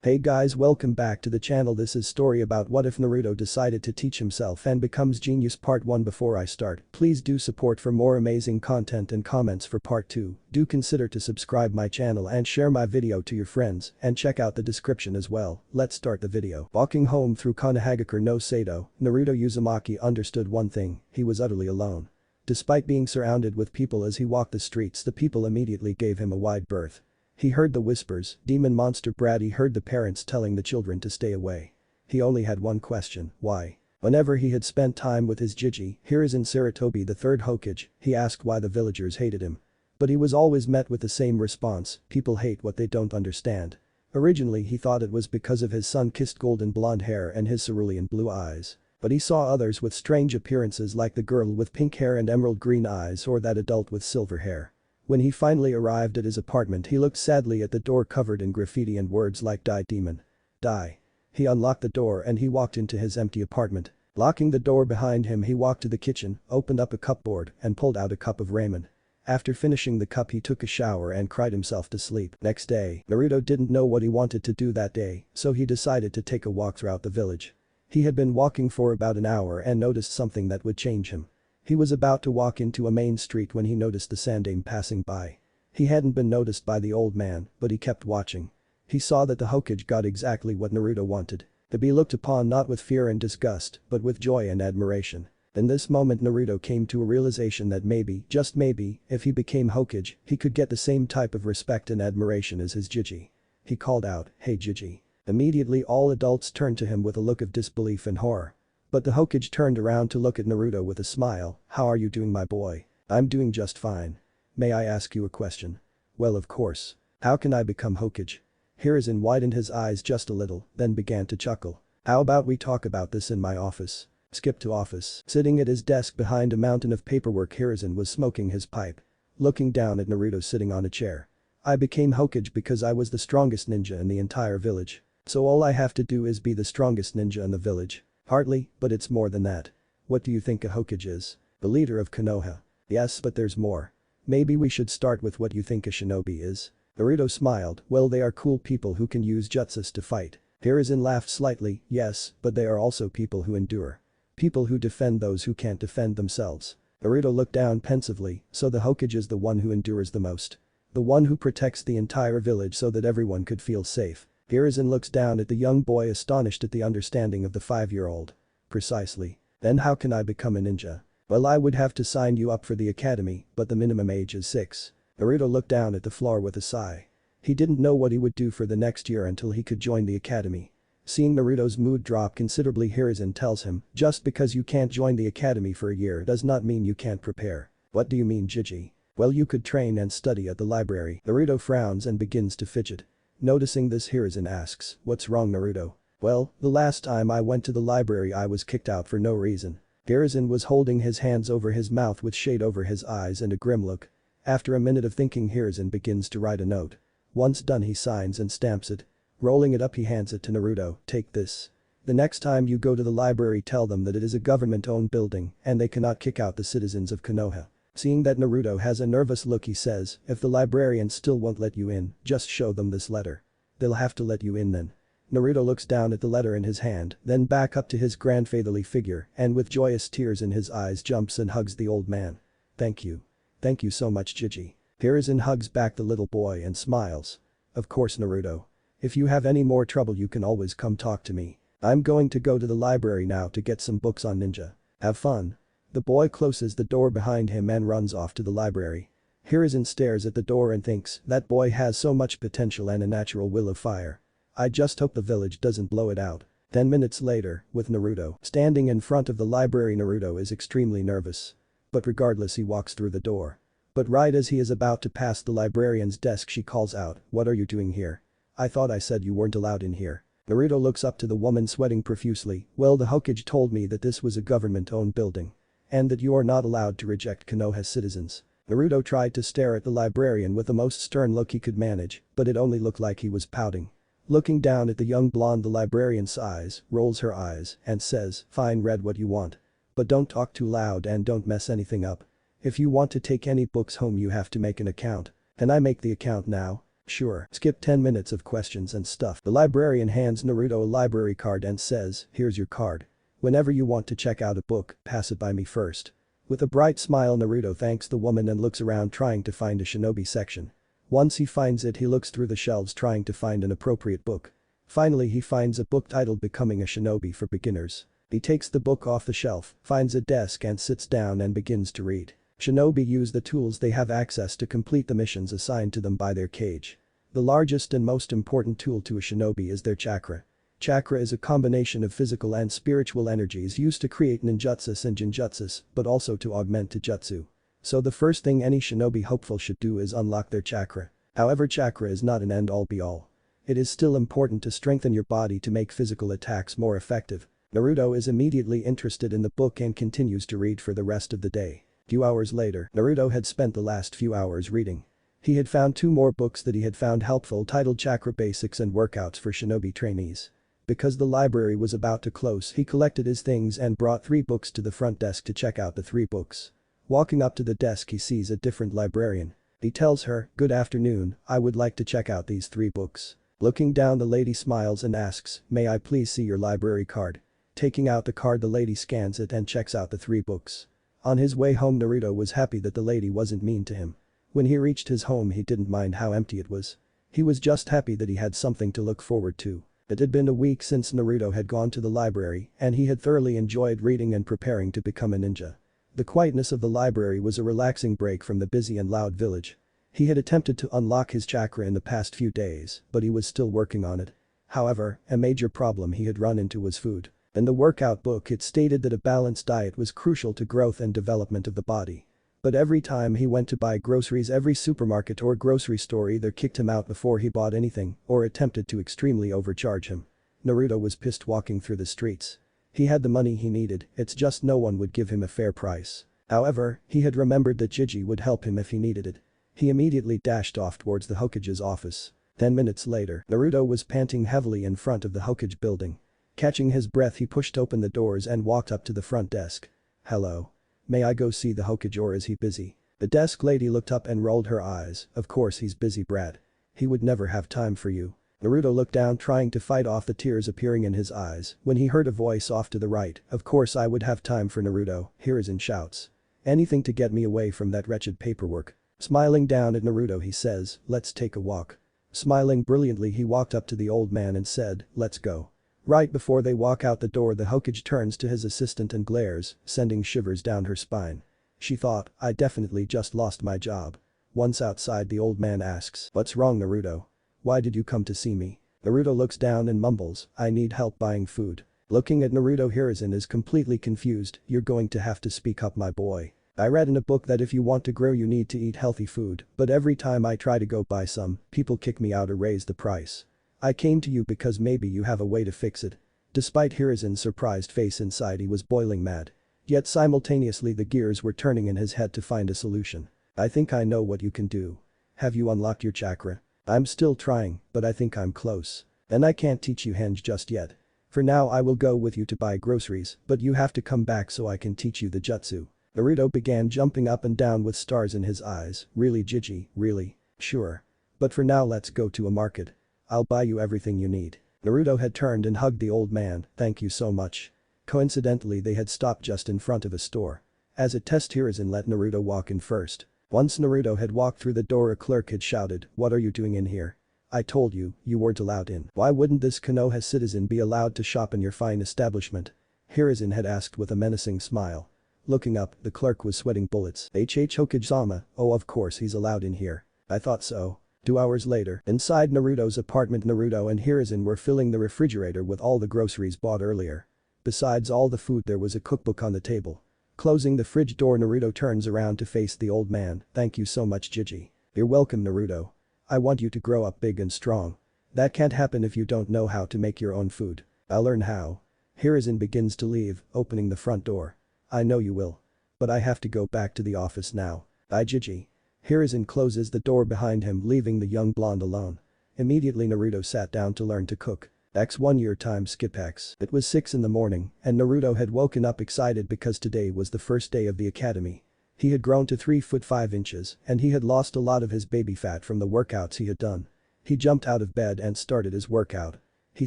Hey guys, welcome back to the channel. This is story about what if Naruto decided to teach himself and becomes genius part 1. Before I start, please do support for more amazing content and comments for part 2. Do consider to subscribe my channel and share my video to your friends and check out the description as well. Let's start the video. Walking home through Konohagakure no Sado, Naruto Uzumaki understood one thing: he was utterly alone. Despite being surrounded with people as he walked the streets, the people immediately gave him a wide berth. He heard the whispers, demon monster brat. He heard the parents telling the children to stay away. He only had one question: why? Whenever he had spent time with his Jiji, Hiruzen Sarutobi, the third Hokage, he asked why the villagers hated him. But he was always met with the same response: people hate what they don't understand. Originally he thought it was because of his sun-kissed golden blonde hair and his cerulean blue eyes. But he saw others with strange appearances, like the girl with pink hair and emerald green eyes or that adult with silver hair. When he finally arrived at his apartment, he looked sadly at the door covered in graffiti and words like "Die demon. Die." He unlocked the door and he walked into his empty apartment. Locking the door behind him, he walked to the kitchen, opened up a cupboard and pulled out a cup of ramen. After finishing the cup, he took a shower and cried himself to sleep. Next day, Naruto didn't know what he wanted to do that day, so he decided to take a walk throughout the village. He had been walking for about an hour and noticed something that would change him. He was about to walk into a main street when he noticed the Sandaime passing by. He hadn't been noticed by the old man, but he kept watching. He saw that the Hokage got exactly what Naruto wanted: to be looked upon not with fear and disgust, but with joy and admiration. In this moment, Naruto came to a realization that maybe, just maybe, if he became Hokage, he could get the same type of respect and admiration as his Jiji. He called out, "Hey Jiji." Immediately all adults turned to him with a look of disbelief and horror. But the Hokage turned around to look at Naruto with a smile. "How are you doing, my boy?" "I'm doing just fine. May I ask you a question?" "Well, of course. How can I become Hokage?" Hiruzen widened his eyes just a little, then began to chuckle. "How about we talk about this in my office?" Skip to office. Sitting at his desk behind a mountain of paperwork, Hiruzen was smoking his pipe. Looking down at Naruto sitting on a chair. "I became Hokage because I was the strongest ninja in the entire village. So all I have to do is be the strongest ninja in the village." "Hardly, but it's more than that." "What do you think a Hokage is?" "The leader of Konoha." "Yes, but there's more. Maybe we should start with what you think a shinobi is." Naruto smiled. "Well, they are cool people who can use jutsus to fight." Hiruzen laughed slightly. "Yes, but they are also people who endure. People who defend those who can't defend themselves." Naruto looked down pensively. "So the Hokage is the one who endures the most? The one who protects the entire village so that everyone could feel safe?" Hiruzen looks down at the young boy, astonished at the understanding of the 5-year-old. "Precisely. Then how can I become a ninja?" "Well, I would have to sign you up for the academy, but the minimum age is 6. Naruto looked down at the floor with a sigh. He didn't know what he would do for the next year until he could join the academy. Seeing Naruto's mood drop considerably, Hiruzen tells him, "Just because you can't join the academy for a year does not mean you can't prepare." "What do you mean, Jiji?" "Well, you could train and study at the library." Naruto frowns and begins to fidget. Noticing this, Hiruzen asks, "What's wrong, Naruto?" "Well, the last time I went to the library I was kicked out for no reason." Hiruzen was holding his hands over his mouth with shade over his eyes and a grim look. After a minute of thinking, Hiruzen begins to write a note. Once done, he signs and stamps it. Rolling it up, he hands it to Naruto. "Take this. The next time you go to the library, tell them that it is a government-owned building and they cannot kick out the citizens of Konoha." Seeing that Naruto has a nervous look, he says, "If the librarians still won't let you in, just show them this letter. They'll have to let you in then." Naruto looks down at the letter in his hand, then back up to his grandfatherly figure and with joyous tears in his eyes jumps and hugs the old man. "Thank you. Thank you so much, Jiji." Hiruzen hugs back the little boy and smiles. "Of course, Naruto. If you have any more trouble you can always come talk to me. I'm going to go to the library now to get some books on ninja. Have fun." The boy closes the door behind him and runs off to the library. Hiruzen stares at the door and thinks, that boy has so much potential and a natural will of fire. I just hope the village doesn't blow it out. 10 minutes later, with Naruto standing in front of the library, Naruto is extremely nervous. But regardless, he walks through the door. But right as he is about to pass the librarian's desk, she calls out, "What are you doing here? I thought I said you weren't allowed in here." Naruto looks up to the woman sweating profusely. "Well, the Hokage told me that this was a government-owned building. And that you are not allowed to reject Konoha's citizens." Naruto tried to stare at the librarian with the most stern look he could manage, but it only looked like he was pouting. Looking down at the young blonde, the librarian sighs, rolls her eyes, and says, "Fine, read what you want. But don't talk too loud and don't mess anything up. If you want to take any books home you have to make an account." "Can I make the account now?" Sure. Skip 10 minutes of questions and stuff. The librarian hands Naruto a library card and says, here's your card. Whenever you want to check out a book, pass it by me first. With a bright smile Naruto thanks the woman and looks around trying to find a shinobi section. Once he finds it he looks through the shelves trying to find an appropriate book. Finally he finds a book titled Becoming a Shinobi for Beginners. He takes the book off the shelf, finds a desk and sits down and begins to read. Shinobi use the tools they have access to complete the missions assigned to them by their cage. The largest and most important tool to a shinobi is their chakra. Chakra is a combination of physical and spiritual energies used to create ninjutsus and genjutsus, but also to augment taijutsu. So the first thing any shinobi hopeful should do is unlock their chakra. However, chakra is not an end-all be-all. It is still important to strengthen your body to make physical attacks more effective. Naruto is immediately interested in the book and continues to read for the rest of the day. Few hours later, Naruto had spent the last few hours reading. He had found 2 more books that he had found helpful titled Chakra Basics and Workouts for Shinobi Trainees. Because the library was about to close he collected his things and brought 3 books to the front desk to check out the 3 books. Walking up to the desk he sees a different librarian. He tells her, good afternoon, I would like to check out these 3 books. Looking down the lady smiles and asks, may I please see your library card? Taking out the card the lady scans it and checks out the 3 books. On his way home Naruto was happy that the lady wasn't mean to him. When he reached his home he didn't mind how empty it was. He was just happy that he had something to look forward to. It had been a week since Naruto had gone to the library and he had thoroughly enjoyed reading and preparing to become a ninja. The quietness of the library was a relaxing break from the busy and loud village. He had attempted to unlock his chakra in the past few days, but he was still working on it. However, a major problem he had run into was food. In the workout book it stated that a balanced diet was crucial to growth and development of the body. But every time he went to buy groceries every supermarket or grocery store either kicked him out before he bought anything or attempted to extremely overcharge him. Naruto was pissed walking through the streets. He had the money he needed, it's just no one would give him a fair price. However, he had remembered that Gigi would help him if he needed it. He immediately dashed off towards the Hokage's office. 10 minutes later, Naruto was panting heavily in front of the Hokage building. Catching his breath he pushed open the doors and walked up to the front desk. Hello. May I go see the Hokage or is he busy? The desk lady looked up and rolled her eyes, of course he's busy brat. He would never have time for you. Naruto looked down trying to fight off the tears appearing in his eyes when he heard a voice off to the right, of course I would have time for Naruto, Hiruzen shouts. Anything to get me away from that wretched paperwork. Smiling down at Naruto he says, let's take a walk. Smiling brilliantly he walked up to the old man and said, let's go. Right before they walk out the door the Hokage turns to his assistant and glares, sending shivers down her spine. She thought, I definitely just lost my job. Once outside the old man asks, what's wrong Naruto? Why did you come to see me? Naruto looks down and mumbles, I need help buying food. Looking at Naruto Hiruzen is completely confused, you're going to have to speak up my boy. I read in a book that if you want to grow you need to eat healthy food, but every time I try to go buy some, people kick me out or raise the price. I came to you because maybe you have a way to fix it. Despite Hiruzen's surprised face inside he was boiling mad. Yet simultaneously the gears were turning in his head to find a solution. I think I know what you can do. Have you unlocked your chakra? I'm still trying, but I think I'm close. And I can't teach you henge just yet. For now I will go with you to buy groceries, but you have to come back so I can teach you the jutsu. Naruto began jumping up and down with stars in his eyes, really Gigi, really? Sure. But for now let's go to a market. I'll buy you everything you need. Naruto had turned and hugged the old man, thank you so much. Coincidentally they had stopped just in front of a store. As a test Hiruzen let Naruto walk in first. Once Naruto had walked through the door a clerk had shouted, what are you doing in here? I told you, you weren't allowed in. Why wouldn't this Konoha citizen be allowed to shop in your fine establishment? Hiruzen had asked with a menacing smile. Looking up, the clerk was sweating bullets. Hokage-sama, oh of course he's allowed in here. I thought so. 2 hours later, inside Naruto's apartment Naruto and Hiruzen were filling the refrigerator with all the groceries bought earlier. Besides all the food there was a cookbook on the table. Closing the fridge door Naruto turns around to face the old man, thank you so much Gigi. You're welcome Naruto. I want you to grow up big and strong. That can't happen if you don't know how to make your own food. I'll learn how. Hiruzen begins to leave, opening the front door. I know you will. But I have to go back to the office now. Bye Gigi. Hiruzen closes the door behind him leaving the young blonde alone. Immediately Naruto sat down to learn to cook. X 1 year time skip X. It was 6 in the morning and Naruto had woken up excited because today was the first day of the academy. He had grown to 3 foot 5 inches and he had lost a lot of his baby fat from the workouts he had done. He jumped out of bed and started his workout. He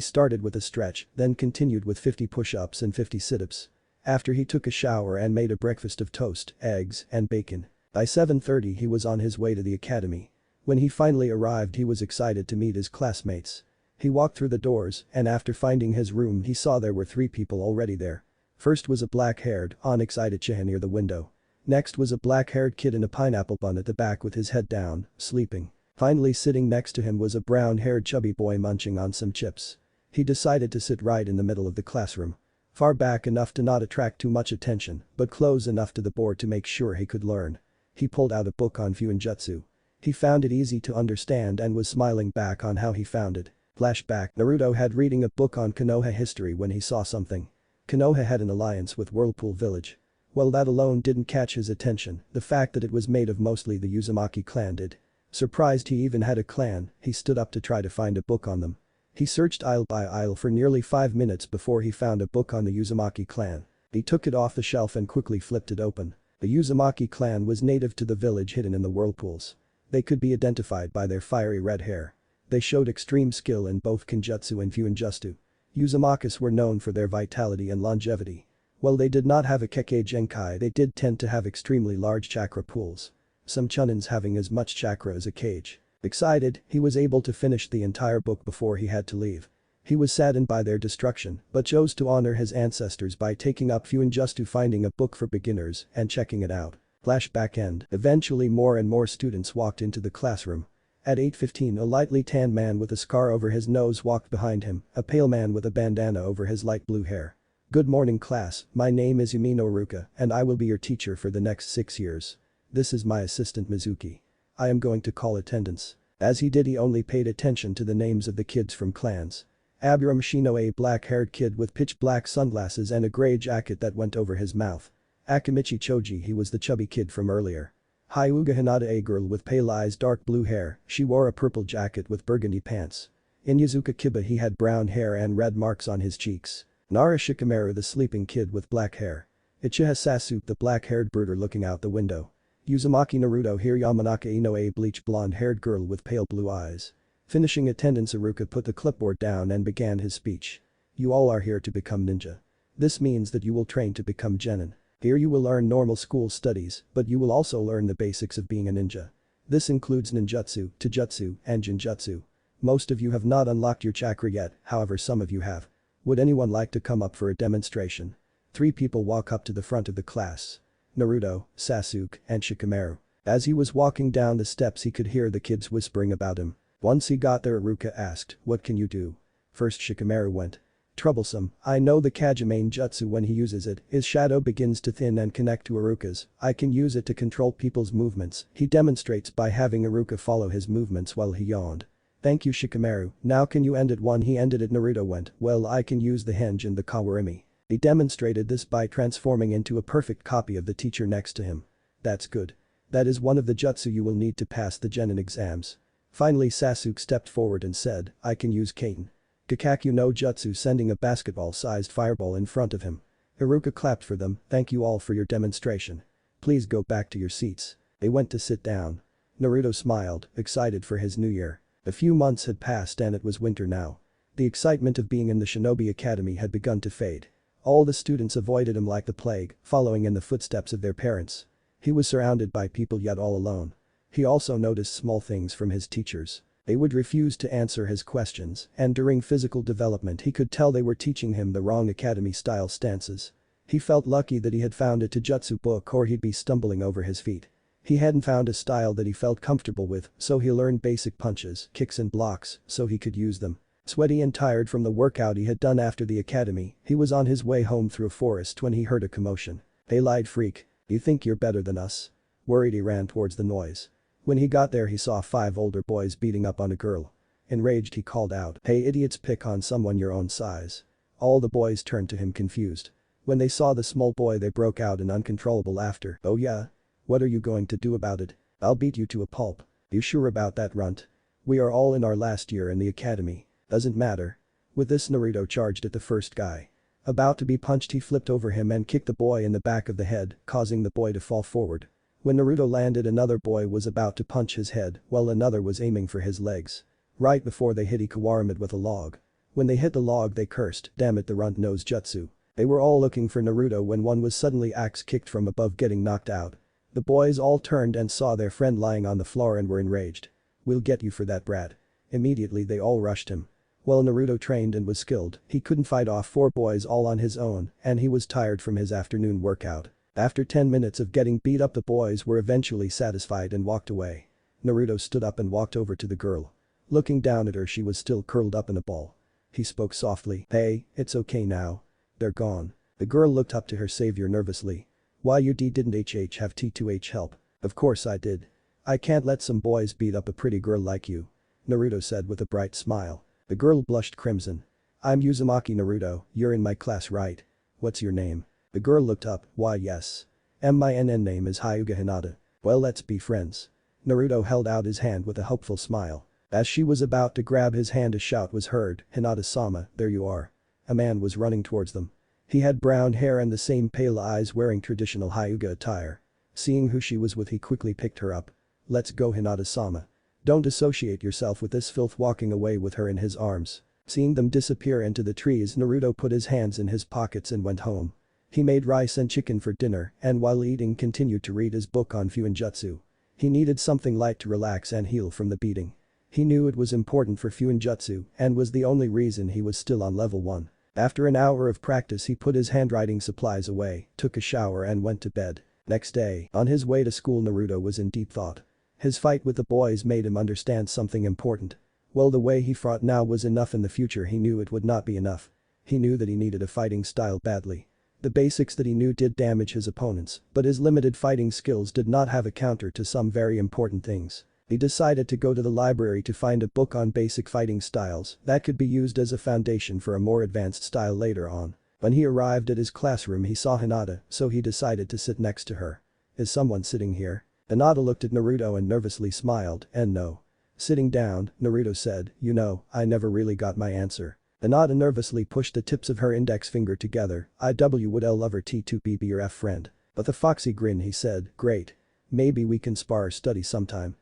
started with a stretch, then continued with 50 push-ups and 50 sit-ups. After he took a shower and made a breakfast of toast, eggs, and bacon. By 7:30 he was on his way to the academy. When he finally arrived he was excited to meet his classmates. He walked through the doors and after finding his room he saw there were 3 people already there. First was a black-haired, onyx-eyed Chiha near the window. Next was a black-haired kid in a pineapple bun at the back with his head down, sleeping. Finally sitting next to him was a brown-haired chubby boy munching on some chips. He decided to sit right in the middle of the classroom. Far back enough to not attract too much attention, but close enough to the board to make sure he could learn. He pulled out a book on Fuinjutsu. He found it easy to understand and was smiling back on how he found it. Flashback, Naruto had reading a book on Konoha history when he saw something. Konoha had an alliance with Whirlpool Village. Well, that alone didn't catch his attention, the fact that it was made of mostly the Uzumaki clan did. Surprised he even had a clan, he stood up to try to find a book on them. He searched aisle by aisle for nearly 5 minutes before he found a book on the Uzumaki clan. He took it off the shelf and quickly flipped it open. The Uzumaki clan was native to the village hidden in the whirlpools. They could be identified by their fiery red hair. They showed extreme skill in both Kenjutsu and Fuinjutsu. Uzumakas were known for their vitality and longevity. While they did not have a Kekkei Genkai, they did tend to have extremely large chakra pools. Some Chunins having as much chakra as a cage. Excited, he was able to finish the entire book before he had to leave. He was saddened by their destruction, but chose to honor his ancestors by taking up Fuinjutsu, finding a book for beginners and checking it out. Flashback end. Eventually more and more students walked into the classroom. At 8:15 a lightly tanned man with a scar over his nose walked behind him, a pale man with a bandana over his light blue hair. Good morning class, my name is Yumino Ruka and I will be your teacher for the next 6 years. This is my assistant Mizuki. I am going to call attendance. As he did he only paid attention to the names of the kids from clans. Abiram Shino, a black-haired kid with pitch black sunglasses and a gray jacket that went over his mouth. Akimichi Choji, he was the chubby kid from earlier. Hyuga Hinata, a girl with pale eyes, dark blue hair, she wore a purple jacket with burgundy pants. Inyazuka Kiba, he had brown hair and red marks on his cheeks. Nara Shikamaru, the sleeping kid with black hair. Uchiha Sasuke, the black-haired brooder looking out the window. Uzumaki Naruto, here Yamanaka Ino, a bleach blonde-haired girl with pale blue eyes. Finishing attendance, Iruka put the clipboard down and began his speech. You all are here to become ninja. This means that you will train to become Genin. Here you will learn normal school studies, but you will also learn the basics of being a ninja. This includes ninjutsu, taijutsu, and jinjutsu. Most of you have not unlocked your chakra yet, however some of you have. Would anyone like to come up for a demonstration? 3 people walk up to the front of the class. Naruto, Sasuke, and Shikamaru. As he was walking down the steps he could hear the kids whispering about him. Once he got there Iruka asked, what can you do? First Shikamaru went. Troublesome, I know the Kajimane jutsu, when he uses it, his shadow begins to thin and connect to Iruka's. I can use it to control people's movements. He demonstrates by having Iruka follow his movements while he yawned. Thank you Shikamaru, now can you end it? When he ended it Naruto went, well I can use the henge and the kawarimi. He demonstrated this by transforming into a perfect copy of the teacher next to him. That's good. That is one of the jutsu you will need to pass the Genin exams. Finally Sasuke stepped forward and said, I can use Katen. Kakakyu no Jutsu, sending a basketball-sized fireball in front of him. Iruka clapped for them, thank you all for your demonstration. Please go back to your seats. They went to sit down. Naruto smiled, excited for his new year. A few months had passed and it was winter now. The excitement of being in the Shinobi Academy had begun to fade. All the students avoided him like the plague, following in the footsteps of their parents. He was surrounded by people yet all alone. He also noticed small things from his teachers. They would refuse to answer his questions, and during physical development he could tell they were teaching him the wrong academy-style stances. He felt lucky that he had found a taijutsu book or he'd be stumbling over his feet. He hadn't found a style that he felt comfortable with, so he learned basic punches, kicks and blocks, so he could use them. Sweaty and tired from the workout he had done after the academy, he was on his way home through a forest when he heard a commotion. Hey lied freak, you think you're better than us? Worried he ran towards the noise. When he got there he saw 5 older boys beating up on a girl. Enraged he called out, hey idiots, pick on someone your own size. All the boys turned to him confused. When they saw the small boy they broke out in uncontrollable laughter. Oh yeah? What are you going to do about it? I'll beat you to a pulp. You sure about that, runt? We are all in our last year in the academy. Doesn't matter. With this Naruto charged at the first guy. About to be punched he flipped over him and kicked the boy in the back of the head, causing the boy to fall forward. When Naruto landed another boy was about to punch his head while another was aiming for his legs. Right before they hit Ikawaramid with a log. When they hit the log they cursed, "Damn it, the runt knows jutsu." They were all looking for Naruto when one was suddenly axe kicked from above, getting knocked out. The boys all turned and saw their friend lying on the floor and were enraged. "We'll get you for that, brat." Immediately they all rushed him. While Naruto trained and was skilled, he couldn't fight off 4 boys all on his own and he was tired from his afternoon workout. After 10 minutes of getting beat up, the boys were eventually satisfied and walked away. Naruto stood up and walked over to the girl. Looking down at her, she was still curled up in a ball. He spoke softly, "Hey, it's okay now. They're gone." The girl looked up to her savior nervously. "Why you didn't have T2H help?" "Of course I did. I can't let some boys beat up a pretty girl like you," Naruto said with a bright smile. The girl blushed crimson. "I'm Uzumaki Naruto, you're in my class right? What's your name?" The girl looked up. "Why yes. My name is Hyuga Hinata." "Well, let's be friends." Naruto held out his hand with a hopeful smile. As she was about to grab his hand, a shout was heard, "Hinata-sama, there you are." A man was running towards them. He had brown hair and the same pale eyes, wearing traditional Hyuga attire. Seeing who she was with, he quickly picked her up. "Let's go, Hinata-sama. Don't associate yourself with this filth," walking away with her in his arms. Seeing them disappear into the trees, Naruto put his hands in his pockets and went home. He made rice and chicken for dinner and while eating continued to read his book on Fuinjutsu. He needed something light to relax and heal from the beating. He knew it was important for Fuinjutsu and was the only reason he was still on level 1. After an hour of practice, he put his handwriting supplies away, took a shower and went to bed. Next day, on his way to school, Naruto was in deep thought. His fight with the boys made him understand something important. Well, the way he fought now was enough. In the future he knew it would not be enough. He knew that he needed a fighting style badly. The basics that he knew did damage his opponents, but his limited fighting skills did not have a counter to some very important things. He decided to go to the library to find a book on basic fighting styles that could be used as a foundation for a more advanced style later on. When he arrived at his classroom, he saw Hinata, so he decided to sit next to her. "Is someone sitting here?" Hinata looked at Naruto and nervously smiled, and no. Sitting down, Naruto said, "You know, I never really got my answer." Hinata nervously pushed the tips of her index finger together. "Would L love her T2P be your F friend?" With a foxy grin he said, "Great. Maybe we can spar or study sometime."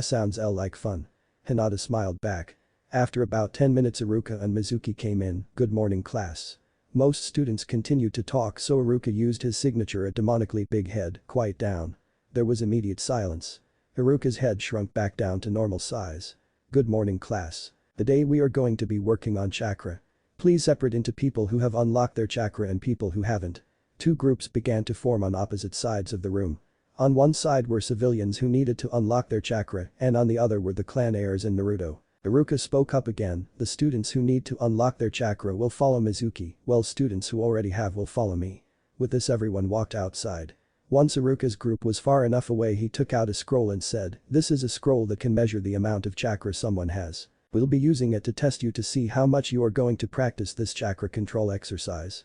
Sounds L like fun." Hinata smiled back. After about 10 minutes, Iruka and Mizuki came in. "Good morning, class." Most students continued to talk, so Iruka used his signature, a demonically big head, "Quiet down." There was immediate silence. Iruka's head shrunk back down to normal size. "Good morning, class. Today we are going to be working on chakra. Please separate into people who have unlocked their chakra and people who haven't." 2 groups began to form on opposite sides of the room. On one side were civilians who needed to unlock their chakra and on the other were the clan heirs and Naruto. Iruka spoke up again, "The students who need to unlock their chakra will follow Mizuki, while students who already have will follow me." With this, everyone walked outside. Once Iruka's group was far enough away, he took out a scroll and said, "This is a scroll that can measure the amount of chakra someone has. We'll be using it to test you to see how much you are going to practice this chakra control exercise.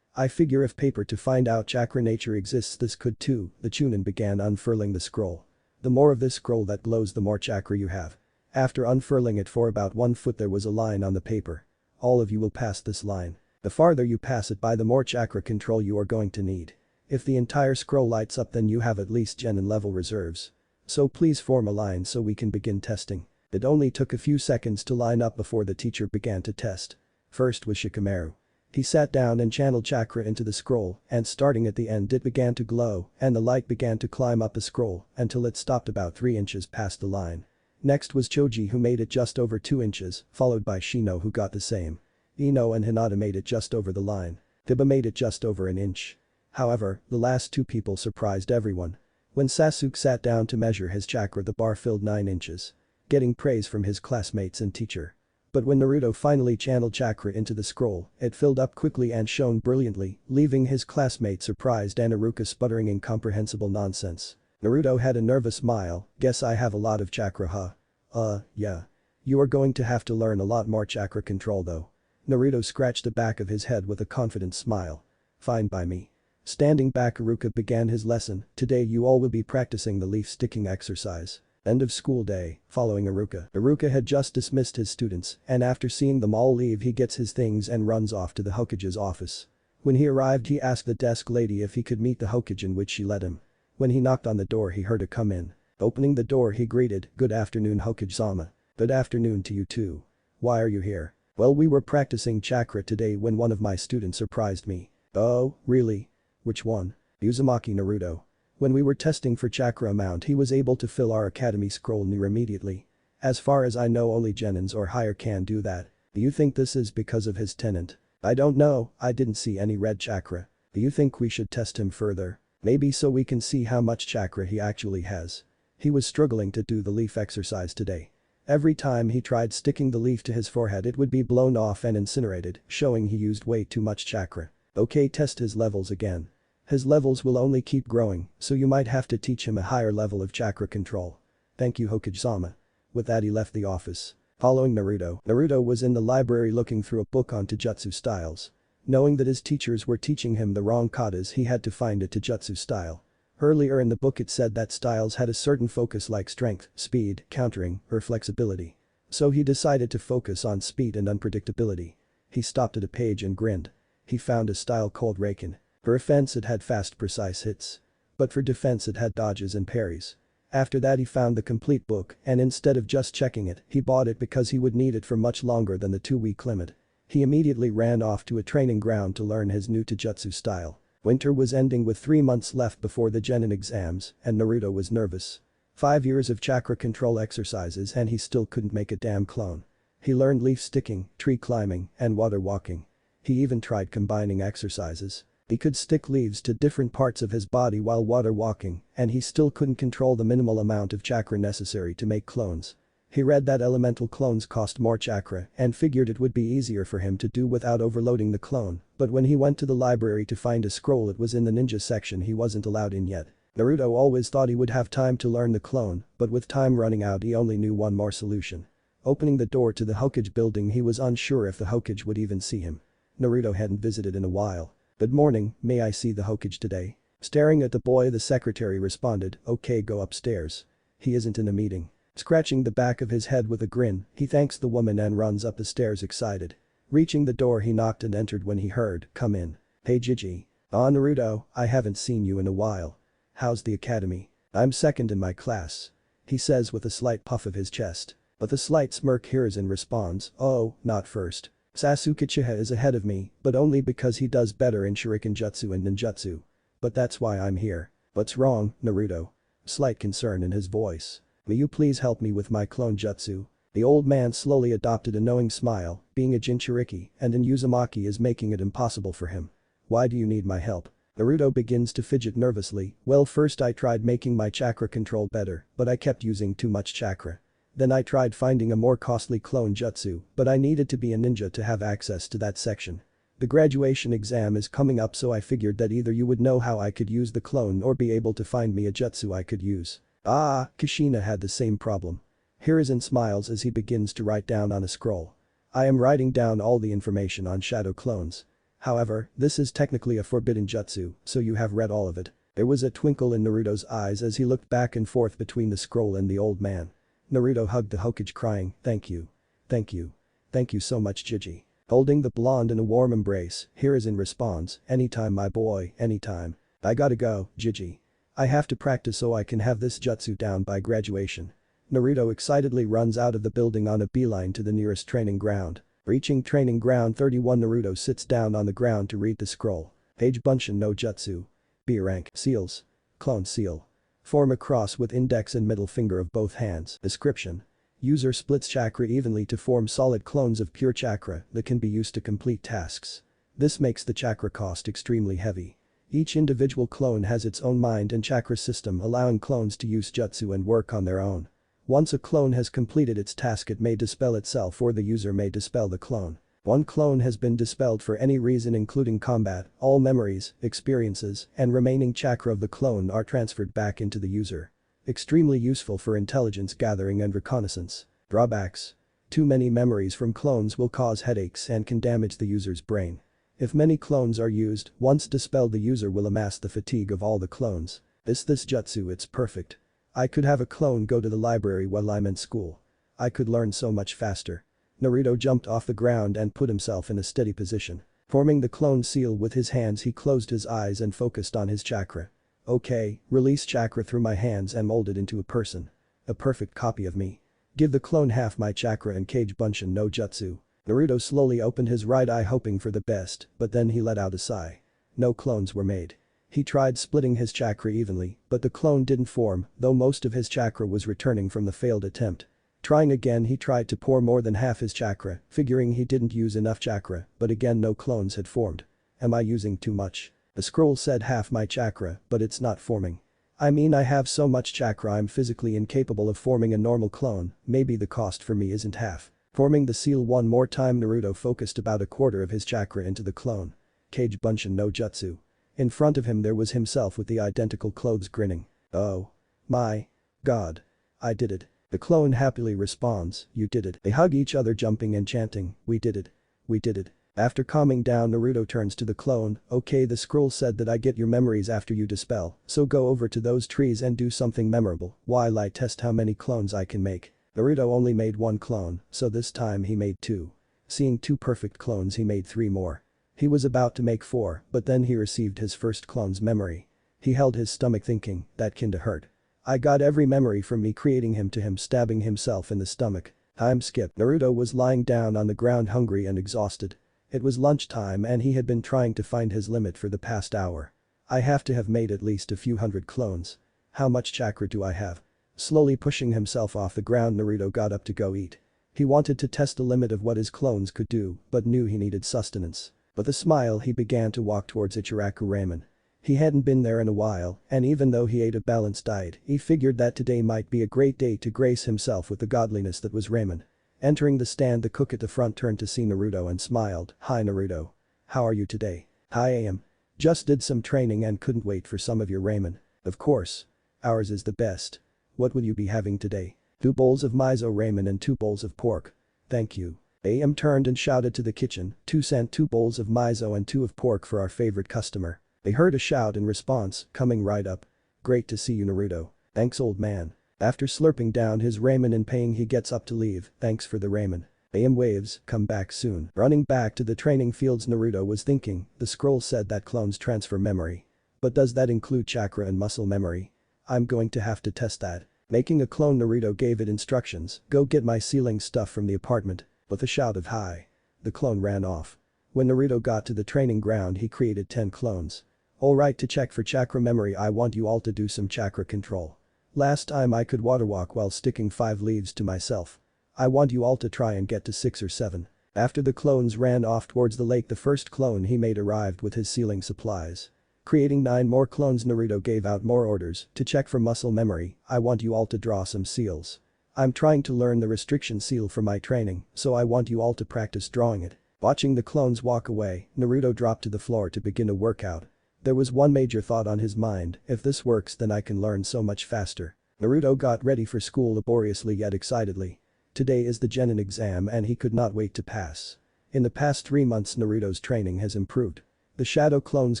I figure if paper to find out chakra nature exists, this could too." The Chunin began unfurling the scroll. "The more of this scroll that glows, the more chakra you have." After unfurling it for about 1 foot, there was a line on the paper. "All of you will pass this line. The farther you pass it by, the more chakra control you are going to need. If the entire scroll lights up, then you have at least Genin level reserves. So please form a line so we can begin testing." It only took a few seconds to line up before the teacher began to test. First was Shikamaru. He sat down and channeled chakra into the scroll, and starting at the end it began to glow and the light began to climb up the scroll until it stopped about 3 inches past the line. Next was Choji, who made it just over 2 inches, followed by Shino, who got the same. Ino and Hinata made it just over the line. Tiba made it just over an inch. However, the last 2 people surprised everyone. When Sasuke sat down to measure his chakra, the bar filled 9 inches. Getting praise from his classmates and teacher. But when Naruto finally channeled chakra into the scroll, it filled up quickly and shone brilliantly, leaving his classmates surprised and Iruka sputtering incomprehensible nonsense. Naruto had a nervous smile. "Guess I have a lot of chakra, huh?" Yeah. You are going to have to learn a lot more chakra control though." Naruto scratched the back of his head with a confident smile. "Fine by me." Standing back, Iruka began his lesson. "Today you all will be practicing the leaf sticking exercise." End of school day, following Iruka. Iruka had just dismissed his students and after seeing them all leave, he gets his things and runs off to the Hokage's office. When he arrived, he asked the desk lady if he could meet the Hokage, in which she let him. When he knocked on the door, he heard her come in. Opening the door, he greeted, "Good afternoon, Hokage-sama." Good afternoon to you too. Why are you here? Well, we were practicing chakra today when one of my students surprised me. Oh, really? Which one? Uzumaki Naruto. When we were testing for chakra amount, he was able to fill our academy scroll near immediately. As far as I know, only Genins or higher can do that. Do you think this is because of his tenant? I don't know, I didn't see any red chakra. Do you think we should test him further? Maybe so we can see how much chakra he actually has. He was struggling to do the leaf exercise today. Every time he tried sticking the leaf to his forehead, it would be blown off and incinerated, showing he used way too much chakra. Okay, test his levels again. His levels will only keep growing, so you might have to teach him a higher level of chakra control. Thank you, Hokage-sama. With that, he left the office. Following Naruto was in the library looking through a book on taijutsu styles. Knowing that his teachers were teaching him the wrong katas, he had to find a taijutsu style. Earlier in the book it said that styles had a certain focus like strength, speed, countering, or flexibility. So he decided to focus on speed and unpredictability. He stopped at a page and grinned. He found a style called Reconnecting. For offense it had fast precise hits. But for defense it had dodges and parries. After that he found the complete book, and instead of just checking it, he bought it because he would need it for much longer than the 2-week limit. He immediately ran off to a training ground to learn his new taijutsu style. Winter was ending with 3 months left before the Genin exams, and Naruto was nervous. 5 years of chakra control exercises and he still couldn't make a damn clone. He learned leaf sticking, tree climbing, and water walking. He even tried combining exercises. He could stick leaves to different parts of his body while water walking, and he still couldn't control the minimal amount of chakra necessary to make clones. He read that elemental clones cost more chakra and figured it would be easier for him to do without overloading the clone, but when he went to the library to find a scroll, it was in the ninja section. He wasn't allowed in yet. Naruto always thought he would have time to learn the clone, but with time running out he only knew one more solution. Opening the door to the Hokage building, he was unsure if the Hokage would even see him. Naruto hadn't visited in a while. Good morning, may I see the Hokage today? Staring at the boy, the secretary responded, okay, go upstairs. He isn't in a meeting. Scratching the back of his head with a grin, he thanks the woman and runs up the stairs excited. Reaching the door, he knocked and entered when he heard, come in. Hey Gigi. Ah, Naruto, I haven't seen you in a while. How's the academy? I'm second in my class. He says with a slight puff of his chest. With a slight smirk, Hiruzen responds, oh, not first. Sasuke Uchiha is ahead of me, but only because he does better in shuriken jutsu and ninjutsu. But that's why I'm here. What's wrong, Naruto? Slight concern in his voice. Will you please help me with my clone jutsu? The old man slowly adopted a knowing smile, being a Jinchuriki and in Uzumaki is making it impossible for him. Why do you need my help? Naruto begins to fidget nervously. Well, first I tried making my chakra control better, but I kept using too much chakra. Then I tried finding a more costly clone jutsu, but I needed to be a ninja to have access to that section. The graduation exam is coming up, so I figured that either you would know how I could use the clone or be able to find me a jutsu I could use. Ah, Kushina had the same problem. Hiruzen smiles as he begins to write down on a scroll. I am writing down all the information on shadow clones. However, this is technically a forbidden jutsu, so you have read all of it. There was a twinkle in Naruto's eyes as he looked back and forth between the scroll and the old man. Naruto hugged the Hokage, crying, thank you. Thank you. Thank you so much, Gigi. Holding the blonde in a warm embrace, Hiruzen responds, anytime my boy, anytime. I gotta go, Gigi. I have to practice so I can have this jutsu down by graduation. Naruto excitedly runs out of the building on a beeline to the nearest training ground. Reaching training ground 31, Naruto sits down on the ground to read the scroll. Page Bunshin no Jutsu. B rank. Seals. Clone seal. Form a cross with index and middle finger of both hands. Description. User splits chakra evenly to form solid clones of pure chakra that can be used to complete tasks. This makes the chakra cost extremely heavy. Each individual clone has its own mind and chakra system, allowing clones to use jutsu and work on their own. Once a clone has completed its task, it may dispel itself or the user may dispel the clone. One clone has been dispelled for any reason including combat, all memories, experiences, and remaining chakra of the clone are transferred back into the user. Extremely useful for intelligence gathering and reconnaissance. Drawbacks. Too many memories from clones will cause headaches and can damage the user's brain. If many clones are used, once dispelled the user will amass the fatigue of all the clones. This jutsu, it's perfect. I could have a clone go to the library while I'm in school. I could learn so much faster. Naruto jumped off the ground and put himself in a steady position. Forming the clone seal with his hands, he closed his eyes and focused on his chakra. Okay, release chakra through my hands and mold it into a person. A perfect copy of me. Give the clone half my chakra and Kage Bunshin no jutsu. Naruto slowly opened his right eye hoping for the best, but then he let out a sigh. No clones were made. He tried splitting his chakra evenly, but the clone didn't form, though most of his chakra was returning from the failed attempt. Trying again, he tried to pour more than half his chakra, figuring he didn't use enough chakra, but again no clones had formed. Am I using too much? The scroll said half my chakra, but it's not forming. I mean, I have so much chakra I'm physically incapable of forming a normal clone, maybe the cost for me isn't half. Forming the seal one more time, Naruto focused about a quarter of his chakra into the clone. Kage Bunshin no jutsu. In front of him there was himself with the identical clothes grinning. Oh. My. God. I did it. The clone happily responds, you did it. They hug each other jumping and chanting, we did it. We did it. After calming down, Naruto turns to the clone, okay, the scroll said that I get your memories after you dispel, so go over to those trees and do something memorable while I test how many clones I can make. Naruto only made one clone, so this time he made two. Seeing two perfect clones, he made three more. He was about to make four, but then he received his first clone's memory. He held his stomach thinking, that kinda hurt. I got every memory from me creating him to him stabbing himself in the stomach. Time skip. Naruto was lying down on the ground hungry and exhausted. It was lunchtime and he had been trying to find his limit for the past hour. I have to have made at least a few hundred clones. How much chakra do I have? Slowly pushing himself off the ground, Naruto got up to go eat. He wanted to test the limit of what his clones could do, but knew he needed sustenance. With a smile, he began to walk towards Ichiraku Ramen. He hadn't been there in a while, and even though he ate a balanced diet, he figured that today might be a great day to grace himself with the godliness that was ramen. Entering the stand, the cook at the front turned to see Naruto and smiled, hi Naruto. How are you today? Hi, I am. Just did some training and couldn't wait for some of your ramen. Of course. Ours is the best. What will you be having today? 2 bowls of miso ramen and 2 bowls of pork. Thank you. AM turned and shouted to the kitchen, 2 sent 2 bowls of miso and 2 of pork for our favorite customer. They heard a shout in response, coming right up. Great to see you, Naruto. Thanks, old man. After slurping down his ramen and paying, he gets up to leave, thanks for the ramen. AM waves, come back soon. Running back to the training fields, Naruto was thinking, the scroll said that clones transfer memory. But does that include chakra and muscle memory? I'm going to have to test that. Making a clone, Naruto gave it instructions, go get my sealing stuff from the apartment. With a shout of hi. The clone ran off. When Naruto got to the training ground, he created 10 clones. Alright, to check for chakra memory, I want you all to do some chakra control. Last time I could water walk while sticking 5 leaves to myself. I want you all to try and get to 6 or 7. After the clones ran off towards the lake, the first clone he made arrived with his sealing supplies. Creating 9 more clones, Naruto gave out more orders to check for muscle memory. I want you all to draw some seals. I'm trying to learn the restriction seal for my training, so I want you all to practice drawing it. Watching the clones walk away, Naruto dropped to the floor to begin a workout. There was one major thought on his mind, if this works then I can learn so much faster. Naruto got ready for school laboriously yet excitedly. Today is the Genin exam and he could not wait to pass. In the past 3 months, Naruto's training has improved. The shadow clones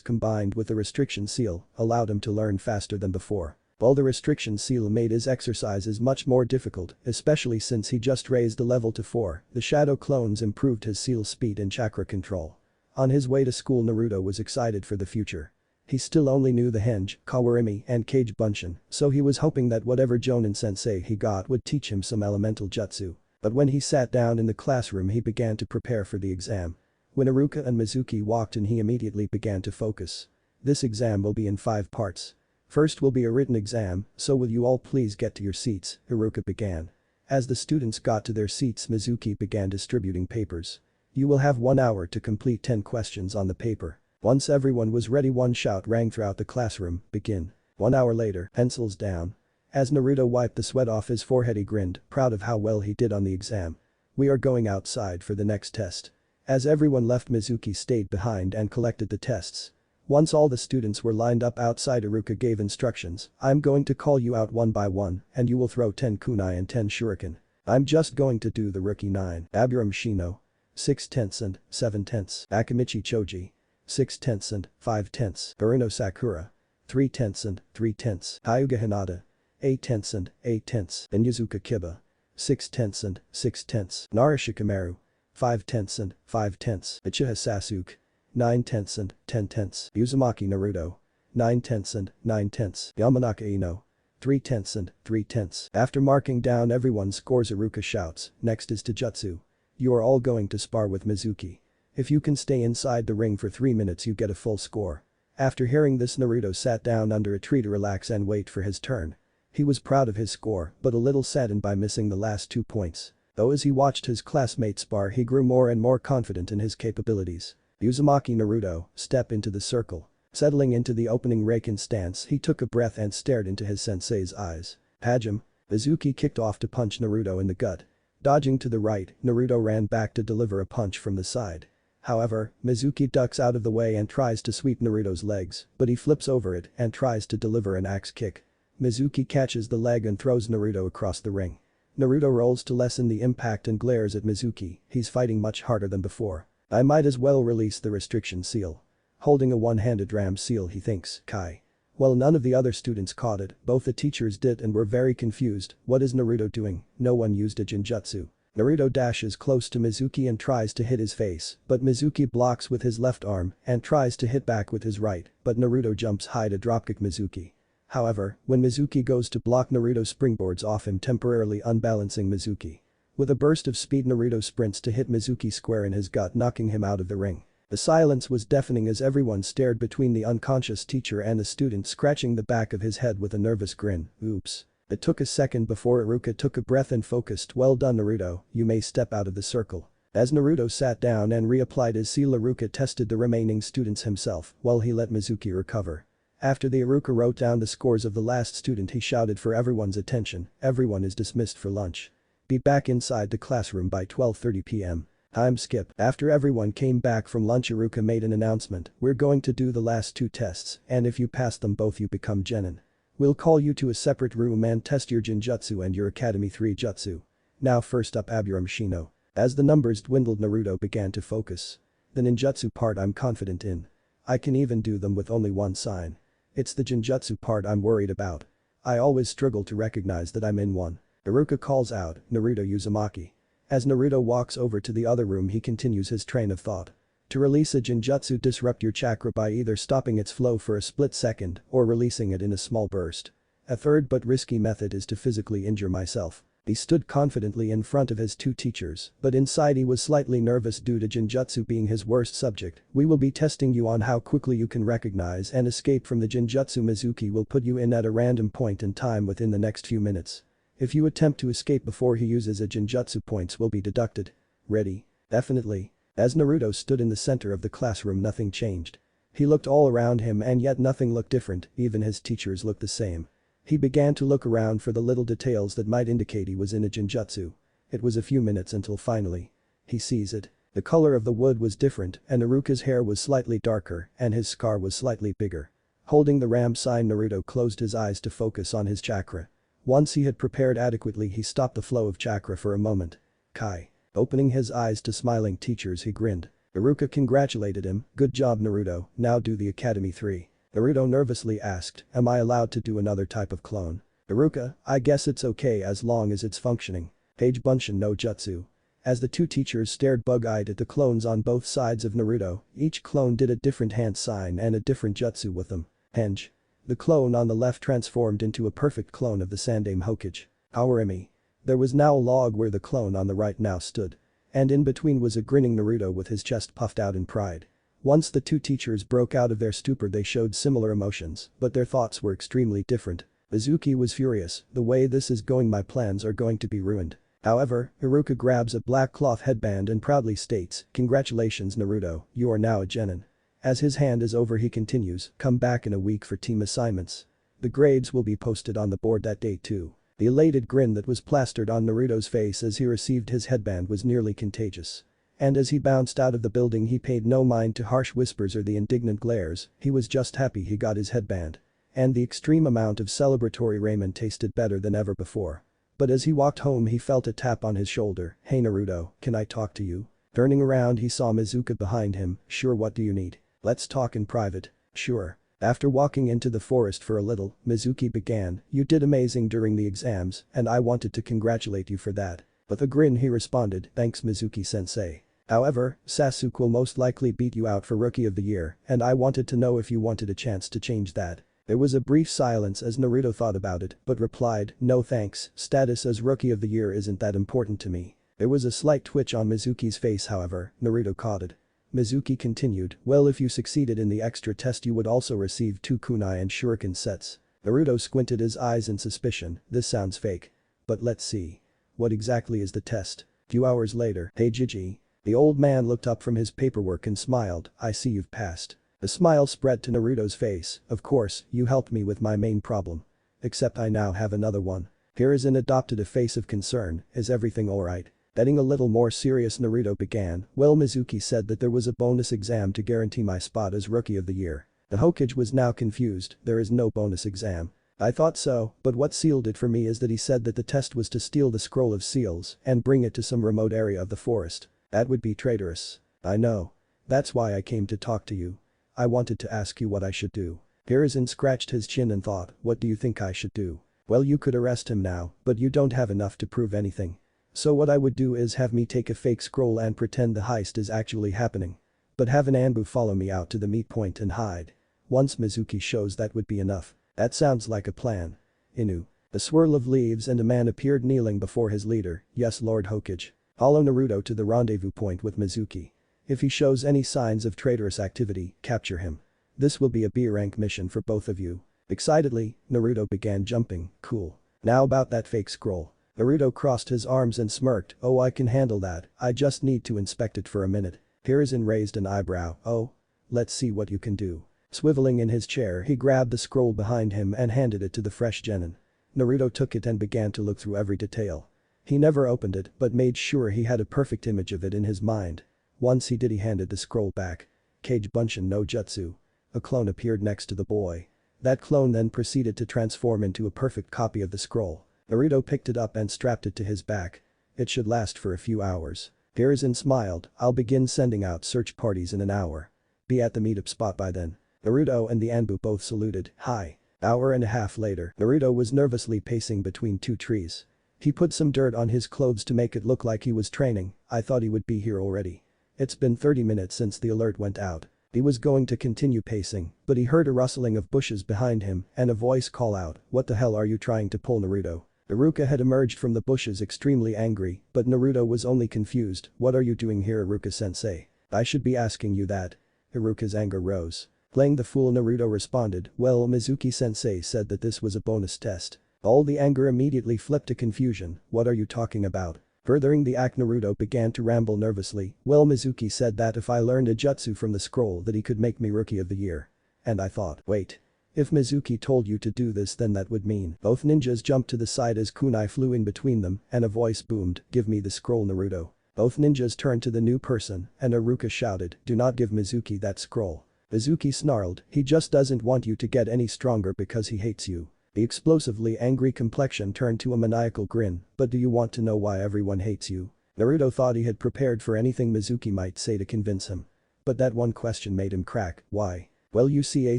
combined with the restriction seal allowed him to learn faster than before. While the restriction seal made his exercises much more difficult, especially since he just raised the level to 4, the shadow clones improved his seal speed and chakra control. On his way to school, Naruto was excited for the future. He still only knew the henge, kawarimi and Kage Bunshin, so he was hoping that whatever Jonin sensei he got would teach him some elemental jutsu. But when he sat down in the classroom, he began to prepare for the exam. When Iruka and Mizuki walked in, he immediately began to focus. This exam will be in 5 parts. First will be a written exam, so will you all please get to your seats, Iruka began. As the students got to their seats, Mizuki began distributing papers. You will have 1 hour to complete 10 questions on the paper. Once everyone was ready, one shout rang throughout the classroom, begin. 1 hour later, pencils down. As Naruto wiped the sweat off his forehead, he grinned, proud of how well he did on the exam. We are going outside for the next test. As everyone left, Mizuki stayed behind and collected the tests. Once all the students were lined up outside, Iruka gave instructions, I'm going to call you out one by one and you will throw 10 kunai and 10 shuriken. I'm just going to do the rookie 9. Aburam Shino. 6 tenths and 7 tenths. Akamichi Choji. 6 tenths and 5 tenths. Baruno Sakura. 3 tenths and 3 tenths. Hyuga Hinata. 8 tenths and 8 tenths. Inyazuka Kiba. 6 tenths and 6 tenths. Nara Shikamaru. 5 tenths and 5 tenths. Uchiha Sasuke. 9 tenths and 10 tenths. Uzumaki Naruto. 9 tenths and 9 tenths. Yamanaka Ino. 3/10 and 3/10. After marking down everyone's scores, Iruka shouts, "Next is to jutsu. You are all going to spar with Mizuki. If you can stay inside the ring for 3 minutes you get a full score." After hearing this, Naruto sat down under a tree to relax and wait for his turn. He was proud of his score but a little saddened by missing the last 2 points. Though as he watched his classmates spar he grew more and more confident in his capabilities. Uzumaki Naruto, step into the circle. Settling into the opening Raken stance, he took a breath and stared into his sensei's eyes. Hajime. Mizuki kicked off to punch Naruto in the gut. Dodging to the right, Naruto ran back to deliver a punch from the side. However, Mizuki ducks out of the way and tries to sweep Naruto's legs, but he flips over it and tries to deliver an axe kick. Mizuki catches the leg and throws Naruto across the ring. Naruto rolls to lessen the impact and glares at Mizuki. He's fighting much harder than before. I might as well release the restriction seal. Holding a one-handed ram seal, he thinks, Kai. Well, none of the other students caught it, both the teachers did and were very confused. What is Naruto doing? No one used a genjutsu. Naruto dashes close to Mizuki and tries to hit his face, but Mizuki blocks with his left arm and tries to hit back with his right, but Naruto jumps high to dropkick Mizuki. However, when Mizuki goes to block, Naruto springboards off him, temporarily unbalancing Mizuki. With a burst of speed, Naruto sprints to hit Mizuki square in his gut, knocking him out of the ring. The silence was deafening as everyone stared between the unconscious teacher and the student, scratching the back of his head with a nervous grin. Oops. It took a second before Iruka took a breath and focused. Well done, Naruto, you may step out of the circle. As Naruto sat down and reapplied his seal, Iruka tested the remaining students himself while he let Mizuki recover. After the Iruka wrote down the scores of the last student, he shouted for everyone's attention, everyone is dismissed for lunch. Be back inside the classroom by 12:30 p.m. Time skip. After everyone came back from lunch, Iruka made an announcement, we're going to do the last 2 tests, and if you pass them both you become Genin. We'll call you to a separate room and test your Genjutsu and your Academy 3 Jutsu. Now first up, Aburam Shino. As the numbers dwindled, Naruto began to focus. The ninjutsu part I'm confident in. I can even do them with only one sign. It's the Genjutsu part I'm worried about. I always struggle to recognize that I'm in one. Iruka calls out, Naruto Uzumaki. As Naruto walks over to the other room, he continues his train of thought. To release a Genjutsu, disrupt your chakra by either stopping its flow for a split second or releasing it in a small burst. A third but risky method is to physically injure myself. He stood confidently in front of his 2 teachers, but inside he was slightly nervous due to Genjutsu being his worst subject. We will be testing you on how quickly you can recognize and escape from the Genjutsu. Mizuki will put you in at a random point in time within the next few minutes. If you attempt to escape before he uses a Genjutsu, points will be deducted. Ready? Definitely. As Naruto stood in the center of the classroom, nothing changed. He looked all around him and yet nothing looked different, even his teachers looked the same. He began to look around for the little details that might indicate he was in a Genjutsu. It was a few minutes until finally he sees it. The color of the wood was different and Iruka's hair was slightly darker and his scar was slightly bigger. Holding the ram sign, Naruto closed his eyes to focus on his chakra. Once he had prepared adequately, he stopped the flow of chakra for a moment. Kai. Opening his eyes to smiling teachers, he grinned. Iruka congratulated him, good job Naruto, now do the Academy 3. Naruto nervously asked, am I allowed to do another type of clone? Iruka, I guess it's okay as long as it's functioning. Page Bunshin no Jutsu. As the 2 teachers stared bug-eyed at the clones on both sides of Naruto, each clone did a different hand sign and a different jutsu with them. Henge. The clone on the left transformed into a perfect clone of the Sandaime Hokage. Aorimi. There was now a log where the clone on the right now stood. And in between was a grinning Naruto with his chest puffed out in pride. Once the 2 teachers broke out of their stupor, they showed similar emotions, but their thoughts were extremely different. Mizuki was furious, the way this is going my plans are going to be ruined. However, Iruka grabs a black cloth headband and proudly states, congratulations Naruto, you are now a Genin. As his hand is over, he continues, come back in a week for team assignments. The grades will be posted on the board that day too. The elated grin that was plastered on Naruto's face as he received his headband was nearly contagious. And as he bounced out of the building, he paid no mind to harsh whispers or the indignant glares, he was just happy he got his headband. And the extreme amount of celebratory ramen tasted better than ever before. But as he walked home, he felt a tap on his shoulder, hey Naruto, can I talk to you? Turning around, he saw Mizuki behind him, sure, what do you need? Let's talk in private. Sure. After walking into the forest for a little, Mizuki began, you did amazing during the exams and I wanted to congratulate you for that. With a grin he responded, thanks Mizuki-sensei. However, Sasuke will most likely beat you out for Rookie of the Year and I wanted to know if you wanted a chance to change that. There was a brief silence as Naruto thought about it, but replied, no thanks, status as Rookie of the Year isn't that important to me. There was a slight twitch on Mizuki's face however, Naruto caught it. Mizuki continued, well if you succeeded in the extra test you would also receive 2 kunai and shuriken sets. Naruto squinted his eyes in suspicion, this sounds fake. But let's see. What exactly is the test? Few hours later, hey Gigi. The old man looked up from his paperwork and smiled, I see you've passed. A smile spread to Naruto's face, of course, you helped me with my main problem. Except I now have another one. Hiruzen adopted a face of concern, is everything alright? Getting a little more serious Naruto began, well Mizuki said that there was a bonus exam to guarantee my spot as Rookie of the Year. The Hokage was now confused, there is no bonus exam. I thought so, but what sealed it for me is that he said that the test was to steal the scroll of seals and bring it to some remote area of the forest. That would be traitorous. I know. That's why I came to talk to you. I wanted to ask you what I should do. Hiruzen scratched his chin and thought, what do you think I should do? Well you could arrest him now, but you don't have enough to prove anything. So what I would do is have me take a fake scroll and pretend the heist is actually happening. But have an Anbu follow me out to the meet point and hide. Once Mizuki shows that would be enough. That sounds like a plan. Inu. A swirl of leaves and a man appeared kneeling before his leader, yes Lord Hokage. Follow Naruto to the rendezvous point with Mizuki. If he shows any signs of traitorous activity, capture him. This will be a B-rank mission for both of you. Excitedly, Naruto began jumping, cool. Now about that fake scroll. Naruto crossed his arms and smirked, oh I can handle that, I just need to inspect it for a minute. Hiruzen raised an eyebrow, oh? Let's see what you can do. Swiveling in his chair he grabbed the scroll behind him and handed it to the fresh Genin. Naruto took it and began to look through every detail. He never opened it but made sure he had a perfect image of it in his mind. Once he did he handed the scroll back. Kage Bunshin no Jutsu. A clone appeared next to the boy. That clone then proceeded to transform into a perfect copy of the scroll. Naruto picked it up and strapped it to his back. It should last for a few hours. Hiruzen smiled, I'll begin sending out search parties in an hour. Be at the meetup spot by then. Naruto and the Anbu both saluted, hi. Hour and a half later, Naruto was nervously pacing between 2 trees. He put some dirt on his clothes to make it look like he was training, I thought he would be here already. It's been 30 minutes since the alert went out. He was going to continue pacing, but he heard a rustling of bushes behind him and a voice call out, what the hell are you trying to pull Naruto? Iruka had emerged from the bushes extremely angry, but Naruto was only confused, what are you doing here Iruka-sensei? I should be asking you that. Iruka's anger rose. Playing the fool Naruto responded, well Mizuki-sensei said that this was a bonus test. All the anger immediately flipped to confusion, what are you talking about? Furthering the act Naruto began to ramble nervously, well Mizuki said that if I learned a jutsu from the scroll that he could make me Rookie of the Year. And I thought, wait. If Mizuki told you to do this then that would mean both ninjas jumped to the side as kunai flew in between them and a voice boomed, give me the scroll Naruto. Both ninjas turned to the new person and Iruka shouted, do not give Mizuki that scroll. Mizuki snarled, he just doesn't want you to get any stronger because he hates you. The explosively angry complexion turned to a maniacal grin, but do you want to know why everyone hates you? Naruto thought he had prepared for anything Mizuki might say to convince him. But that one question made him crack, why? Well you see a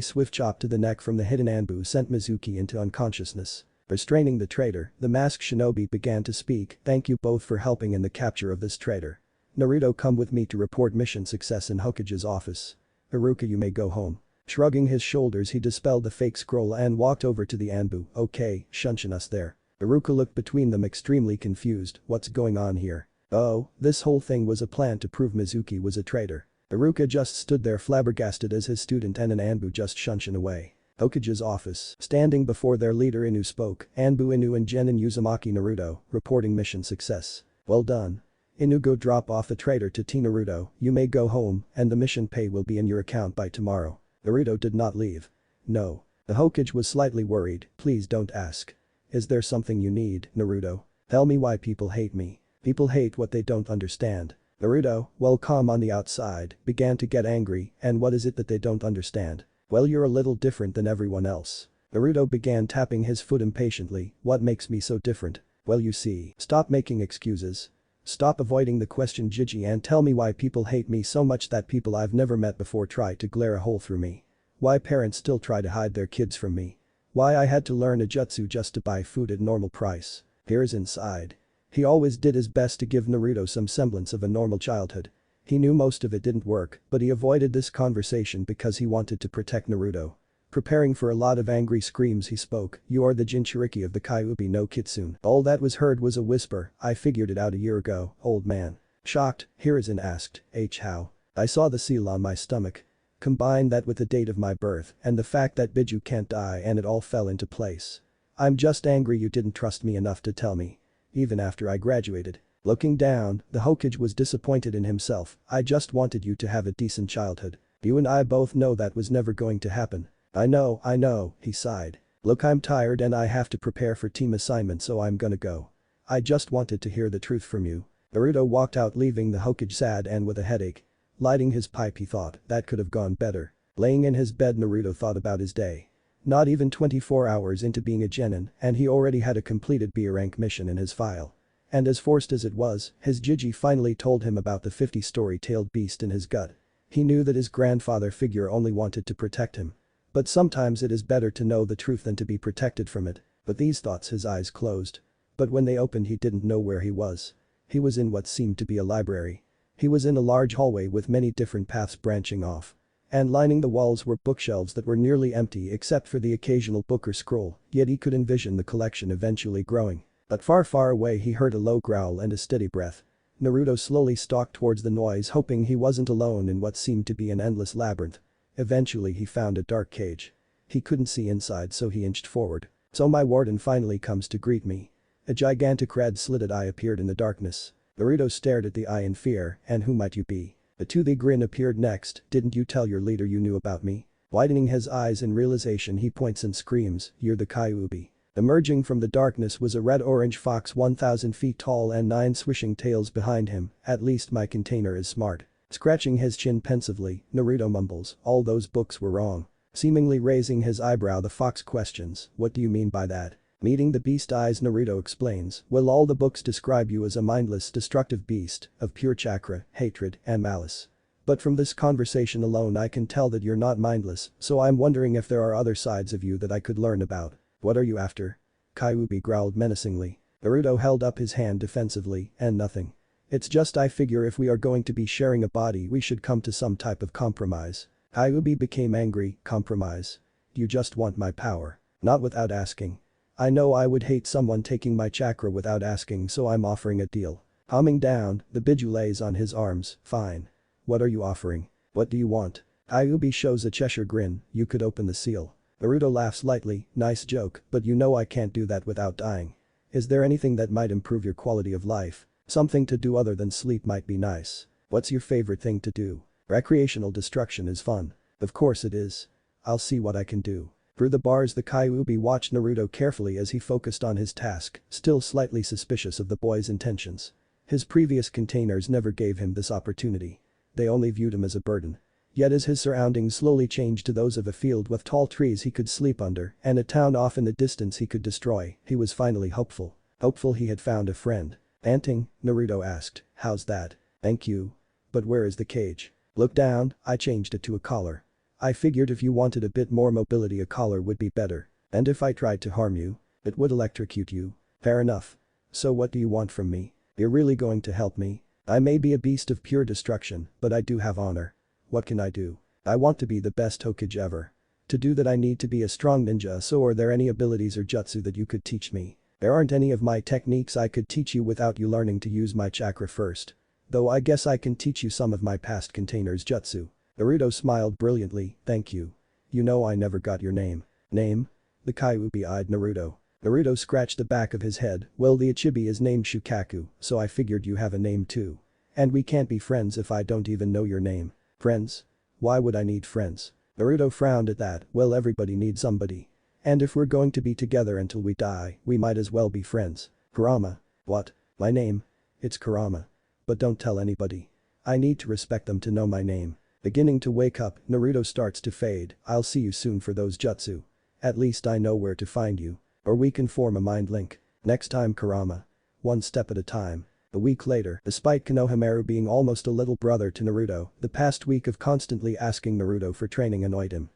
swift chop to the neck from the hidden Anbu sent Mizuki into unconsciousness. Restraining the traitor, the masked shinobi began to speak, thank you both for helping in the capture of this traitor. Naruto come with me to report mission success in Hokage's office. Iruka you may go home. Shrugging his shoulders he dispelled the fake scroll and walked over to the Anbu, okay, shunshin us there. Iruka looked between them extremely confused, what's going on here? Oh, this whole thing was a plan to prove Mizuki was a traitor. Iruka just stood there flabbergasted as his student and an Anbu just shunshin away. Hokage's office, standing before their leader Inu spoke, Anbu Inu and Genin Uzumaki Naruto, reporting mission success. Well done. Inu go drop off the traitor to T Naruto, you may go home and the mission pay will be in your account by tomorrow. Naruto did not leave. No. The Hokage was slightly worried, please don't ask. Is there something you need, Naruto? Tell me why people hate me. People hate what they don't understand. Naruto, well calm on the outside, began to get angry, and what is it that they don't understand? Well you're a little different than everyone else. Naruto began tapping his foot impatiently, what makes me so different? Well you see, stop making excuses. Stop avoiding the question Gigi and tell me why people hate me so much that people I've never met before try to glare a hole through me. Why parents still try to hide their kids from me. Why I had to learn a jutsu just to buy food at normal price. Here's inside. He always did his best to give Naruto some semblance of a normal childhood. He knew most of it didn't work, but he avoided this conversation because he wanted to protect Naruto. Preparing for a lot of angry screams he spoke, "You are the Jinchuriki of the Kyuubi no Kitsune." All that was heard was a whisper, "I figured it out a year ago, old man." Shocked, Hiruzen asked, how? I saw the seal on my stomach. Combine that with the date of my birth and the fact that Biju can't die and it all fell into place. I'm just angry you didn't trust me enough to tell me. Even after I graduated. Looking down, the Hokage was disappointed in himself. "I just wanted you to have a decent childhood. You and I both know that was never going to happen." I know, he sighed. "Look, I'm tired and I have to prepare for team assignment, so I'm gonna go. I just wanted to hear the truth from you." Naruto walked out, leaving the Hokage sad and with a headache. Lighting his pipe, he thought, that could have gone better. Laying in his bed, Naruto thought about his day. Not even 24 hours into being a genin, and he already had a completed B rank mission in his file. And as forced as it was, his Jiji finally told him about the 50-story-tailed beast in his gut. He knew that his grandfather figure only wanted to protect him. But sometimes it is better to know the truth than to be protected from it. But these thoughts, his eyes closed. But when they opened, he didn't know where he was. He was in what seemed to be a library. He was in a large hallway with many different paths branching off. And lining the walls were bookshelves that were nearly empty except for the occasional book or scroll, yet he could envision the collection eventually growing. But far away he heard a low growl and a steady breath. Naruto slowly stalked towards the noise, hoping he wasn't alone in what seemed to be an endless labyrinth. Eventually he found a dark cage. He couldn't see inside, so he inched forward. "So my warden finally comes to greet me." A gigantic red slitted eye appeared in the darkness. Naruto stared at the eye in fear. "And who might you be?" A toothy grin appeared next. "Didn't you tell your leader you knew about me?" Widening his eyes in realization, he points and screams, "You're the Kyuubi." Emerging from the darkness was a red-orange fox 1,000 feet tall and 9 swishing tails behind him. "At least my container is smart." Scratching his chin pensively, Naruto mumbles, "All those books were wrong." Seemingly raising his eyebrow, the fox questions, "What do you mean by that?" Meeting the beast eyes, Naruto explains, "Well, all the books describe you as a mindless, destructive beast of pure chakra, hatred, and malice. But from this conversation alone I can tell that you're not mindless, so I'm wondering if there are other sides of you that I could learn about. What are you after?" Kyuubi growled menacingly. Naruto held up his hand defensively, "And nothing. It's just I figure if we are going to be sharing a body, we should come to some type of compromise." Kyuubi became angry. "Compromise? You just want my power. Not without asking. I know I would hate someone taking my chakra without asking, so I'm offering a deal." Calming down, the Biju lays on his arms. "Fine. What are you offering? What do you want?" Kyuubi shows a Cheshire grin, "You could open the seal." Naruto laughs lightly, "Nice joke, but you know I can't do that without dying. Is there anything that might improve your quality of life? Something to do other than sleep might be nice. What's your favorite thing to do?" "Recreational destruction is fun." "Of course it is. I'll see what I can do." Through the bars, the Kyuubi watched Naruto carefully as he focused on his task, still slightly suspicious of the boy's intentions. His previous containers never gave him this opportunity. They only viewed him as a burden. Yet as his surroundings slowly changed to those of a field with tall trees he could sleep under and a town off in the distance he could destroy, he was finally hopeful. Hopeful he had found a friend. "Panting?" Naruto asked. "How's that?" "Thank you. But where is the cage?" "Look down, I changed it to a collar. I figured if you wanted a bit more mobility, a collar would be better. And if I tried to harm you, it would electrocute you." "Fair enough. So what do you want from me? You're really going to help me? I may be a beast of pure destruction, but I do have honor. What can I do? I want to be the best Hokage ever. To do that I need to be a strong ninja, so are there any abilities or jutsu that you could teach me?" "There aren't any of my techniques I could teach you without you learning to use my chakra first. Though I guess I can teach you some of my past containers jutsu." Naruto smiled brilliantly, "Thank you. You know I never got your name." "Name?" The Kyuubi eyed Naruto. Naruto scratched the back of his head, "Well, the Ichibi is named Shukaku, so I figured you have a name too. And we can't be friends if I don't even know your name." "Friends? Why would I need friends?" Naruto frowned at that. "Well, everybody needs somebody. And if we're going to be together until we die, we might as well be friends." "Kurama." "What? My name? It's Kurama. But don't tell anybody. I need to respect them to know my name." Beginning to wake up, Naruto starts to fade. "I'll see you soon for those jutsu. At least I know where to find you. Or we can form a mind link. Next time, Kurama. One step at a time." A week later, despite Konohamaru being almost a little brother to Naruto, the past week of constantly asking Naruto for training annoyed him.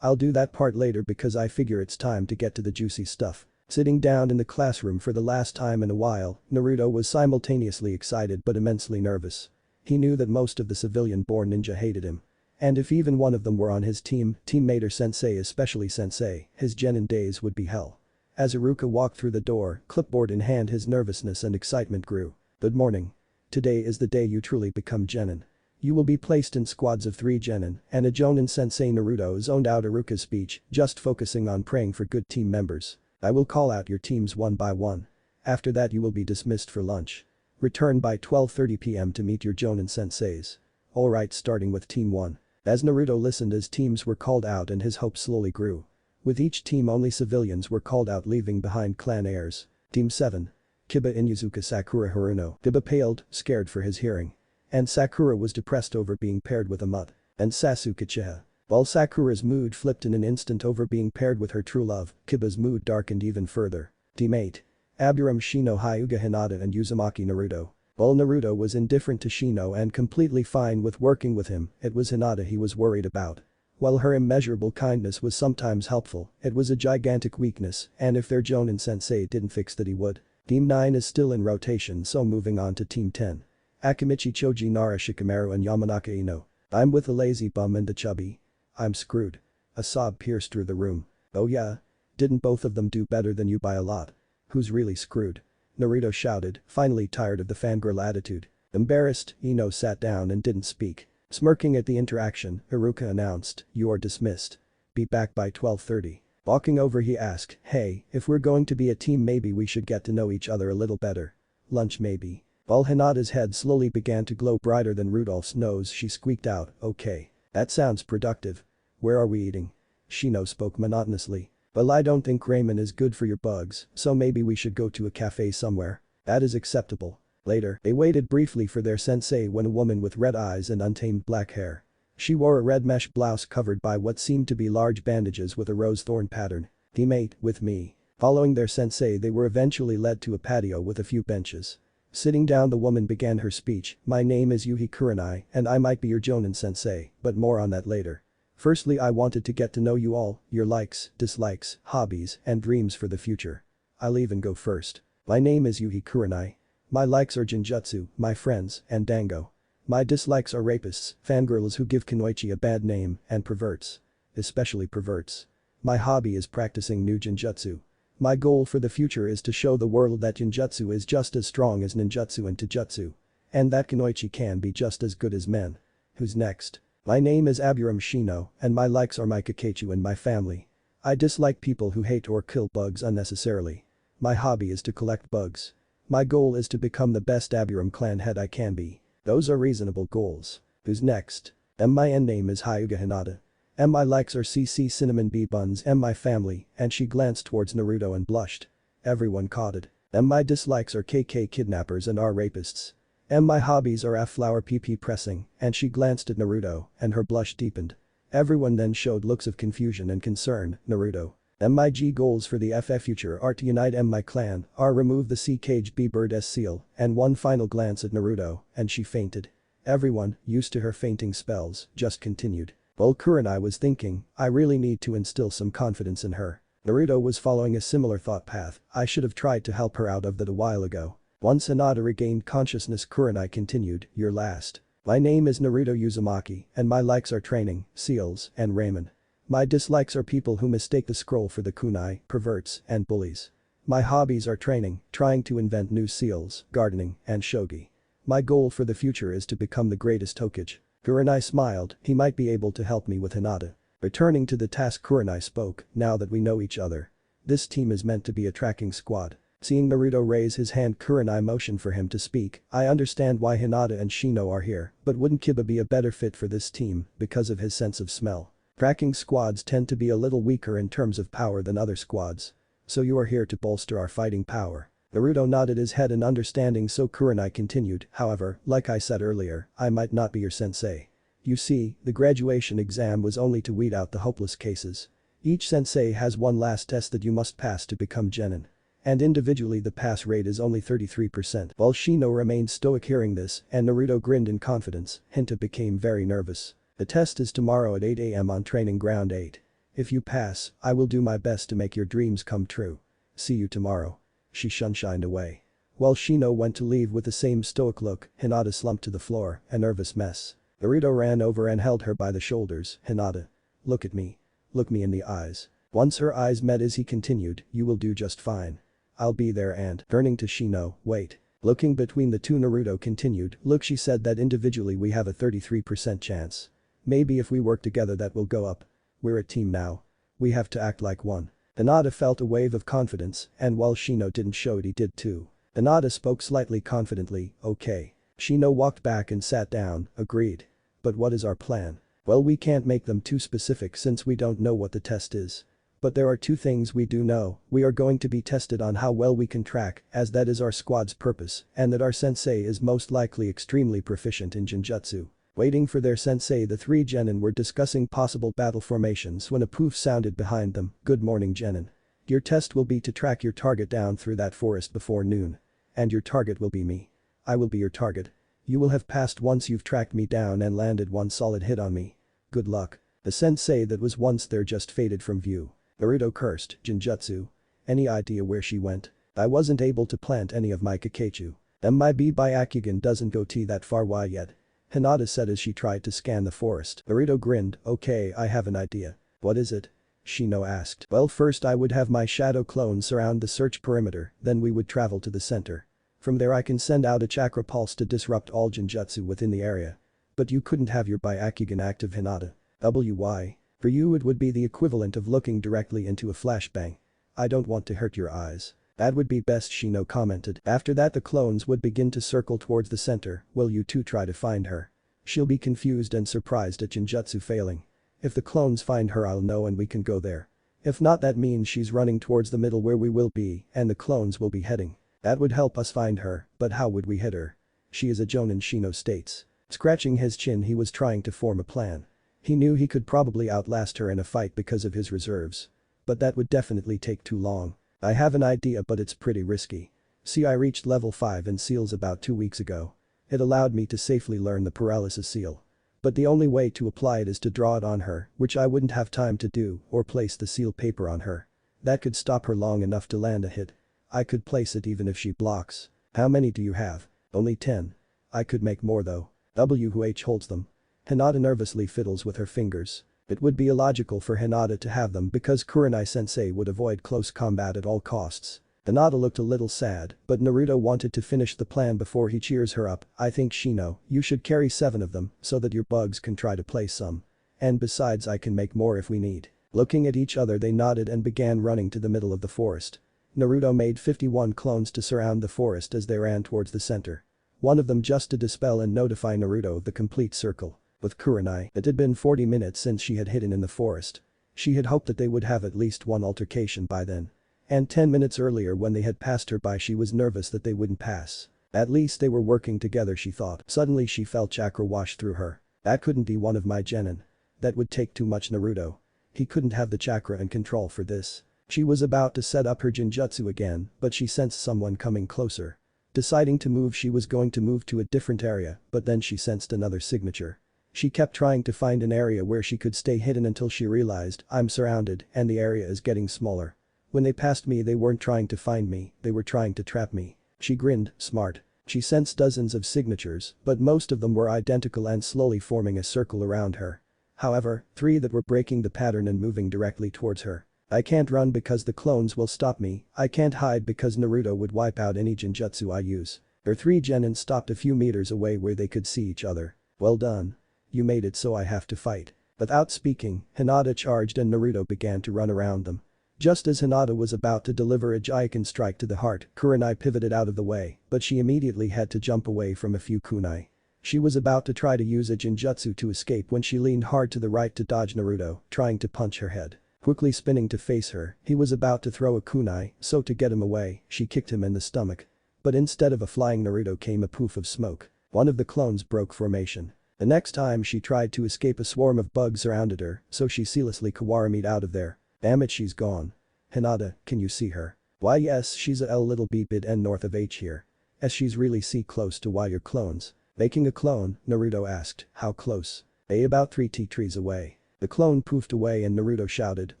I'll do that part later because I figure it's time to get to the juicy stuff." Sitting down in the classroom for the last time in a while, Naruto was simultaneously excited but immensely nervous. He knew that most of the civilian-born ninja hated him. And if even one of them were on his team, teammate or sensei, especially sensei, his Genin days would be hell. As Iruka walked through the door, clipboard in hand, his nervousness and excitement grew. Good morning. Today is the day you truly become Genin. You will be placed in squads of 3 Genin, and a Jonin sensei. Naruto zoned out Iruka's speech, just focusing on praying for good team members. I will call out your teams one by one. After that you will be dismissed for lunch. Return by 12:30 p.m. to meet your Jonin senseis. Alright, starting with Team 1. As Naruto listened as teams were called out and his hopes slowly grew. With each team only civilians were called out, leaving behind clan heirs. Team 7. Kiba Inuzuka Sakura Haruno. Kiba paled, scared for his hearing. And Sakura was depressed over being paired with a mutt. And Sasuke Uchiha. While Sakura's mood flipped in an instant over being paired with her true love, Kiba's mood darkened even further. Team 8. Aburame Shino Hyuga Hinata and Uzumaki Naruto. While Naruto was indifferent to Shino and completely fine with working with him, it was Hinata he was worried about. While her immeasurable kindness was sometimes helpful, it was a gigantic weakness, and if their Jonin sensei didn't fix that he would. Team 9 is still in rotation, so moving on to Team 10. Akimichi Choji Nara Shikamaru and Yamanaka Ino. I'm with the lazy bum and the chubby. I'm screwed. A sob pierced through the room. Oh yeah? Didn't both of them do better than you by a lot? Who's really screwed? Naruto shouted, finally tired of the fangirl attitude. Embarrassed, Ino sat down and didn't speak. Smirking at the interaction, Iruka announced, you are dismissed. Be back by 12:30. Walking over he asked, hey, if we're going to be a team maybe we should get to know each other a little better. Lunch maybe. While Hinata's head slowly began to glow brighter than Rudolph's nose, she squeaked out, okay. That sounds productive. Where are we eating? Shino spoke monotonously. Well, I don't think ramen is good for your bugs, so maybe we should go to a cafe somewhere. That is acceptable. Later, they waited briefly for their sensei when a woman with red eyes and untamed black hair. She wore a red mesh blouse covered by what seemed to be large bandages with a rose thorn pattern. Team 8, with me. Following their sensei, they were eventually led to a patio with a few benches. Sitting down, the woman began her speech. My name is Yuhi Kurenai and I might be your Jonin sensei, but more on that later. Firstly, I wanted to get to know you all, your likes, dislikes, hobbies, and dreams for the future. I'll even go first. My name is Yuhi Kurenai. My likes are Jinjutsu, my friends, and Dango. My dislikes are rapists, fangirls who give Kunoichi a bad name, and perverts. Especially perverts. My hobby is practicing new Jinjutsu. My goal for the future is to show the world that Jinjutsu is just as strong as ninjutsu and taijutsu. And that Kunoichi can be just as good as men. Who's next? My name is Aburame Shino, and my likes are my Kakechu and my family. I dislike people who hate or kill bugs unnecessarily. My hobby is to collect bugs. My goal is to become the best Aburame clan head I can be. Those are reasonable goals. Who's next? My end name is Hyuga Hinata. And my likes are CC Cinnamon Bee Buns and my family, and she glanced towards Naruto and blushed. Everyone caught it. And my dislikes are KK kidnappers and R rapists. And my hobbies are F-flower PP pressing, and she glanced at Naruto, and her blush deepened. Everyone then showed looks of confusion and concern. Naruto. My G goals for the FF future are to unite my clan, R remove the C cage B bird S seal, and one final glance at Naruto, and she fainted. Everyone, used to her fainting spells, just continued. While Kurenai was thinking, I really need to instill some confidence in her. Naruto was following a similar thought path. I should have tried to help her out of that a while ago. Once Hinata regained consciousness, Kurenai continued, you're last. My name is Naruto Uzumaki, and my likes are training, seals, and ramen. My dislikes are people who mistake the scroll for the kunai, perverts, and bullies. My hobbies are training, trying to invent new seals, gardening, and shogi. My goal for the future is to become the greatest Hokage. Kurenai smiled, he might be able to help me with Hinata. Returning to the task, Kurenai spoke, now that we know each other. This team is meant to be a tracking squad. Seeing Naruto raise his hand, Kurenai motioned for him to speak. I understand why Hinata and Shino are here, but wouldn't Kiba be a better fit for this team because of his sense of smell? Tracking squads tend to be a little weaker in terms of power than other squads. So you are here to bolster our fighting power. Naruto nodded his head in understanding, so Kurenai continued, however, like I said earlier, I might not be your sensei. You see, the graduation exam was only to weed out the hopeless cases. Each sensei has one last test that you must pass to become Genin. And individually the pass rate is only 33%. While Shino remained stoic hearing this, and Naruto grinned in confidence, Hinata became very nervous. The test is tomorrow at 8 AM on Training Ground 8. If you pass, I will do my best to make your dreams come true. See you tomorrow. She sunshined away. While Shino went to leave with the same stoic look, Hinata slumped to the floor, a nervous mess. Naruto ran over and held her by the shoulders. Hinata. Look at me. Look me in the eyes. Once her eyes met as he continued, you will do just fine. I'll be there and, turning to Shino, wait. Looking between the two Naruto continued, look she said that individually we have a 33% chance. Maybe if we work together that will go up. We're a team now. We have to act like one. Hinata felt a wave of confidence, and while Shino didn't show it he did too. Hinata spoke slightly confidently, okay. Shino walked back and sat down, agreed. But what is our plan? Well, we can't make them too specific since we don't know what the test is. But there are two things we do know, we are going to be tested on how well we can track, as that is our squad's purpose, and that our sensei is most likely extremely proficient in Genjutsu. Waiting for their sensei, the three Genin were discussing possible battle formations when a poof sounded behind them. Good morning Genin. Your test will be to track your target down through that forest before noon. And your target will be me. I will be your target. You will have passed once you've tracked me down and landed one solid hit on me. Good luck. The sensei that was once there just faded from view. Naruto cursed, Genjutsu. Any idea where she went? I wasn't able to plant any of my Kakechu. My Byakugan doesn't go that far wide yet. Hinata said as she tried to scan the forest. Naruto grinned, okay I have an idea. What is it? Shino asked. Well, first I would have my shadow clone surround the search perimeter, then we would travel to the center. From there I can send out a chakra pulse to disrupt all Genjutsu within the area. But you couldn't have your Byakugan active, Hinata. Why? For you it would be the equivalent of looking directly into a flashbang. I don't want to hurt your eyes. That would be best, Shino commented. After that the clones would begin to circle towards the center. Will you two try to find her? She'll be confused and surprised at Genjutsu failing. If the clones find her I'll know and we can go there. If not, that means she's running towards the middle where we will be and the clones will be heading. That would help us find her, but how would we hit her? She is a Jonin, Shino states. Scratching his chin, he was trying to form a plan. He knew he could probably outlast her in a fight because of his reserves. But that would definitely take too long. I have an idea, but it's pretty risky. See, I reached level 5 in seals about 2 weeks ago. It allowed me to safely learn the paralysis seal. But the only way to apply it is to draw it on her, which I wouldn't have time to do, or place the seal paper on her. That could stop her long enough to land a hit. I could place it even if she blocks. How many do you have? Only 10. I could make more though. Who holds them? Hinata nervously fiddles with her fingers. It would be illogical for Hinata to have them because Kurenai-sensei would avoid close combat at all costs. Hinata looked a little sad, but Naruto wanted to finish the plan before he cheers her up. I think Shino, you should carry 7 of them so that your bugs can try to place some. And besides, I can make more if we need. Looking at each other they nodded and began running to the middle of the forest. Naruto made 51 clones to surround the forest as they ran towards the center. One of them just to dispel and notify Naruto of the complete circle. With Kurenai, it had been 40 minutes since she had hidden in the forest. She had hoped that they would have at least one altercation by then. And 10 minutes earlier when they had passed her by she was nervous that they wouldn't pass. At least they were working together, she thought. Suddenly she felt chakra wash through her. That couldn't be one of my Genin. That would take too much Naruto. He couldn't have the chakra and control for this. She was about to set up her Genjutsu again, but she sensed someone coming closer. Deciding to move, she was going to move to a different area, but then she sensed another signature. She kept trying to find an area where she could stay hidden until she realized, I'm surrounded and the area is getting smaller. When they passed me they weren't trying to find me, they were trying to trap me. She grinned, smart. She sensed dozens of signatures, but most of them were identical and slowly forming a circle around her. However, 3 that were breaking the pattern and moving directly towards her. I can't run because the clones will stop me, I can't hide because Naruto would wipe out any Genjutsu I use. Her 3 Genin stopped a few meters away where they could see each other. Well done. You made it, so I have to fight. Without speaking, Hinata charged and Naruto began to run around them. Just as Hinata was about to deliver a Jaiken strike to the heart, Kurenai pivoted out of the way, but she immediately had to jump away from a few kunai. She was about to try to use a Genjutsu to escape when she leaned hard to the right to dodge Naruto, trying to punch her head. Quickly spinning to face her, he was about to throw a kunai, so to get him away, she kicked him in the stomach. But instead of a flying Naruto came a poof of smoke. One of the clones broke formation. The next time she tried to escape, a swarm of bugs surrounded her, so she seamlessly kawaramied out of there. Damn it, she's gone. Hinata, can you see her? Why yes, she's a little bit and north of H here. As she's really close to why your clones. Making a clone, Naruto asked, how close? About 3 trees away. The clone poofed away and Naruto shouted,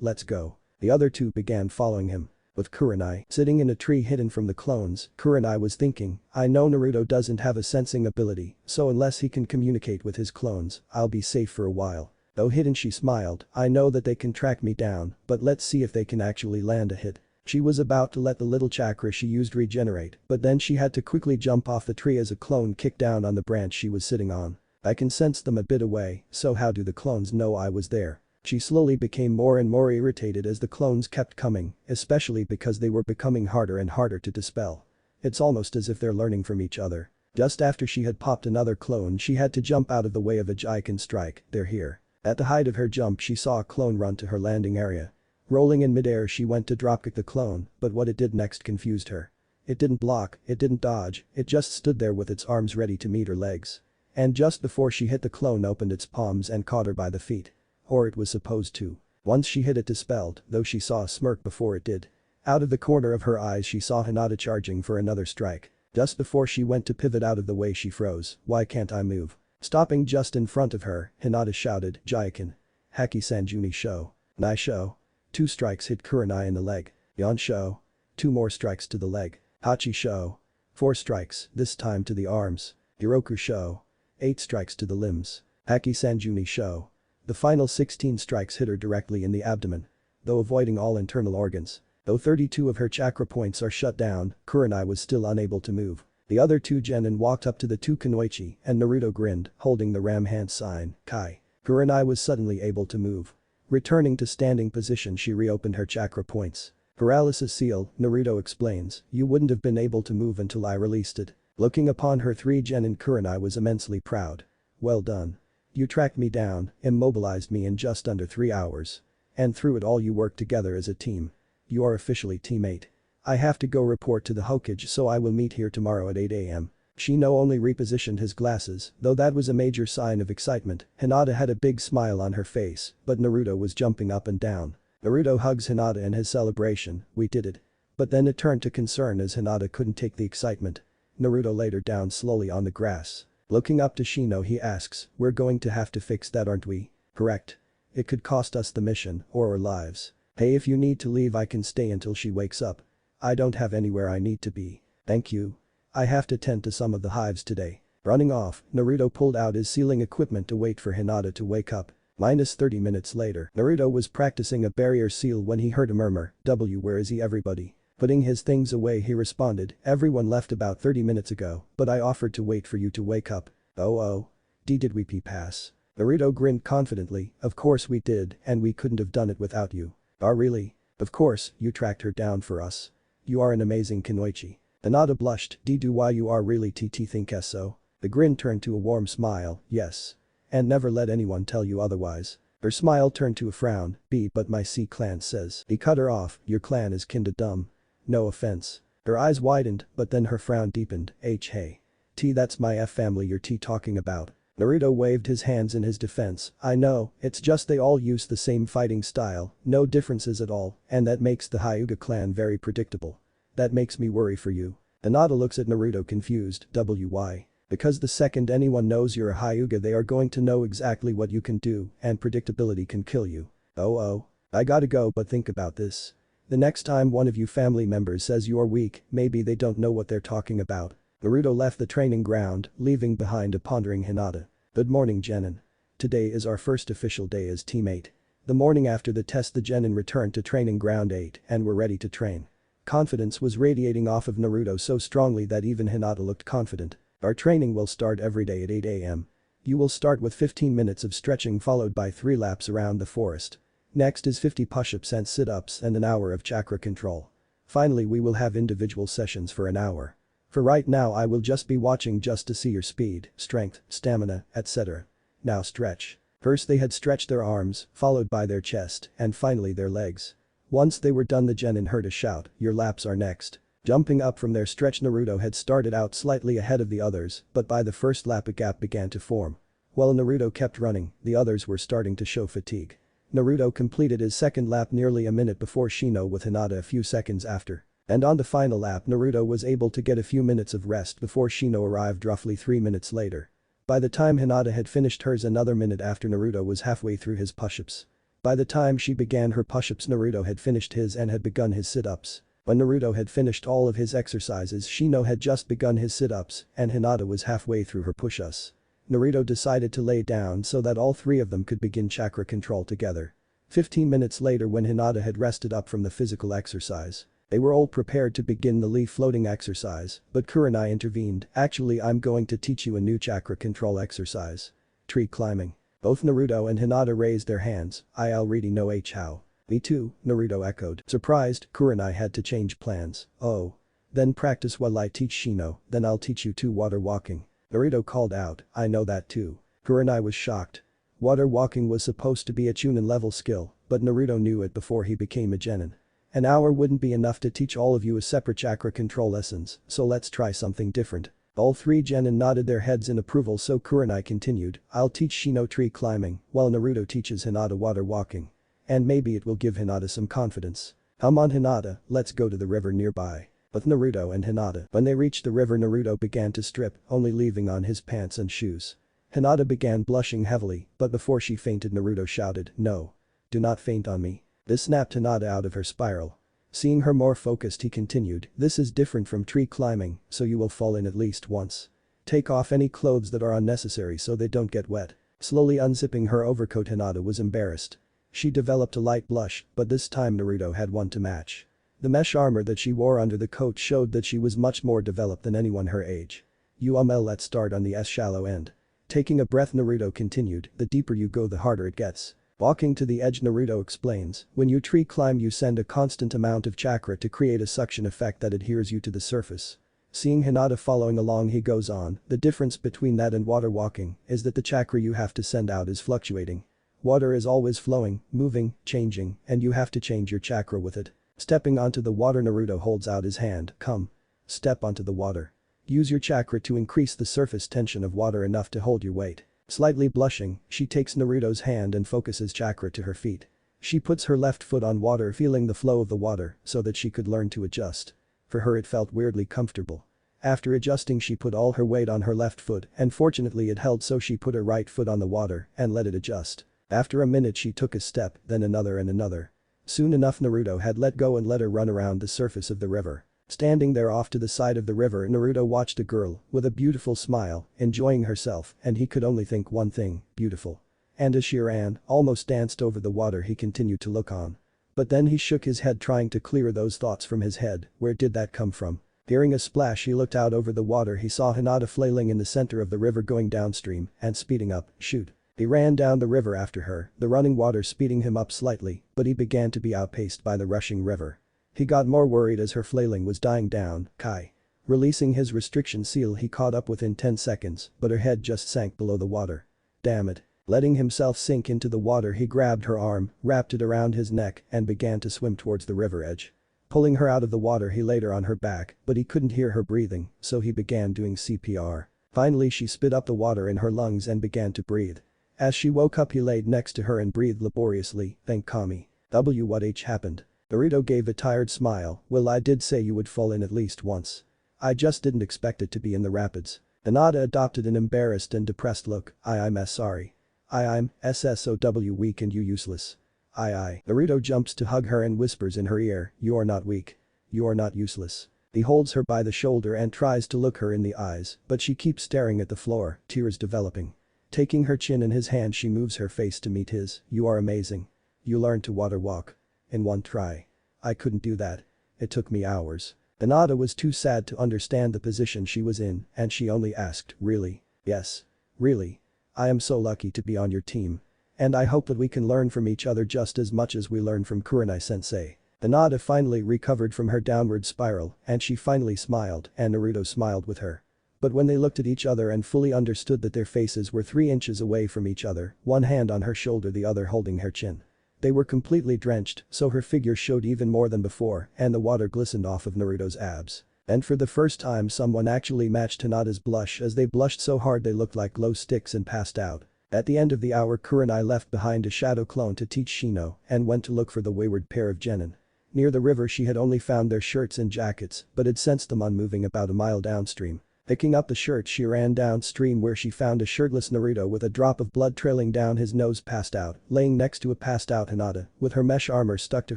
let's go. The other 2 began following him. With Kurenai sitting in a tree hidden from the clones, Kurenai was thinking, I know Naruto doesn't have a sensing ability, so unless he can communicate with his clones, I'll be safe for a while. Though hidden she smiled, I know that they can track me down, but let's see if they can actually land a hit. She was about to let the little chakra she used regenerate, but then she had to quickly jump off the tree as a clone kicked down on the branch she was sitting on. I can sense them a bit away, so how do the clones know I was there? She slowly became more and more irritated as the clones kept coming, especially because they were becoming harder and harder to dispel. It's almost as if they're learning from each other. Just after she had popped another clone she had to jump out of the way of a Jiken strike, they're here. At the height of her jump she saw a clone run to her landing area. Rolling in midair she went to dropkick the clone, but what it did next confused her. It didn't block, it didn't dodge, it just stood there with its arms ready to meet her legs. And just before she hit the clone opened its palms and caught her by the feet. Or it was supposed to. Once she hit it dispelled, though she saw a smirk before it did. Out of the corner of her eyes she saw Hinata charging for another strike. Just before she went to pivot out of the way she froze, why can't I move? Stopping just in front of her, Hinata shouted, Jiken. Haki Sanjuni Sho. Nai Sho. 2 strikes hit Kurenai in the leg. Yon Sho. 2 more strikes to the leg. Hachi Sho. 4 strikes, this time to the arms. Hiroku Sho. 8 strikes to the limbs. Haki Sanjuni Sho. The final 16 strikes hit her directly in the abdomen. Though avoiding all internal organs. Though 32 of her chakra points are shut down, Kurenai was still unable to move. The other 2 genin walked up to the 2 kunoichi and Naruto grinned, holding the ram hand sign, Kai. Kurenai was suddenly able to move. Returning to standing position she reopened her chakra points. Paralysis seal, Naruto explains, you wouldn't have been able to move until I released it. Looking upon her 3 genin Kurenai was immensely proud. Well done. You tracked me down, immobilized me in just under 3 hours. And through it all you worked together as a team. You are officially teammate. I have to go report to the Hokage so I will meet here tomorrow at 8 AM. Shino only repositioned his glasses, though that was a major sign of excitement. Hinata had a big smile on her face, but Naruto was jumping up and down. Naruto hugs Hinata in his celebration, we did it. But then it turned to concern as Hinata couldn't take the excitement. Naruto laid her down slowly on the grass. Looking up to Shino he asks, we're going to have to fix that aren't we? Correct. It could cost us the mission, or our lives. Hey, if you need to leave I can stay until she wakes up. I don't have anywhere I need to be. Thank you. I have to tend to some of the hives today. Running off, Naruto pulled out his sealing equipment to wait for Hinata to wake up. Minus 30 minutes later, Naruto was practicing a barrier seal when he heard a murmur, where is he everybody? Putting his things away he responded, everyone left about 30 minutes ago, but I offered to wait for you to wake up. Oh. Did we pass? Naruto grinned confidently, of course we did and we couldn't have done it without you. Oh really? Of course, you tracked her down for us. You are an amazing Kunoichi. Hinata blushed, do why you are really TT think so? The grin turned to a warm smile, yes. And never let anyone tell you otherwise. Her smile turned to a frown, but my C clan says. He cut her off, your clan is kinda dumb. No offense. Her eyes widened, but then her frown deepened, hey. That's my F family you're talking about. Naruto waved his hands in his defense, I know, it's just they all use the same fighting style, no differences at all, and that makes the Hyuga clan very predictable. That makes me worry for you. Hinata looks at Naruto confused, why? Because the second anyone knows you're a Hyuga they are going to know exactly what you can do and predictability can kill you. Oh. I gotta go but think about this. The next time one of you family members says you're weak, maybe they don't know what they're talking about. Naruto left the training ground, leaving behind a pondering Hinata. Good morning Genin. Today is our first official day as teammate. The morning after the test the Genin returned to training ground 8 and were ready to train. Confidence was radiating off of Naruto so strongly that even Hinata looked confident. Our training will start every day at 8 AM. You will start with 15 minutes of stretching followed by 3 laps around the forest. Next is 50 push-ups and sit-ups and an hour of chakra control. Finally we will have individual sessions for an hour. For right now I will just be watching just to see your speed, strength, stamina, etc. Now stretch. First they had stretched their arms, followed by their chest, and finally their legs. Once they were done the Genin heard a shout, your laps are next. Jumping up from their stretch Naruto had started out slightly ahead of the others, but by the first lap a gap began to form. While Naruto kept running, the others were starting to show fatigue. Naruto completed his second lap nearly a minute before Shino with Hinata a few seconds after. And on the final lap Naruto was able to get a few minutes of rest before Shino arrived roughly 3 minutes later. By the time Hinata had finished hers another minute after Naruto was halfway through his push-ups. By the time she began her push-ups, Naruto had finished his and had begun his sit-ups. When Naruto had finished all of his exercises, Shino had just begun his sit-ups and Hinata was halfway through her push-ups. Naruto decided to lay down so that all three of them could begin chakra control together. 15 minutes later, when Hinata had rested up from the physical exercise, they were all prepared to begin the leaf floating exercise, but Kurama intervened. "Actually, I'm going to teach you a new chakra control exercise. Tree climbing." Both Naruto and Hinata raised their hands. "I already know how." "Me too," Naruto echoed. Surprised, Kurama had to change plans. "Oh. Then practice while I teach Shino, then I'll teach you two water walking." Naruto called out, "I know that too." Kurama was shocked. Water walking was supposed to be a Chunin level skill, but Naruto knew it before he became a Genin. "An hour wouldn't be enough to teach all of you a separate chakra control lessons, so let's try something different." All three Genin nodded their heads in approval, so Kurama continued, "I'll teach Shino tree climbing, while Naruto teaches Hinata water walking. And maybe it will give Hinata some confidence." "Come on Hinata, let's go to the river nearby." Both Naruto and Hinata. When they reached the river, Naruto began to strip, only leaving on his pants and shoes. Hinata began blushing heavily, but before she fainted, Naruto shouted, "No. Do not faint on me." This snapped Hinata out of her spiral. Seeing her more focused, he continued, "This is different from tree climbing, so you will fall in at least once. Take off any clothes that are unnecessary so they don't get wet." Slowly unzipping her overcoat, Hinata was embarrassed. She developed a light blush, but this time Naruto had one to match. The mesh armor that she wore under the coat showed that she was much more developed than anyone her age. Let's start on the shallow end." Taking a breath, Naruto continued, "The deeper you go, the harder it gets." Walking to the edge, Naruto explains, "When you tree climb, you send a constant amount of chakra to create a suction effect that adheres you to the surface." Seeing Hinata following along, he goes on, "The difference between that and water walking is that the chakra you have to send out is fluctuating. Water is always flowing, moving, changing, and you have to change your chakra with it." Stepping onto the water, Naruto holds out his hand. "Come. Step onto the water. Use your chakra to increase the surface tension of water enough to hold your weight." Slightly blushing, she takes Naruto's hand and focuses chakra to her feet. She puts her left foot on water, feeling the flow of the water so that she could learn to adjust. For her, it felt weirdly comfortable. After adjusting, she put all her weight on her left foot and fortunately it held, so she put her right foot on the water and let it adjust. After a minute, she took a step, then another and another. Soon enough, Naruto had let go and let her run around the surface of the river. Standing there off to the side of the river, Naruto watched a girl with a beautiful smile, enjoying herself, and he could only think one thing, beautiful. And as she ran, almost danced over the water, he continued to look on. But then he shook his head, trying to clear those thoughts from his head. Where did that come from? Hearing a splash, he looked out over the water. He saw Hinata flailing in the center of the river, going downstream and speeding up. Shoot. He ran down the river after her, the running water speeding him up slightly, but he began to be outpaced by the rushing river. He got more worried as her flailing was dying down. Kai. Releasing his restriction seal, he caught up within 10 seconds, but her head just sank below the water. Damn it. Letting himself sink into the water, he grabbed her arm, wrapped it around his neck, and began to swim towards the river edge. Pulling her out of the water, he laid her on her back, but he couldn't hear her breathing, so he began doing CPR. Finally, she spit up the water in her lungs and began to breathe. As she woke up, he laid next to her and breathed laboriously. "Thank Kami. What happened?" Naruto gave a tired smile. "Well, I did say you would fall in at least once. I just didn't expect it to be in the rapids." Hinata adopted an embarrassed and depressed look. I'm sorry. I'm SSOW weak and you useless." Naruto jumps to hug her and whispers in her ear, "You are not weak. You are not useless." He holds her by the shoulder and tries to look her in the eyes, but she keeps staring at the floor, tears developing. Taking her chin in his hand, she moves her face to meet his. "You are amazing. You learned to water walk. In one try. I couldn't do that. It took me hours." Hinata was too sad to understand the position she was in, and she only asked, "Really?" "Yes. Really. I am so lucky to be on your team. And I hope that we can learn from each other just as much as we learn from Kurenai-sensei." Hinata finally recovered from her downward spiral, and she finally smiled, and Naruto smiled with her. But when they looked at each other and fully understood that their faces were 3 inches away from each other, one hand on her shoulder, the other holding her chin. They were completely drenched, so her figure showed even more than before, and the water glistened off of Naruto's abs. And for the first time, someone actually matched Hinata's blush, as they blushed so hard they looked like glow sticks and passed out. At the end of the hour, Kurenai left behind a shadow clone to teach Shino and went to look for the wayward pair of Genin. Near the river, she had only found their shirts and jackets, but had sensed them on moving about a mile downstream. Picking up the shirt she ran downstream where she found a shirtless Naruto with a drop of blood trailing down his nose passed out, laying next to a passed out Hinata, with her mesh armor stuck to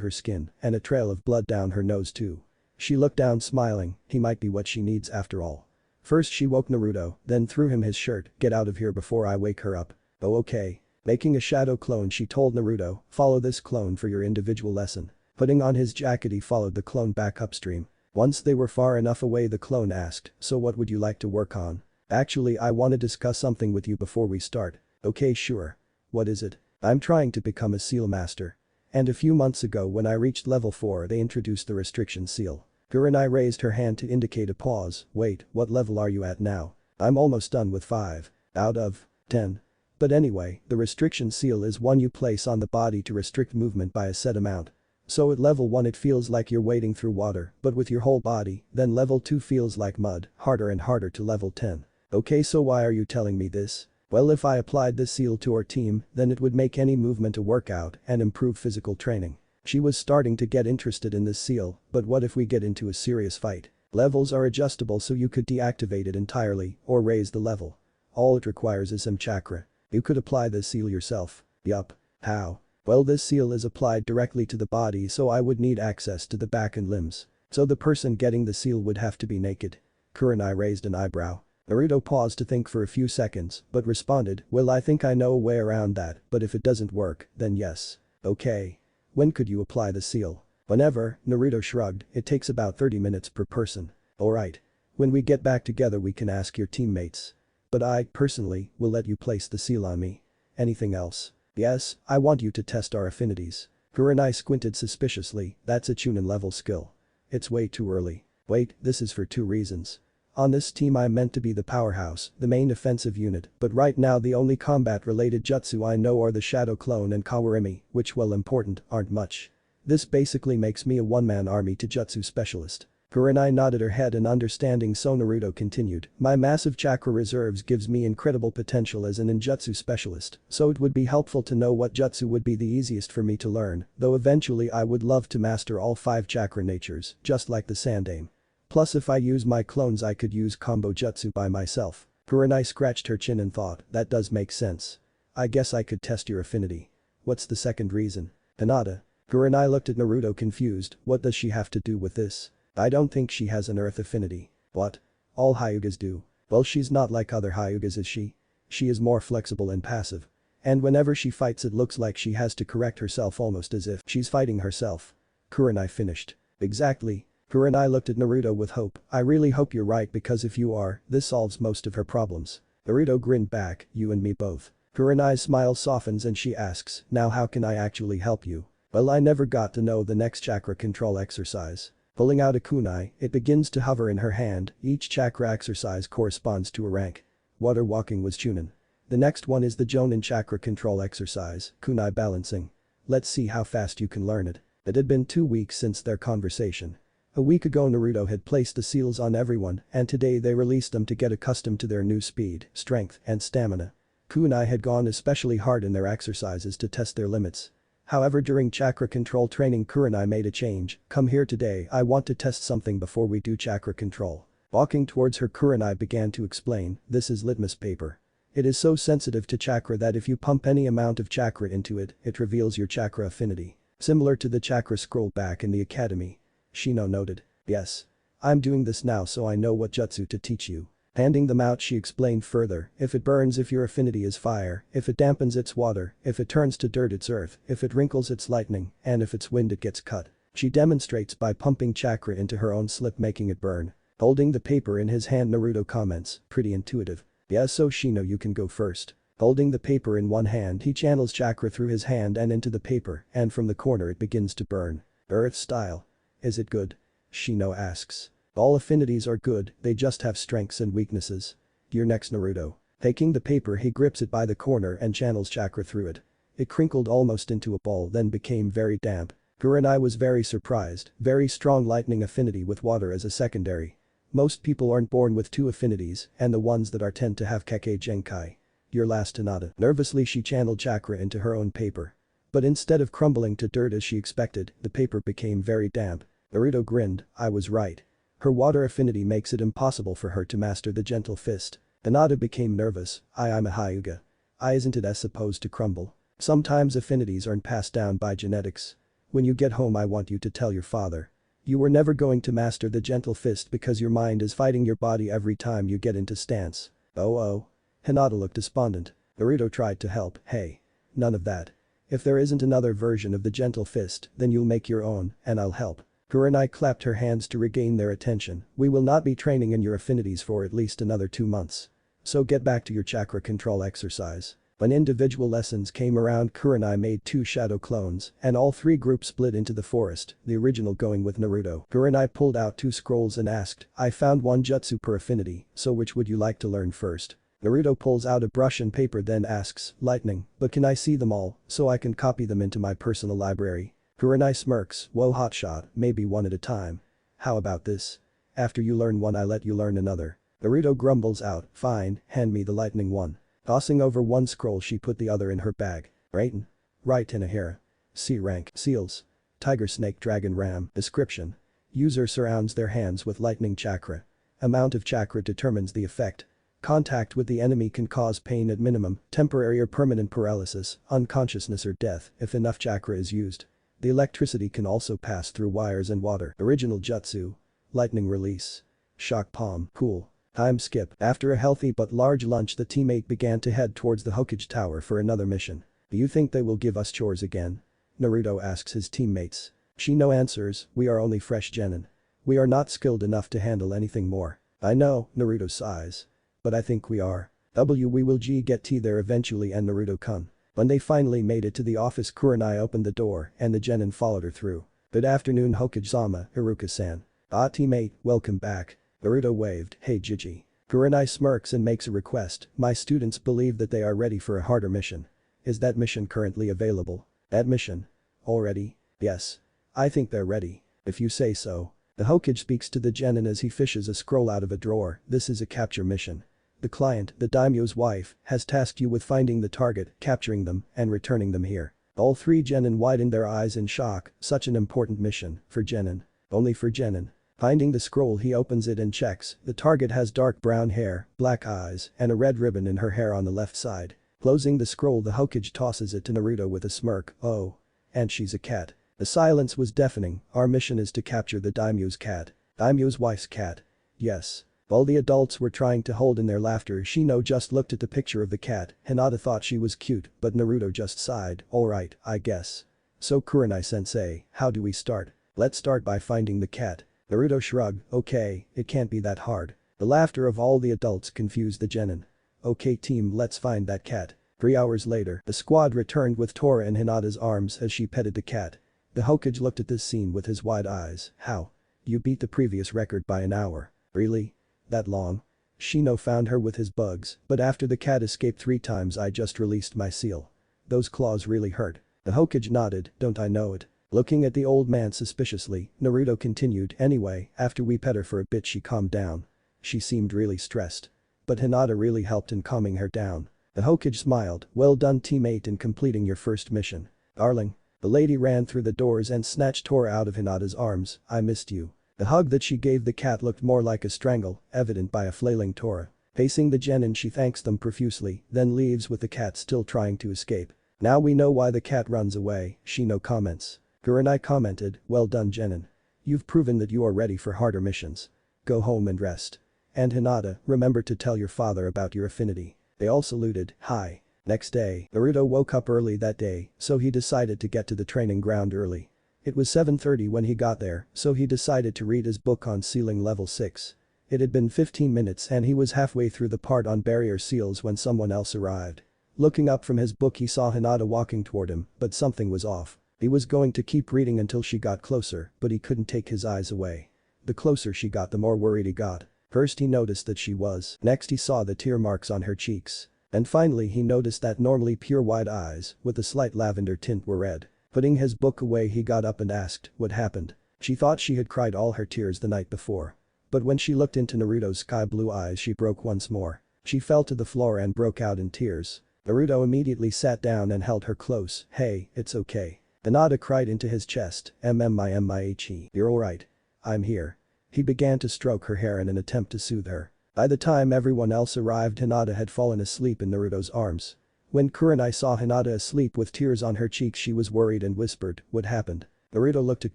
her skin and a trail of blood down her nose too. She looked down smiling, he might be what she needs after all. First she woke Naruto, then threw him his shirt, get out of here before I wake her up. Oh okay. Making a shadow clone she told Naruto, follow this clone for your individual lesson. Putting on his jacket he followed the clone back upstream. Once they were far enough away the clone asked, so what would you like to work on? Actually I want to discuss something with you before we start. Okay sure. What is it? I'm trying to become a seal master. And a few months ago when I reached level 4 they introduced the restriction seal. Kurenai raised her hand to indicate a pause, wait, what level are you at now? I'm almost done with 5. Out of 10. But anyway, the restriction seal is one you place on the body to restrict movement by a set amount. So at level 1 it feels like you're wading through water, but with your whole body, then level 2 feels like mud, harder and harder to level 10. Okay so why are you telling me this? Well if I applied this seal to our team, then it would make any movement a workout and improve physical training. She was starting to get interested in this seal, but what if we get into a serious fight? Levels are adjustable so you could deactivate it entirely or raise the level. All it requires is some chakra. You could apply this seal yourself. Yup. How? Well this seal is applied directly to the body so I would need access to the back and limbs. So the person getting the seal would have to be naked. Kurenai raised an eyebrow. Naruto paused to think for a few seconds, but responded, well I think I know a way around that, but if it doesn't work, then yes. Okay. When could you apply the seal? Whenever, Naruto shrugged, it takes about 30 minutes per person. Alright. When we get back together we can ask your teammates. But I, personally, will let you place the seal on me. Anything else? Yes, I want you to test our affinities. Kurenai squinted suspiciously, that's a Chunin level skill. It's way too early. Wait, this is for 2 reasons. On this team I'm meant to be the powerhouse, the main offensive unit, but right now the only combat-related jutsu I know are the Shadow Clone and Kawarimi, which while important, aren't much. This basically makes me a one-man army to jutsu specialist. Kurenai nodded her head in understanding so Naruto continued, my massive chakra reserves gives me incredible potential as an ninjutsu specialist, so it would be helpful to know what jutsu would be the easiest for me to learn, though eventually I would love to master all 5 chakra natures, just like the Sandaime. Plus if I use my clones I could use combo jutsu by myself. Kurenai scratched her chin and thought, that does make sense. I guess I could test your affinity. What's the second reason? Hinata. Kurenai looked at Naruto confused, what does she have to do with this? I don't think she has an earth affinity. What? All Hyugas do. Well she's not like other Hyugas is she? She is more flexible and passive. And whenever she fights it looks like she has to correct herself almost as if she's fighting herself. Kurenai finished. Exactly. Kurenai looked at Naruto with hope, I really hope you're right because if you are, this solves most of her problems. Naruto grinned back, you and me both. Kurenai's smile softens and she asks, now how can I actually help you? Well I never got to know the next chakra control exercise. Pulling out a kunai, it begins to hover in her hand, each chakra exercise corresponds to a rank. Water walking was Chunin. The next one is the Jonin chakra control exercise, kunai balancing. Let's see how fast you can learn it. It had been 2 weeks since their conversation. A week ago Naruto had placed the seals on everyone and today they released them to get accustomed to their new speed, strength, and stamina. Kunai had gone especially hard in their exercises to test their limits. However during chakra control training Kurenai made a change, come here today I want to test something before we do chakra control. Walking towards her Kurenai began to explain, this is litmus paper. It is so sensitive to chakra that if you pump any amount of chakra into it, it reveals your chakra affinity. Similar to the chakra scroll back in the academy. Shino noted, yes. I'm doing this now so I know what jutsu to teach you. Handing them out she explained further, if it burns if your affinity is fire, if it dampens it's water, if it turns to dirt it's earth, if it wrinkles it's lightning, and if it's wind it gets cut. She demonstrates by pumping chakra into her own slip making it burn. Holding the paper in his hand Naruto comments, pretty intuitive. Yeah so Shino you can go first. Holding the paper in one hand he channels chakra through his hand and into the paper and from the corner it begins to burn. Earth style. Is it good? Shino asks. All affinities are good, they just have strengths and weaknesses. You're next Naruto. Taking the paper he grips it by the corner and channels chakra through it. It crinkled almost into a ball then became very damp. Kurenai was very surprised, very strong lightning affinity with water as a secondary. Most people aren't born with 2 affinities and the ones that are tend to have Kekkei Genkai. Your last Hinata. Nervously she channeled chakra into her own paper. But instead of crumbling to dirt as she expected, the paper became very damp. Naruto grinned, I was right. Her water affinity makes it impossible for her to master the gentle fist. Hinata became nervous. I'm a Hyuga. Isn't it supposed to crumble? Sometimes affinities aren't passed down by genetics. When you get home I want you to tell your father. You were never going to master the gentle fist because your mind is fighting your body every time you get into stance. Oh. Hinata looked despondent. Naruto tried to help. Hey. None of that. If there isn't another version of the gentle fist, then you'll make your own, and I'll help. Kurenai clapped her hands to regain their attention. We will not be training in your affinities for at least another 2 months. So get back to your chakra control exercise. When individual lessons came around, Kurenai made 2 shadow clones, and all 3 groups split into the forest, the original going with Naruto. Kurenai pulled out 2 scrolls and asked, I found 1 jutsu per affinity, so which would you like to learn first? Naruto pulls out a brush and paper then asks, lightning, but can I see them all, so I can copy them into my personal library? Kurenai smirks, whoa hotshot, maybe 1 at a time. How about this? After you learn 1 I let you learn another. Naruto grumbles out, fine, hand me the lightning one. Tossing over 1 scroll she put the other in her bag. Raiten. Right Inahara. C rank, seals. Tiger snake dragon ram. Description. User surrounds their hands with lightning chakra. Amount of chakra determines the effect. Contact with the enemy can cause pain at minimum, temporary or permanent paralysis, unconsciousness or death if enough chakra is used. The electricity can also pass through wires and water. Original jutsu. Lightning release. Shock palm. Cool. Time skip. After a healthy but large lunch the teammate began to head towards the Hokage Tower for another mission. Do you think they will give us chores again? Naruto asks his teammates. Shino answers, we are only fresh genin. We are not skilled enough to handle anything more. I know, Naruto sighs. But I think we are. We will get there eventually and Naruto-kun. When they finally made it to the office Kurenai opened the door and the genin followed her through. Good afternoon Hokage-sama, Haruka-san. Ah teammate, welcome back. Naruto waved, hey Jiji. Kurenai smirks and makes a request, my students believe that they are ready for a harder mission. Is that mission currently available? That mission? Already? Yes. I think they're ready. If you say so. The Hokage speaks to the genin as he fishes a scroll out of a drawer, this is a capture mission. The client, the daimyo's wife, has tasked you with finding the target, capturing them, and returning them here. All 3 genin widened their eyes in shock, such an important mission, for genin. Only for genin. Finding the scroll he opens it and checks, the target has dark brown hair, black eyes, and a red ribbon in her hair on the left side. Closing the scroll the Hokage tosses it to Naruto with a smirk, oh. And she's a cat. The silence was deafening, our mission is to capture the daimyo's cat. Daimyo's wife's cat. Yes. While the adults were trying to hold in their laughter Shino just looked at the picture of the cat, Hinata thought she was cute, but Naruto just sighed, alright, I guess. So Kurenai-sensei, how do we start? Let's start by finding the cat. Naruto shrugged, okay, it can't be that hard. The laughter of all the adults confused the genin. Okay team let's find that cat. 3 hours later, the squad returned with Tora in Hinata's arms as she petted the cat. The Hokage looked at this scene with his wide eyes, how? You beat the previous record by an hour. Really? That long? Shino found her with his bugs, but after the cat escaped 3 times I just released my seal. Those claws really hurt. The Hokage nodded, don't I know it. Looking at the old man suspiciously, Naruto continued, anyway, after we pet her for a bit she calmed down. She seemed really stressed. But Hinata really helped in calming her down. The Hokage smiled, well done teammate in completing your first mission. Darling. The lady ran through the doors and snatched Tora out of Hinata's arms, I missed you. The hug that she gave the cat looked more like a strangle, evident by a flailing Tora. Pacing the genin she thanks them profusely, then leaves with the cat still trying to escape. Now we know why the cat runs away, Shino comments. Kurenai commented, well done genin. You've proven that you are ready for harder missions. Go home and rest. And Hinata, remember to tell your father about your affinity. They all saluted, hi. Next day, Naruto woke up early that day, so he decided to get to the training ground early. It was 7:30 when he got there, so he decided to read his book on sealing level 6. It had been 15 minutes and he was halfway through the part on barrier seals when someone else arrived. Looking up from his book he saw Hinata walking toward him, but something was off. He was going to keep reading until she got closer, but he couldn't take his eyes away. The closer she got the more worried he got. First he noticed that she was. Next he saw the tear marks on her cheeks. And finally he noticed that normally pure white eyes, with a slight lavender tint were red. Putting his book away he got up and asked, what happened? She thought she had cried all her tears the night before. But when she looked into Naruto's sky blue eyes she broke once more. She fell to the floor and broke out in tears. Naruto immediately sat down and held her close, hey, it's okay. Hinata cried into his chest, MMIMIHE. You're alright. I'm here. He began to stroke her hair in an attempt to soothe her. By the time everyone else arrived, Hinata had fallen asleep in Naruto's arms. When Kurenai saw Hinata asleep with tears on her cheeks, she was worried and whispered, "What happened?" Naruto looked at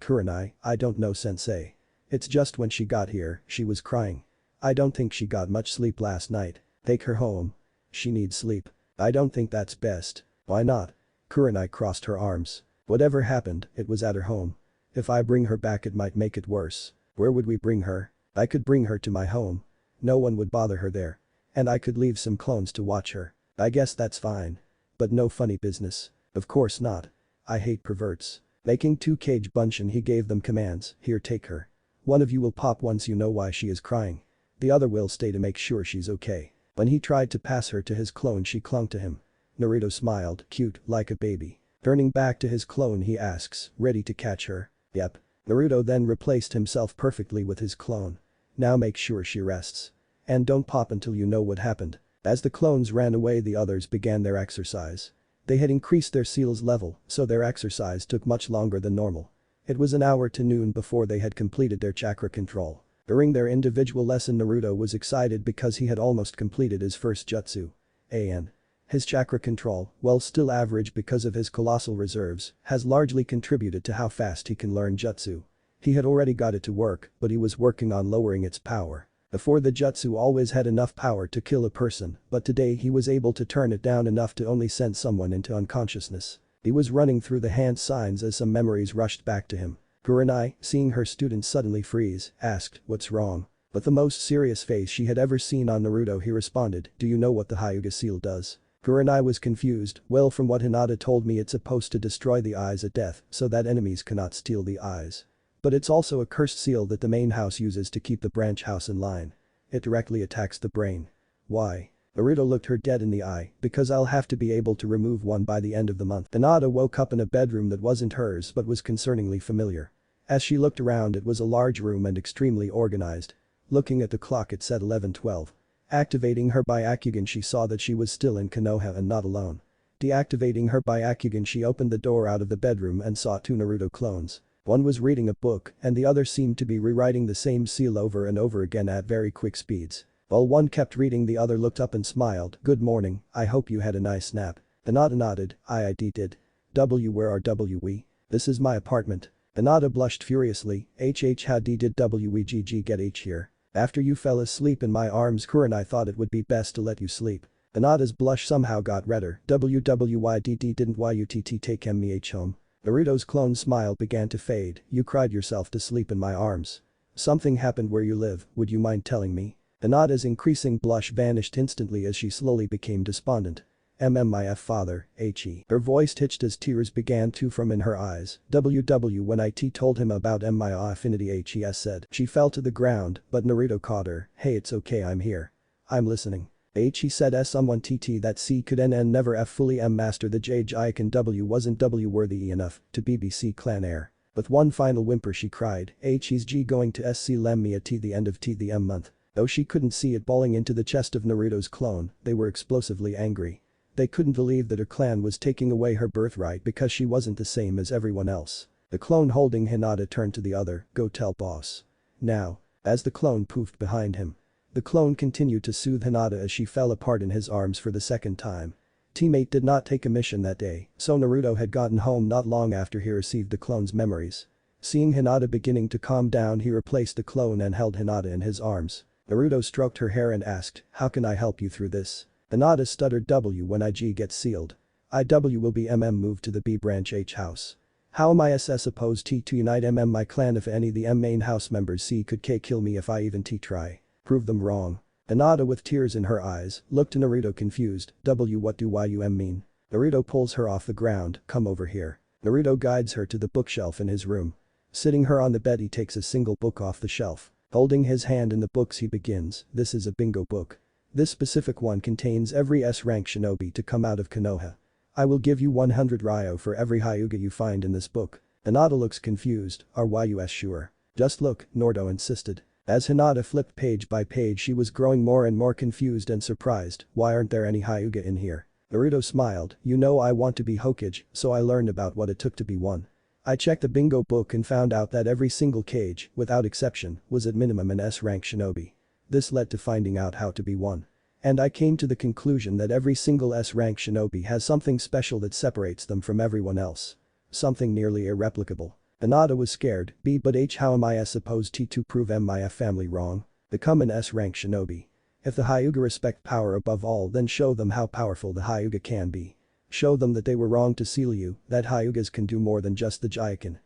Kurenai. "I don't know, sensei. It's just when she got here, she was crying. I don't think she got much sleep last night. Take her home. She needs sleep." "I don't think that's best." "Why not?" Kurenai crossed her arms. "Whatever happened, it was at her home. If I bring her back, it might make it worse." "Where would we bring her?" "I could bring her to my home. No one would bother her there. And I could leave some clones to watch her." "I guess that's fine. But no funny business." "Of course not. I hate perverts." Making two cage bunchen, he gave them commands. "Here, take her. One of you will pop once you know why she is crying. The other will stay to make sure she's okay." When he tried to pass her to his clone, she clung to him. Naruto smiled, cute, like a baby. Turning back to his clone, he asks, "Ready to catch her?" "Yep." Naruto then replaced himself perfectly with his clone. "Now make sure she rests. And don't pop until you know what happened." As the clones ran away, the others began their exercise. They had increased their seal's level, so their exercise took much longer than normal. It was an hour to noon before they had completed their chakra control. During their individual lesson, Naruto was excited because he had almost completed his first jutsu. His chakra control, while still average because of his colossal reserves, has largely contributed to how fast he can learn jutsu. He had already got it to work, but he was working on lowering its power. Before, the jutsu always had enough power to kill a person, but today he was able to turn it down enough to only send someone into unconsciousness. He was running through the hand signs as some memories rushed back to him. Kurenai, seeing her student suddenly freeze, asked, "What's wrong?" With the most serious face she had ever seen on Naruto, he responded, "Do you know what the Hyuga seal does?" Kurenai was confused. "Well, from what Hinata told me, it's supposed to destroy the eyes at death so that enemies cannot steal the eyes. But it's also a cursed seal that the main house uses to keep the branch house in line. It directly attacks the brain." "Why?" Naruto looked her dead in the eye. "Because I'll have to be able to remove one by the end of the month." Hinata woke up in a bedroom that wasn't hers but was concerningly familiar. As she looked around, it was a large room and extremely organized. Looking at the clock, it said 11:12. Activating her Byakugan, she saw that she was still in Konoha and not alone. Deactivating her Byakugan, she opened the door out of the bedroom and saw two Naruto clones. One was reading a book and the other seemed to be rewriting the same seal over and over again at very quick speeds. While one kept reading, the other looked up and smiled. "Good morning, I hope you had a nice nap." Hinata nodded. I did. Where are we? "This is my apartment." Hinata blushed furiously. How did we get here? "After you fell asleep in my arms, Kurenai thought it would be best to let you sleep." Hinata's blush somehow got redder. Didn't YUTT take me home?" Naruto's clone smile began to fade. "You cried yourself to sleep in my arms. Something happened where you live, would you mind telling me?" Hinata's increasing blush vanished instantly as she slowly became despondent. My father, he." Her voice hitched as tears began to form in her eyes. When it told him about my affinity, he said. She fell to the ground, but Naruto caught her. "Hey, it's okay, I'm here. I'm listening." He said as someone that C could never fully master the J-Icon W wasn't W worthy enough to BBC clan heir. With one final whimper she cried, "He's G going to SC lem me at the end of the M month." Though she couldn't see it balling into the chest of Naruto's clone, they were explosively angry. They couldn't believe that her clan was taking away her birthright because she wasn't the same as everyone else. The clone holding Hinata turned to the other, "Go tell boss. Now." As the clone poofed behind him. The clone continued to soothe Hinata as she fell apart in his arms for the second time. Teammate did not take a mission that day, so Naruto had gotten home not long after he received the clone's memories. Seeing Hinata beginning to calm down, he replaced the clone and held Hinata in his arms. Naruto stroked her hair and asked, "How can I help you through this?" Hinata stuttered, "When IG gets sealed. IW will be moved to the B branch H house. How am I supposed to unite my clan if any the main house members C could kill me if I even try? Prove them wrong." Hinata with tears in her eyes looked to Naruto confused. What do you mean?" Naruto pulls her off the ground. "Come over here." Naruto guides her to the bookshelf in his room. Sitting her on the bed, he takes a single book off the shelf. Holding his hand in the books, he begins, "This is a bingo book. This specific one contains every S-rank shinobi to come out of Konoha. I will give you 100 ryo for every Hyuga you find in this book." Hinata looks confused. "Are you sure?" "Just look," Naruto insisted. As Hinata flipped page by page, she was growing more and more confused and surprised. "Why aren't there any Hyuga in here?" Naruto smiled. "I want to be Hokage, so I learned about what it took to be one. I checked the bingo book and found out that every single cage, without exception, was at minimum an S-rank shinobi. This led to finding out how to be one. And I came to the conclusion that every single S-rank shinobi has something special that separates them from everyone else. Something nearly irreplicable. Hinata was scared, but how am I supposed to prove my family wrong? Become an S-rank shinobi. If the Hyuga respect power above all, then show them how powerful the Hyuga can be. Show them that they were wrong to seal you, that Hyugas can do more than just the Jaiken.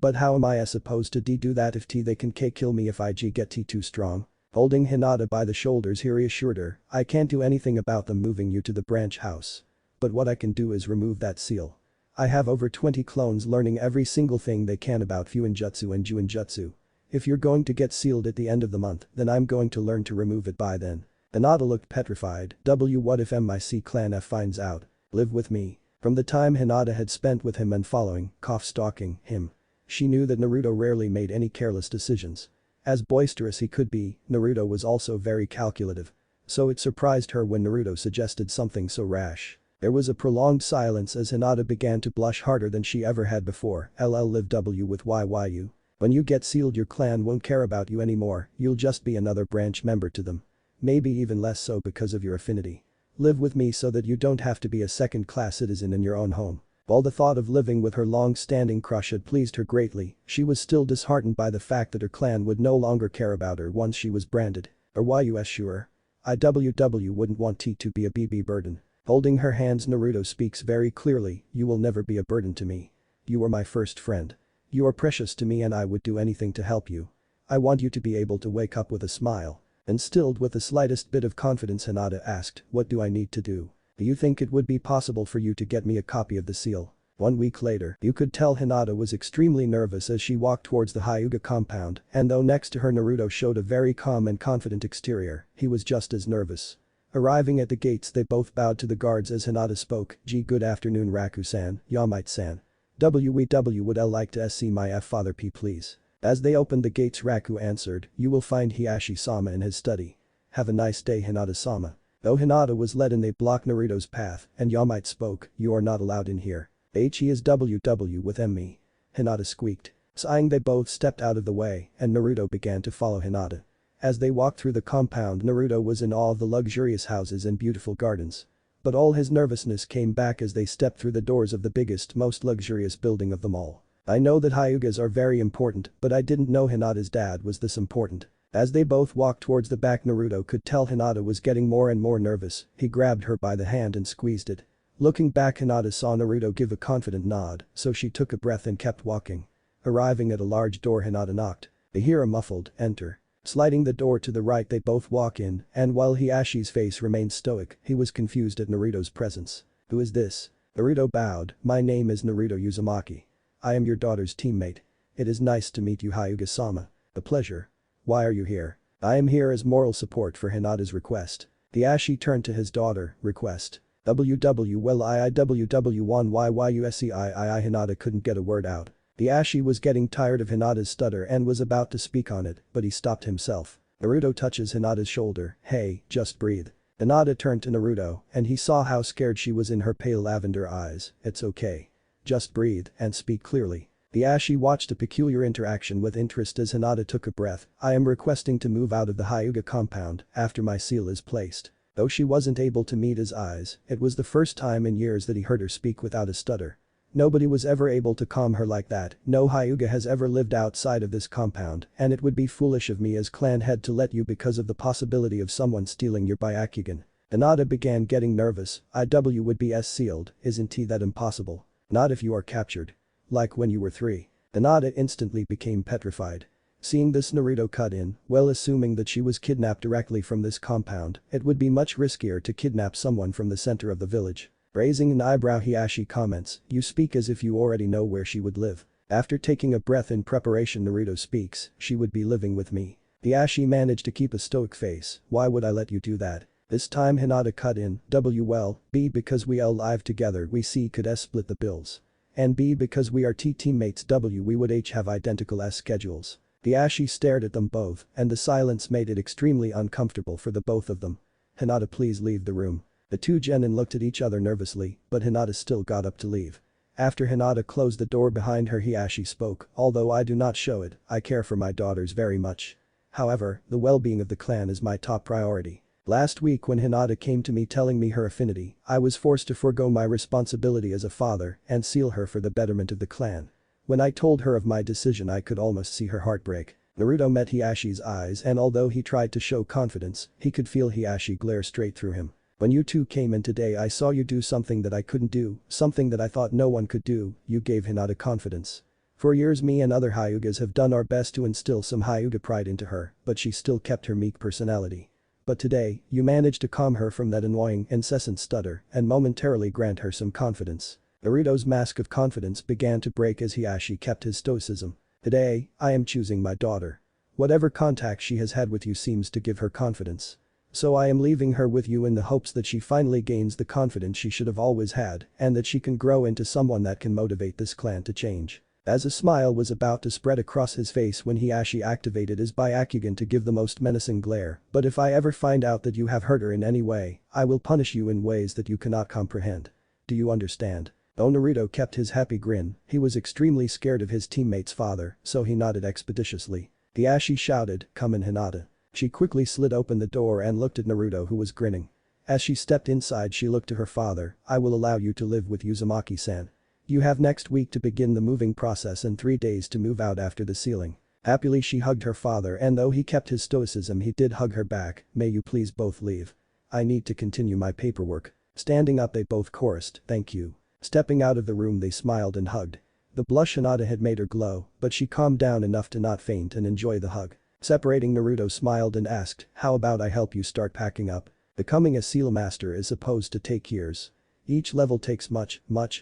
But how am I supposed to do that if they can kill me if I get too strong? Holding Hinata by the shoulders, he reassured her, I can't do anything about them moving you to the branch house. But what I can do is remove that seal. I have over 20 clones learning every single thing they can about Fuinjutsu and Juinjutsu. If you're going to get sealed at the end of the month, then I'm going to learn to remove it by then. Hinata looked petrified. What if MIC Clan F finds out? Live with me. From the time Hinata had spent with him and stalking him. She knew that Naruto rarely made any careless decisions. As boisterous he could be, Naruto was also very calculative. So it surprised her when Naruto suggested something so rash. There was a prolonged silence as Hinata began to blush harder than she ever had before. Live W with YYU. When you get sealed, your clan won't care about you anymore, you'll just be another branch member to them. Maybe even less so because of your affinity. Live with me so that you don't have to be a second-class citizen in your own home. While the thought of living with her long-standing crush had pleased her greatly, she was still disheartened by the fact that her clan would no longer care about her once she was branded. Are you sure? IWW wouldn't want to be a BB burden. Holding her hands, Naruto speaks very clearly, you will never be a burden to me. You are my first friend. You are precious to me and I would do anything to help you. I want you to be able to wake up with a smile. Instilled with the slightest bit of confidence, Hinata asked, what do I need to do? Do you think it would be possible for you to get me a copy of the seal? 1 week later, you could tell Hinata was extremely nervous as she walked towards the Hyuga compound, and though next to her Naruto showed a very calm and confident exterior, he was just as nervous. Arriving at the gates, they both bowed to the guards as Hinata spoke, good afternoon Raku-san, Yamite-san. Would I like to see my father please? As they opened the gates, Raku answered, you will find Hiashi-sama in his study. Have a nice day, Hinata-sama. Though Hinata was led in, they blocked Naruto's path, and Yamite spoke, you are not allowed in here. He is WW with me. Hinata squeaked. Sighing, they both stepped out of the way, and Naruto began to follow Hinata. As they walked through the compound, Naruto was in awe of the luxurious houses and beautiful gardens. But all his nervousness came back as they stepped through the doors of the biggest, most luxurious building of them all. I know that Hyugas are very important, but I didn't know Hinata's dad was this important. As they both walked towards the back, Naruto could tell Hinata was getting more and more nervous. He grabbed her by the hand and squeezed it. Looking back, Hinata saw Naruto give a confident nod, so she took a breath and kept walking. Arriving at a large door, Hinata knocked. They hear a muffled, enter. Sliding the door to the right, they both walk in, and while Hiashi's face remained stoic, he was confused at Naruto's presence. Who is this? Naruto bowed, my name is Naruto Uzumaki. I am your daughter's teammate. It is nice to meet you, Hyuga-sama. A pleasure. Why are you here? I am here as moral support for Hinata's request. Hiashi turned to his daughter, request. Well IIWW1YYUSEII. Hinata couldn't get a word out. Hiashi was getting tired of Hinata's stutter and was about to speak on it, but he stopped himself. Naruto touches Hinata's shoulder, hey, just breathe. Hinata turned to Naruto, and he saw how scared she was in her pale lavender eyes. It's okay. Just breathe and speak clearly. Hiashi watched a peculiar interaction with interest as Hinata took a breath. I am requesting to move out of the Hyuga compound after my seal is placed. Though she wasn't able to meet his eyes, it was the first time in years that he heard her speak without a stutter. Nobody was ever able to calm her like that. No Hyuga has ever lived outside of this compound, and it would be foolish of me as clan head to let you because of the possibility of someone stealing your Byakugan. Hinata began getting nervous. IW would be sealed, isn't that impossible? Not if you are captured. Like when you were 3. Hinata instantly became petrified. Seeing this, Naruto cut in, well, assuming that she was kidnapped directly from this compound, it would be much riskier to kidnap someone from the center of the village. Raising an eyebrow, Hiashi comments, you speak as if you already know where she would live. After taking a breath in preparation, Naruto speaks, she would be living with me. Hiashi managed to keep a stoic face, why would I let you do that? This time Hinata cut in, well, B because we all live together we C could S split the bills. And B because we are teammates W we would H have identical S schedules. Hiashi stared at them both, and the silence made it extremely uncomfortable for the both of them. Hinata, please leave the room. The two genin looked at each other nervously, but Hinata still got up to leave. After Hinata closed the door behind her, Hiashi spoke, although I do not show it, I care for my daughters very much. However, the well-being of the clan is my top priority. Last week when Hinata came to me telling me her affinity, I was forced to forego my responsibility as a father and seal her for the betterment of the clan. When I told her of my decision, I could almost see her heart break. Naruto met Hiyashi's eyes, and although he tried to show confidence, he could feel Hiyashi glare straight through him. When you two came in today, I saw you do something that I couldn't do, something that I thought no one could do. You gave Hinata confidence. For years me and other Hyugas have done our best to instill some Hyuga pride into her, but she still kept her meek personality. But today, you managed to calm her from that annoying, incessant stutter and momentarily grant her some confidence. Naruto's mask of confidence began to break as Hiyashi kept his stoicism. Today, I am choosing my daughter. Whatever contact she has had with you seems to give her confidence. So I am leaving her with you in the hopes that she finally gains the confidence she should have always had and that she can grow into someone that can motivate this clan to change. As a smile was about to spread across his face when Hiyashi activated his Byakugan to give the most menacing glare, but if I ever find out that you have hurt her in any way, I will punish you in ways that you cannot comprehend. Do you understand? Though Naruto kept his happy grin, he was extremely scared of his teammate's father, so he nodded expeditiously. Hiyashi shouted, "Come in, Hinata." She quickly slid open the door and looked at Naruto, who was grinning. As she stepped inside, she looked to her father, "I will allow you to live with Uzumaki-san. You have next week to begin the moving process and 3 days to move out after the sealing." Happily she hugged her father, and though he kept his stoicism, he did hug her back. "May you please both leave. I need to continue my paperwork." Standing up, they both chorused, "Thank you." Stepping out of the room, they smiled and hugged. The blush Hinata had made her glow, but she calmed down enough to not faint and enjoy the hug. Separating, Naruto smiled and asked, "How about I help you start packing up? Becoming a seal master is supposed to take years. Each level takes much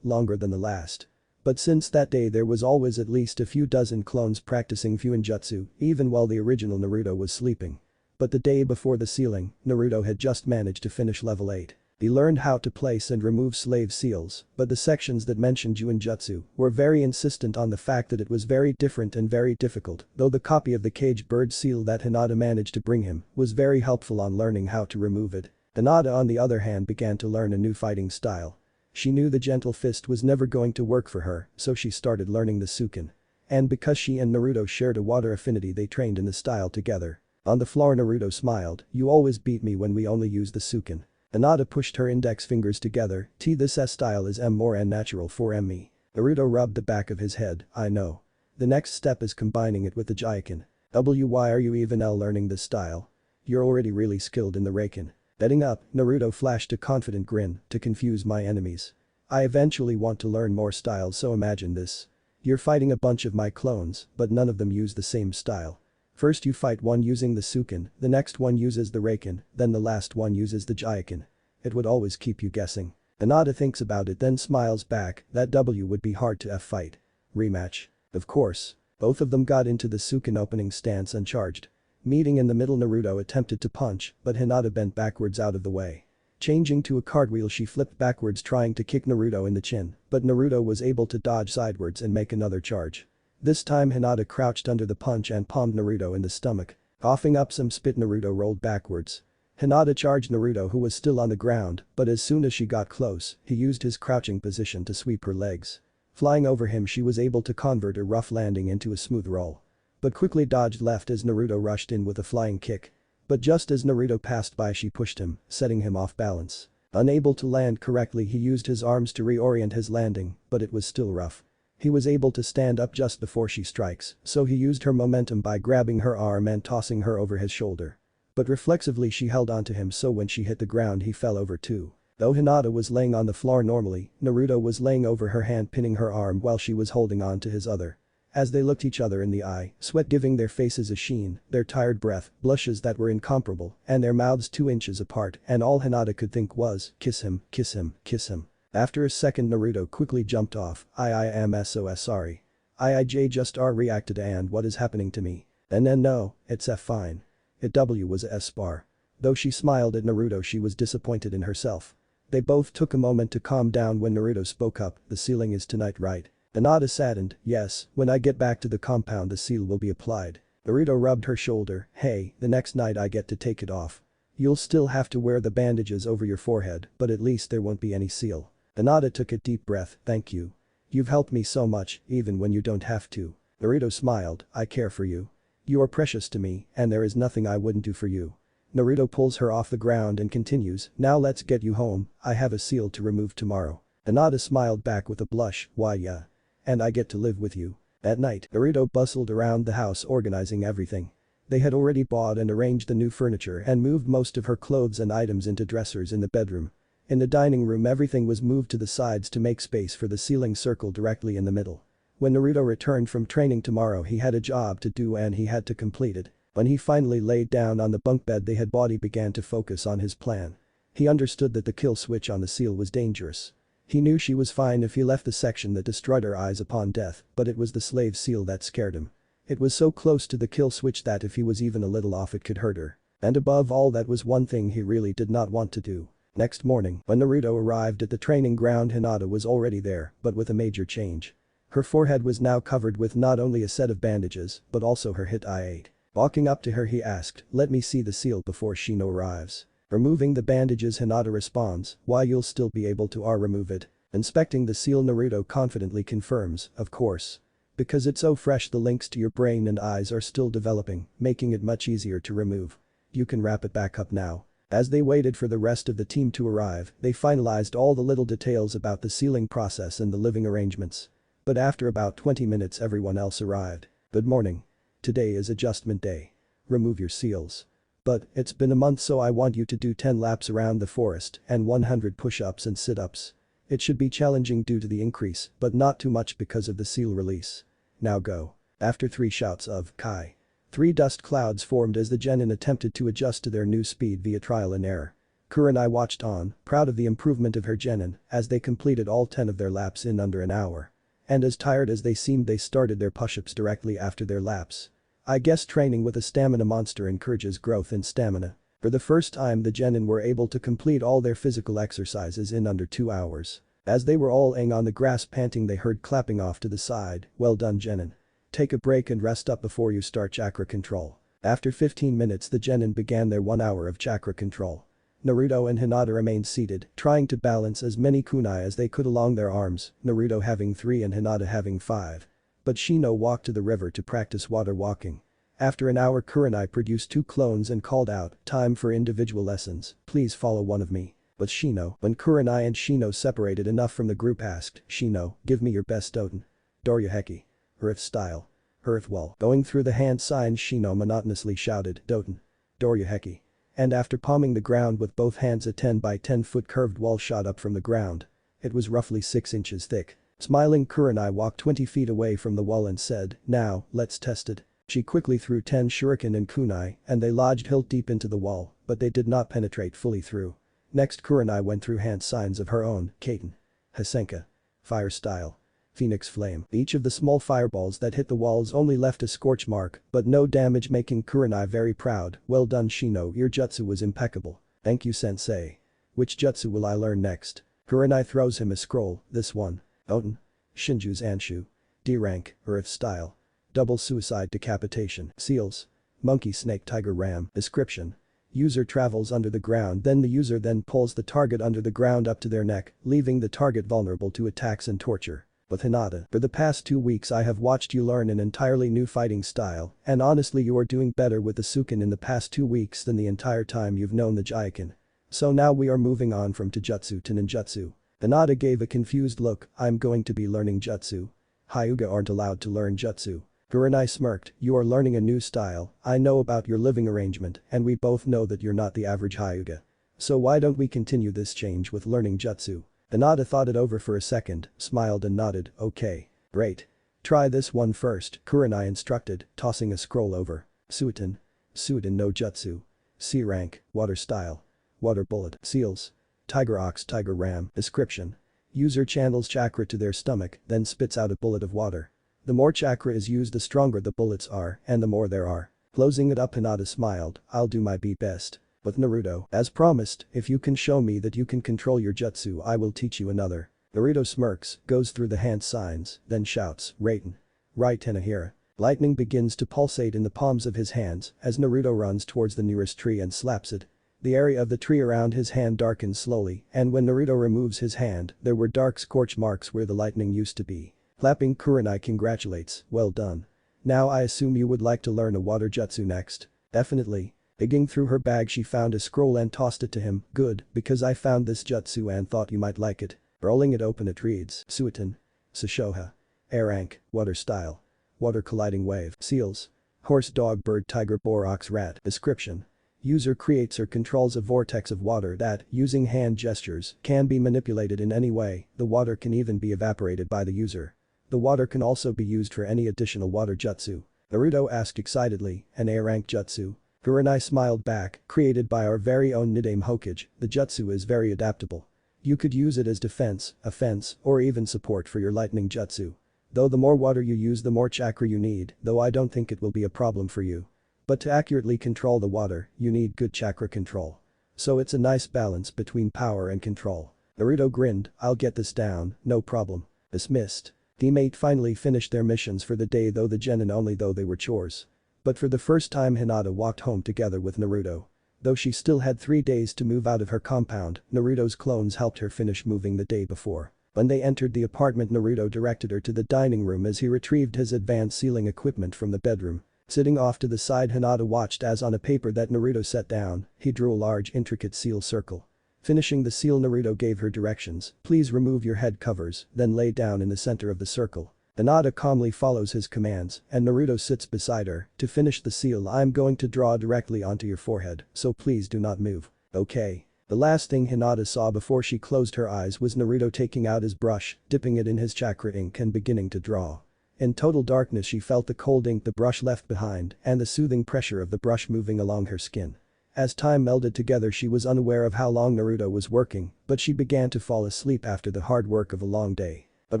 longer than the last." But since that day there was always at least a few dozen clones practicing Fuinjutsu, even while the original Naruto was sleeping. But the day before the sealing, Naruto had just managed to finish level 8. He learned how to place and remove slave seals, but the sections that mentioned Juinjutsu were very insistent on the fact that it was very different and very difficult, though the copy of the caged bird seal that Hinata managed to bring him was very helpful on learning how to remove it. Hinata, on the other hand, began to learn a new fighting style. She knew the gentle fist was never going to work for her, so she started learning the Sukin. And because she and Naruto shared a water affinity, they trained in the style together. On the floor, Naruto smiled, "You always beat me when we only use the Sukin." Hinata pushed her index fingers together. This S-style is more unnatural for me. Naruto rubbed the back of his head, "I know. The next step is combining it with the Jaikin. Why are you even learning this style? You're already really skilled in the Reikin." Getting up, Naruto flashed a confident grin, "To confuse my enemies. I eventually want to learn more styles, so imagine this. You're fighting a bunch of my clones, but none of them use the same style. First you fight one using the Sukin, the next one uses the Reikin, then the last one uses the Jaikin. It would always keep you guessing." Hinata thinks about it, then smiles back, "That W would be hard to fight. Rematch." Of course. Both of them got into the Sukin opening stance and charged. Meeting in the middle, Naruto attempted to punch, but Hinata bent backwards out of the way. Changing to a cartwheel, she flipped backwards trying to kick Naruto in the chin, but Naruto was able to dodge sidewards and make another charge. This time Hinata crouched under the punch and palmed Naruto in the stomach. Coughing up some spit, Naruto rolled backwards. Hinata charged Naruto, who was still on the ground, but as soon as she got close, he used his crouching position to sweep her legs. Flying over him, she was able to convert a rough landing into a smooth roll. But quickly dodged left as Naruto rushed in with a flying kick. But just as Naruto passed by, she pushed him, setting him off balance. Unable to land correctly, he used his arms to reorient his landing, but it was still rough. He was able to stand up just before she strikes, so he used her momentum by grabbing her arm and tossing her over his shoulder. But reflexively she held onto him, so when she hit the ground he fell over too. Though Hinata was laying on the floor normally, Naruto was laying over her hand, pinning her arm while she was holding on to his other. As they looked each other in the eye, sweat giving their faces a sheen, their tired breath, blushes that were incomparable, and their mouths 2 inches apart, and all Hinata could think was, "Kiss him, kiss him, kiss him." After a second, Naruto quickly jumped off, I am SOS sorry. I just reacted, and what is happening to me? And then no, it's fine. It was a S-bar. Though she smiled at Naruto, she was disappointed in herself. They both took a moment to calm down when Naruto spoke up, "The sealing is tonight, right?" Hinata saddened, "Yes, when I get back to the compound the seal will be applied." Naruto rubbed her shoulder, "Hey, the next night I get to take it off. You'll still have to wear the bandages over your forehead, but at least there won't be any seal." Hinata took a deep breath, "Thank you. You've helped me so much, even when you don't have to. Naruto smiled, I care for you. You are precious to me, and there is nothing I wouldn't do for you. Naruto pulls her off the ground and continues, now let's get you home, I have a seal to remove tomorrow. Hinata smiled back with a blush, why yeah. And I get to live with you. At night, Naruto bustled around the house organizing everything. They had already bought and arranged the new furniture and moved most of her clothes and items into dressers in the bedroom. In the dining room everything was moved to the sides to make space for the ceiling circle directly in the middle. When Naruto returned from training tomorrow he had a job to do and he had to complete it. When he finally laid down on the bunk bed they had bought he began to focus on his plan. He understood that the kill switch on the seal was dangerous. He knew she was fine if he left the section that destroyed her eyes upon death, but it was the slave seal that scared him. It was so close to the kill switch that if he was even a little off it could hurt her. And above all that was one thing he really did not want to do. Next morning, when Naruto arrived at the training ground Hinata was already there, but with a major change. Her forehead was now covered with not only a set of bandages, but also her hit eye. Walking up to her he asked, let me see the seal before Shino arrives. Removing the bandages Hinata responds, why you'll still be able to remove it. Inspecting the seal Naruto confidently confirms, of course. Because it's so fresh the links to your brain and eyes are still developing, making it much easier to remove. You can wrap it back up now. As they waited for the rest of the team to arrive, they finalized all the little details about the sealing process and the living arrangements. But after about 20 minutes everyone else arrived. Good morning. Today is adjustment day. Remove your seals. But, it's been a month so I want you to do 10 laps around the forest and 100 push-ups and sit-ups. It should be challenging due to the increase, but not too much because of the seal release. Now go. After 3 shouts of Kai. 3 dust clouds formed as the Genin attempted to adjust to their new speed via trial and error. Kurama watched on, proud of the improvement of her Genin, as they completed all 10 of their laps in under an hour. And as tired as they seemed they started their push-ups directly after their laps. I guess training with a stamina monster encourages growth in stamina. For the first time the Genin were able to complete all their physical exercises in under 2 hours. As they were all laying on the grass panting they heard clapping off to the side, well done Genin. Take a break and rest up before you start chakra control. After 15 minutes the Genin began their 1 hour of chakra control. Naruto and Hinata remained seated, trying to balance as many kunai as they could along their arms, Naruto having 3 and Hinata having 5. But Shino walked to the river to practice water walking. After an hour Kurama produced 2 clones and called out, time for individual lessons, please follow one of me. But Shino, when Kurama and Shino separated enough from the group asked, Shino, give me your best Doten. Doryuheki. Earth style. Earth wall. Going through the hand signs Shino monotonously shouted, Doten. Doryuheki. And after palming the ground with both hands a 10 by 10 foot curved wall shot up from the ground. It was roughly 6 inches thick. Smiling Kurama walked 20 feet away from the wall and said, now, let's test it. She quickly threw 10 shuriken and kunai and they lodged hilt deep into the wall, but they did not penetrate fully through. Next Kurama went through hand signs of her own, Katen. Hasenka. Fire style. Phoenix flame. Each of the small fireballs that hit the walls only left a scorch mark, but no damage making Kurama very proud, well done Shino your jutsu was impeccable. Thank you sensei. Which jutsu will I learn next? Kurama throws him a scroll, this one. Oten. Shinju's Anshu. D rank, Earth style. Double suicide decapitation. Seals. Monkey snake tiger ram. Description. User travels under the ground then the user then pulls the target under the ground up to their neck, leaving the target vulnerable to attacks and torture. With Hinata, for the past 2 weeks I have watched you learn an entirely new fighting style, and honestly you are doing better with the Sukin in the past 2 weeks than the entire time you've known the Jaikin. So now we are moving on from Taijutsu to Ninjutsu. Hinata gave a confused look, I'm going to be learning jutsu. Hyuga aren't allowed to learn jutsu. Kurama smirked, you are learning a new style, I know about your living arrangement and we both know that you're not the average Hyuga. So why don't we continue this change with learning jutsu? Hinata thought it over for a second, smiled and nodded, okay. Great. Try this one first, Kurama instructed, tossing a scroll over. Suiten. Suiten no jutsu. C rank, water style. Water bullet. Seals. Tiger ox tiger ram. Description. User channels chakra to their stomach, then spits out a bullet of water. The more chakra is used the stronger the bullets are and the more there are. Closing it up Hinata smiled, I'll do my best. With Naruto, as promised, if you can show me that you can control your jutsu I will teach you another. Naruto smirks, goes through the hand signs, then shouts, Raiten. Right Tenahira. Lightning begins to pulsate in the palms of his hands as Naruto runs towards the nearest tree and slaps it. The area of the tree around his hand darkens slowly, and when Naruto removes his hand, there were dark scorch marks where the lightning used to be. Clapping, Kurenai congratulates, well done. Now I assume you would like to learn a water jutsu next. Definitely. Digging through her bag she found a scroll and tossed it to him. Good, because I found this jutsu and thought you might like it. Rolling it open it reads, Suiton. Sushoha. Air rank, water style. Water colliding wave, seals. Horse dog bird tiger boar ox rat. Description. User creates or controls a vortex of water that, using hand gestures, can be manipulated in any way. The water can even be evaporated by the user. The water can also be used for any additional water jutsu. Naruto asked excitedly, an A rank jutsu? Kurenai smiled back, created by our very own Nidaime Hokage, the jutsu is very adaptable. You could use it as defense, offense, or even support for your lightning jutsu. Though the more water you use the more chakra you need, though I don't think it will be a problem for you. But to accurately control the water, you need good chakra control. So it's a nice balance between power and control. Naruto grinned, I'll get this down, no problem. Dismissed. Team 8 finally finished their missions for the day though the Genin only though they were chores. But for the first time Hinata walked home together with Naruto. Though she still had 3 days to move out of her compound, Naruto's clones helped her finish moving the day before. When they entered the apartment Naruto directed her to the dining room as he retrieved his advanced sealing equipment from the bedroom. Sitting off to the side Hinata watched as on a paper that Naruto set down, he drew a large intricate seal circle. Finishing the seal Naruto gave her directions, please remove your head covers, then lay down in the center of the circle. Hinata calmly follows his commands, and Naruto sits beside her. To finish the seal I'm going to draw directly onto your forehead, so please do not move. Okay. The last thing Hinata saw before she closed her eyes was Naruto taking out his brush, dipping it in his chakra ink and beginning to draw. In total darkness she felt the cold ink the brush left behind and the soothing pressure of the brush moving along her skin. As time melded together she was unaware of how long Naruto was working, but she began to fall asleep after the hard work of a long day. But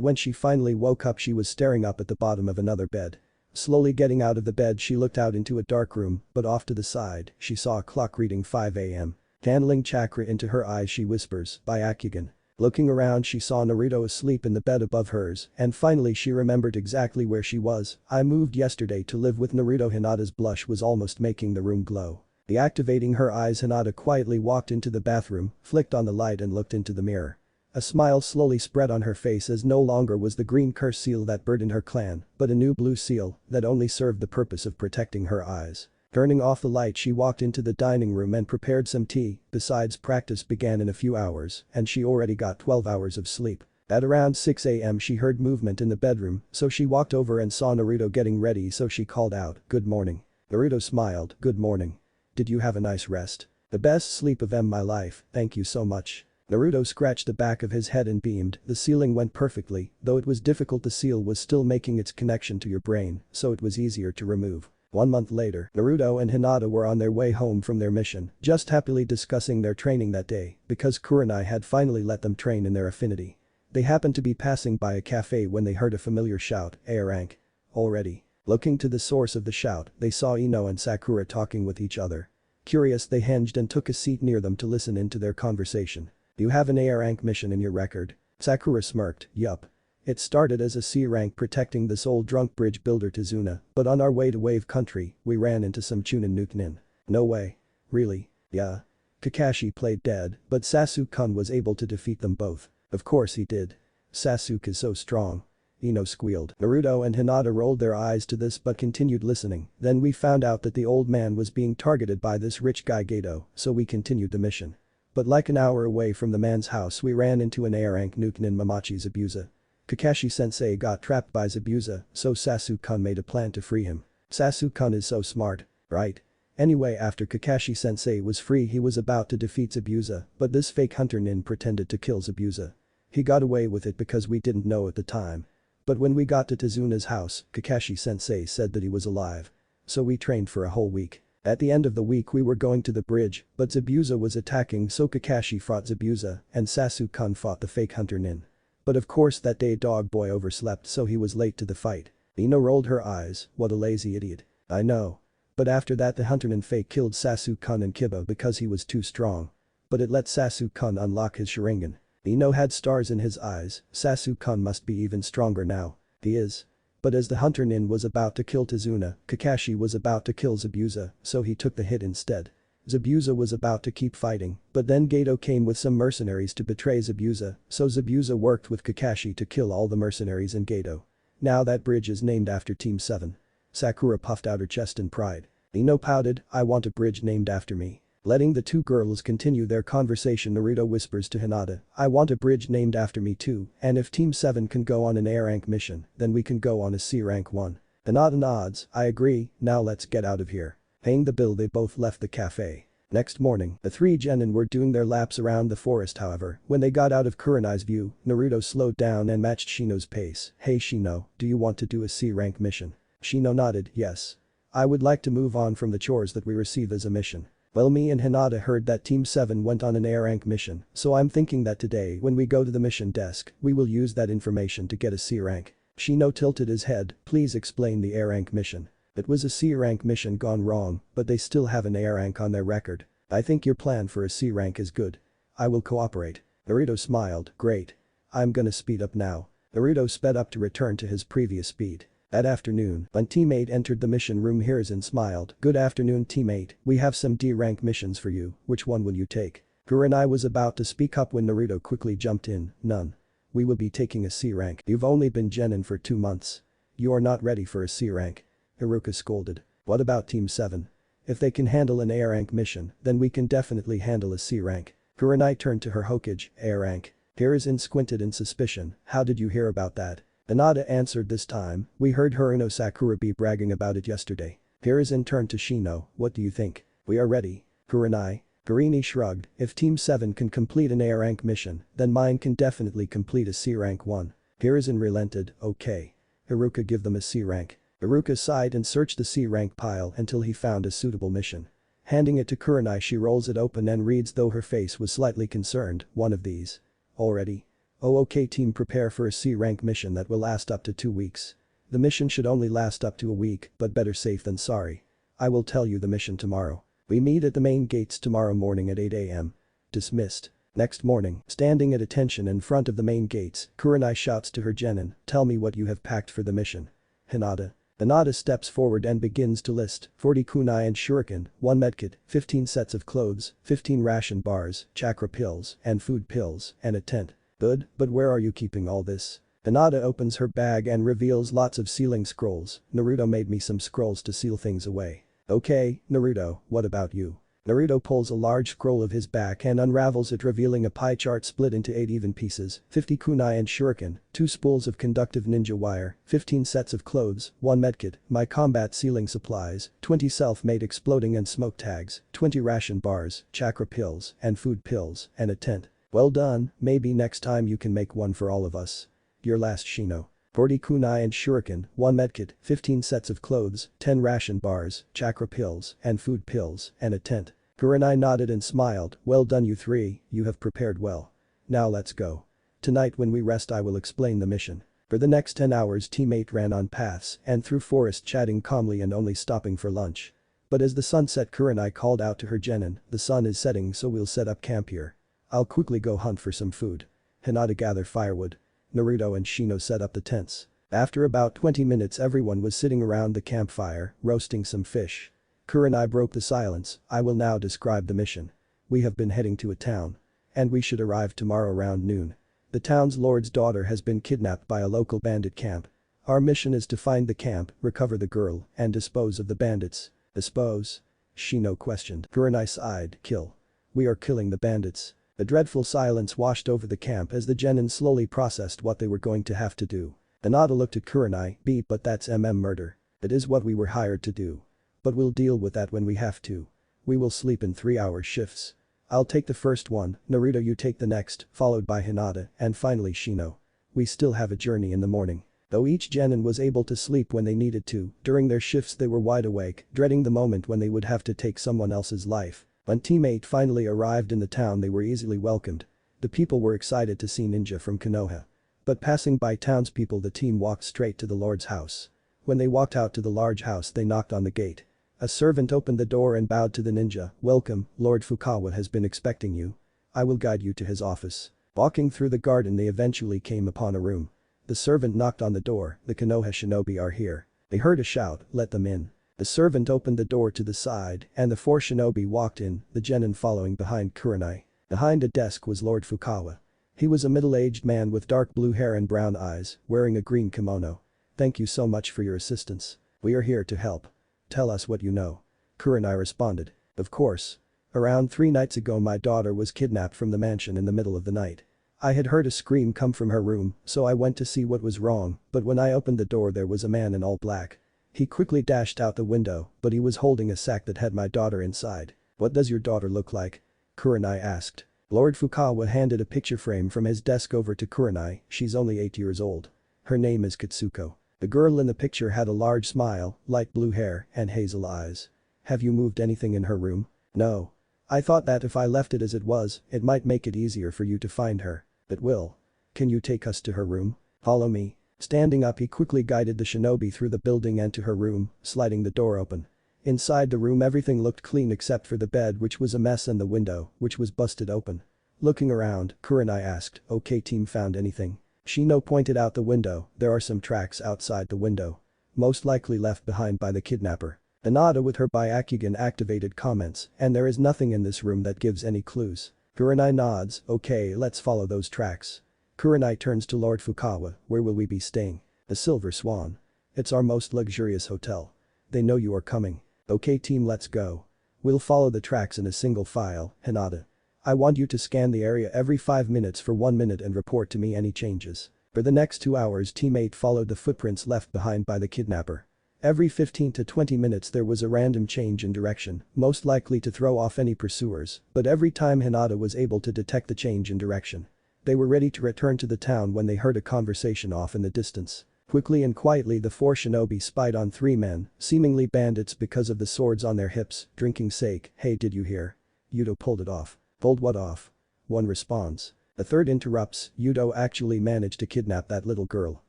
when she finally woke up she was staring up at the bottom of another bed. Slowly getting out of the bed she looked out into a dark room, but off to the side, she saw a clock reading 5 a.m. Channeling chakra into her eyes she whispers, Byakugan. Looking around she saw Naruto asleep in the bed above hers, and finally she remembered exactly where she was. I moved yesterday to live with Naruto. Hinata's blush was almost making the room glow. Deactivating her eyes Hinata quietly walked into the bathroom, flicked on the light and looked into the mirror. A smile slowly spread on her face as no longer was the green curse seal that burdened her clan, but a new blue seal that only served the purpose of protecting her eyes. Turning off the light she walked into the dining room and prepared some tea. Besides practice began in a few hours and she already got 12 hours of sleep. At around 6 a.m. she heard movement in the bedroom, so she walked over and saw Naruto getting ready so she called out, good morning. Naruto smiled, good morning. Did you have a nice rest? The best sleep of my life, thank you so much. Naruto scratched the back of his head and beamed, the sealing went perfectly, though it was difficult the seal was still making its connection to your brain, so it was easier to remove. 1 month later, Naruto and Hinata were on their way home from their mission, just happily discussing their training that day, because Kurenai had finally let them train in their affinity. They happened to be passing by a cafe when they heard a familiar shout, A rank. Already. Looking to the source of the shout, they saw Ino and Sakura talking with each other. Curious they hinged and took a seat near them to listen into their conversation. You have an A rank mission in your record? Sakura smirked, yup. It started as a C rank protecting this old drunk bridge builder Tizuna, but on our way to Wave Country, we ran into some Chunin Nukenin. No way. Really? Yeah. Kakashi played dead, but Sasuke-kun was able to defeat them both. Of course he did. Sasuke is so strong. Ino squealed. Naruto and Hinata rolled their eyes to this but continued listening. Then we found out that the old man was being targeted by this rich guy Gato, so we continued the mission. But like an hour away from the man's house we ran into an A rank Nukenin Mamachi Zabuza. Kakashi-sensei got trapped by Zabuza, so Sasuke-kun made a plan to free him. Sasuke-kun is so smart, right? Anyway after Kakashi-sensei was free he was about to defeat Zabuza, but this fake hunter nin pretended to kill Zabuza. He got away with it because we didn't know at the time. But when we got to Tizuna's house, Kakashi-sensei said that he was alive. So we trained for a whole week. At the end of the week we were going to the bridge, but Zabuza was attacking so Kakashi fought Zabuza and Sasuke-kun fought the fake hunter nin. But of course that day Dog Boy overslept so he was late to the fight. Ino rolled her eyes, what a lazy idiot. I know. But after that the hunter nin fake killed Sasuke-kun and Kiba because he was too strong. But it let Sasuke-kun unlock his Sharingan. Ino had stars in his eyes, Sasuke-kun must be even stronger now. He is. But as the hunter nin was about to kill Tizuna, Kakashi was about to kill Zabuza, so he took the hit instead. Zabuza was about to keep fighting, but then Gato came with some mercenaries to betray Zabuza, so Zabuza worked with Kakashi to kill all the mercenaries and Gato. Now that bridge is named after Team 7. Sakura puffed out her chest in pride. Ino pouted, I want a bridge named after me. Letting the two girls continue their conversation, Naruto whispers to Hinata, I want a bridge named after me too, and if Team 7 can go on an A rank mission, then we can go on a C rank one. Hinata nods, I agree, now let's get out of here. Paying the bill, they both left the cafe. Next morning, the three genin were doing their laps around the forest. However, when they got out of Kurenai's view, Naruto slowed down and matched Shino's pace. Hey Shino, do you want to do a C rank mission? Shino nodded, yes. I would like to move on from the chores that we receive as a mission. Well, me and Hinata heard that Team 7 went on an A rank mission, so I'm thinking that today when we go to the mission desk, we will use that information to get a C rank. Shino tilted his head, please explain the A rank mission. It was a C rank mission gone wrong, but they still have an A rank on their record. I think your plan for a C rank is good. I will cooperate. Naruto smiled, great. I'm gonna speed up now. Naruto sped up to return to his previous speed. That afternoon, when teammate entered the mission room, Hiruzen smiled, good afternoon teammate, we have some D rank missions for you, which one will you take? Kurenai was about to speak up when Naruto quickly jumped in, none. We will be taking a C rank. You've only been genin for 2 months. You are not ready for a C rank. Haruka scolded. What about Team 7? If they can handle an A rank mission, then we can definitely handle a C rank. Kurenai turned to her Hokage, A rank. Hiruzen squinted in suspicion, how did you hear about that? Hinata answered this time, we heard Haruno Sakura be bragging about it yesterday. Hiruzen turned to Shino, what do you think? We are ready. Kurenai. Kurini shrugged, if Team 7 can complete an A rank mission, then mine can definitely complete a C rank one. Hiruzen relented, okay. Haruka, give them a C rank. Haruka sighed and searched the C rank pile until he found a suitable mission. Handing it to Kurenai, she rolls it open and reads, though her face was slightly concerned, one of these. Already? Oh okay team, prepare for a C rank mission that will last up to 2 weeks. The mission should only last up to a week, but better safe than sorry. I will tell you the mission tomorrow. We meet at the main gates tomorrow morning at 8 AM. Dismissed. Next morning, standing at attention in front of the main gates, Kurenai shouts to her genin, tell me what you have packed for the mission. Hinata. Hinata steps forward and begins to list 40 kunai and shuriken, 1 medkit, 15 sets of clothes, 15 ration bars, chakra pills, and food pills, and a tent. Good, but where are you keeping all this? Hinata opens her bag and reveals lots of sealing scrolls. Naruto made me some scrolls to seal things away. Okay, Naruto, what about you? Naruto pulls a large scroll of his back and unravels it, revealing a pie chart split into 8 even pieces, 50 kunai and shuriken, 2 spools of conductive ninja wire, 15 sets of clothes, 1 medkit, my combat sealing supplies, 20 self-made exploding and smoke tags, 20 ration bars, chakra pills, and food pills, and a tent. Well done, maybe next time you can make one for all of us. Your last Shino. 40 kunai and shuriken, 1 medkit, 15 sets of clothes, 10 ration bars, chakra pills, and food pills, and a tent. Kurenai nodded and smiled, well done you three, you have prepared well. Now let's go. Tonight when we rest I will explain the mission. For the next 10 hours teammate ran on paths and through forest, chatting calmly and only stopping for lunch. But as the sun set, Kurenai called out to her genin, the sun is setting, so we'll set up camp here. I'll quickly go hunt for some food. Hinata gather firewood. Naruto and Shino set up the tents. After about 20 minutes everyone was sitting around the campfire, roasting some fish. Kurenai broke the silence, I will now describe the mission. We have been heading to a town. And we should arrive tomorrow around noon. The town's lord's daughter has been kidnapped by a local bandit camp. Our mission is to find the camp, recover the girl, and dispose of the bandits. Dispose? Shino questioned. Kurenai sighed, kill. We are killing the bandits. A dreadful silence washed over the camp as the genin slowly processed what they were going to have to do. Hinata looked at Kurenai, but that's murder. It is what we were hired to do. But we'll deal with that when we have to. We will sleep in 3-hour shifts. I'll take the first one, Naruto you take the next, followed by Hinata, and finally Shino. We still have a journey in the morning. Though each genin was able to sleep when they needed to, during their shifts they were wide awake, dreading the moment when they would have to take someone else's life. When teammate finally arrived in the town they were easily welcomed. The people were excited to see ninja from Konoha. But passing by townspeople the team walked straight to the lord's house. When they walked out to the large house they knocked on the gate. A servant opened the door and bowed to the ninja, welcome, Lord Fukawa has been expecting you. I will guide you to his office. Walking through the garden they eventually came upon a room. The servant knocked on the door, the Konoha shinobi are here. They heard a shout, let them in. The A servant opened the door to the side and the four shinobi walked in, the genin following behind Kurenai. Behind a desk was Lord Fukawa. He was a middle-aged man with dark blue hair and brown eyes, wearing a green kimono. "Thank you so much for your assistance. We are here to help. Tell us what you know." Kurenai responded. "Of course. Around 3 nights ago my daughter was kidnapped from the mansion in the middle of the night. I had heard a scream come from her room, so I went to see what was wrong, but when I opened the door there was a man in all black. He quickly dashed out the window, but he was holding a sack that had my daughter inside." "What does your daughter look like?" Kurenai asked. Lord Fukawa handed a picture frame from his desk over to Kurenai. "She's only 8 years old. Her name is Katsuko." The girl in the picture had a large smile, light blue hair, and hazel eyes. "Have you moved anything in her room?" "No. I thought that if I left it as it was, it might make it easier for you to find her. It will. Can you take us to her room? Follow me." Standing up he quickly guided the shinobi through the building and to her room, sliding the door open. Inside the room everything looked clean except for the bed which was a mess and the window, which was busted open. Looking around, Kurenai asked, "Okay team, found anything?" Shino pointed out the window. "There are some tracks outside the window. Most likely left behind by the kidnapper." Hinata with her Byakugan activated comments, "And there is nothing in this room that gives any clues." Kurenai nods. "Okay, let's follow those tracks." Kurenai turns to Lord Fukawa. "Where will we be staying?" "The Silver Swan. It's our most luxurious hotel. They know you are coming." "Okay team, let's go. We'll follow the tracks in a single file." Hinata. "I want you to scan the area every 5 minutes for 1 minute and report to me any changes." For the next 2 hours teammate followed the footprints left behind by the kidnapper. Every 15 to 20 minutes there was a random change in direction, most likely to throw off any pursuers, but every time Hinata was able to detect the change in direction. They were ready to return to the town when they heard a conversation off in the distance. Quickly and quietly the 4 shinobi spied on 3 men, seemingly bandits because of the swords on their hips, drinking sake. "Hey, did you hear? Yudo pulled it off." "Pulled what off?" One responds. A third interrupts. "Yudo actually managed to kidnap that little girl.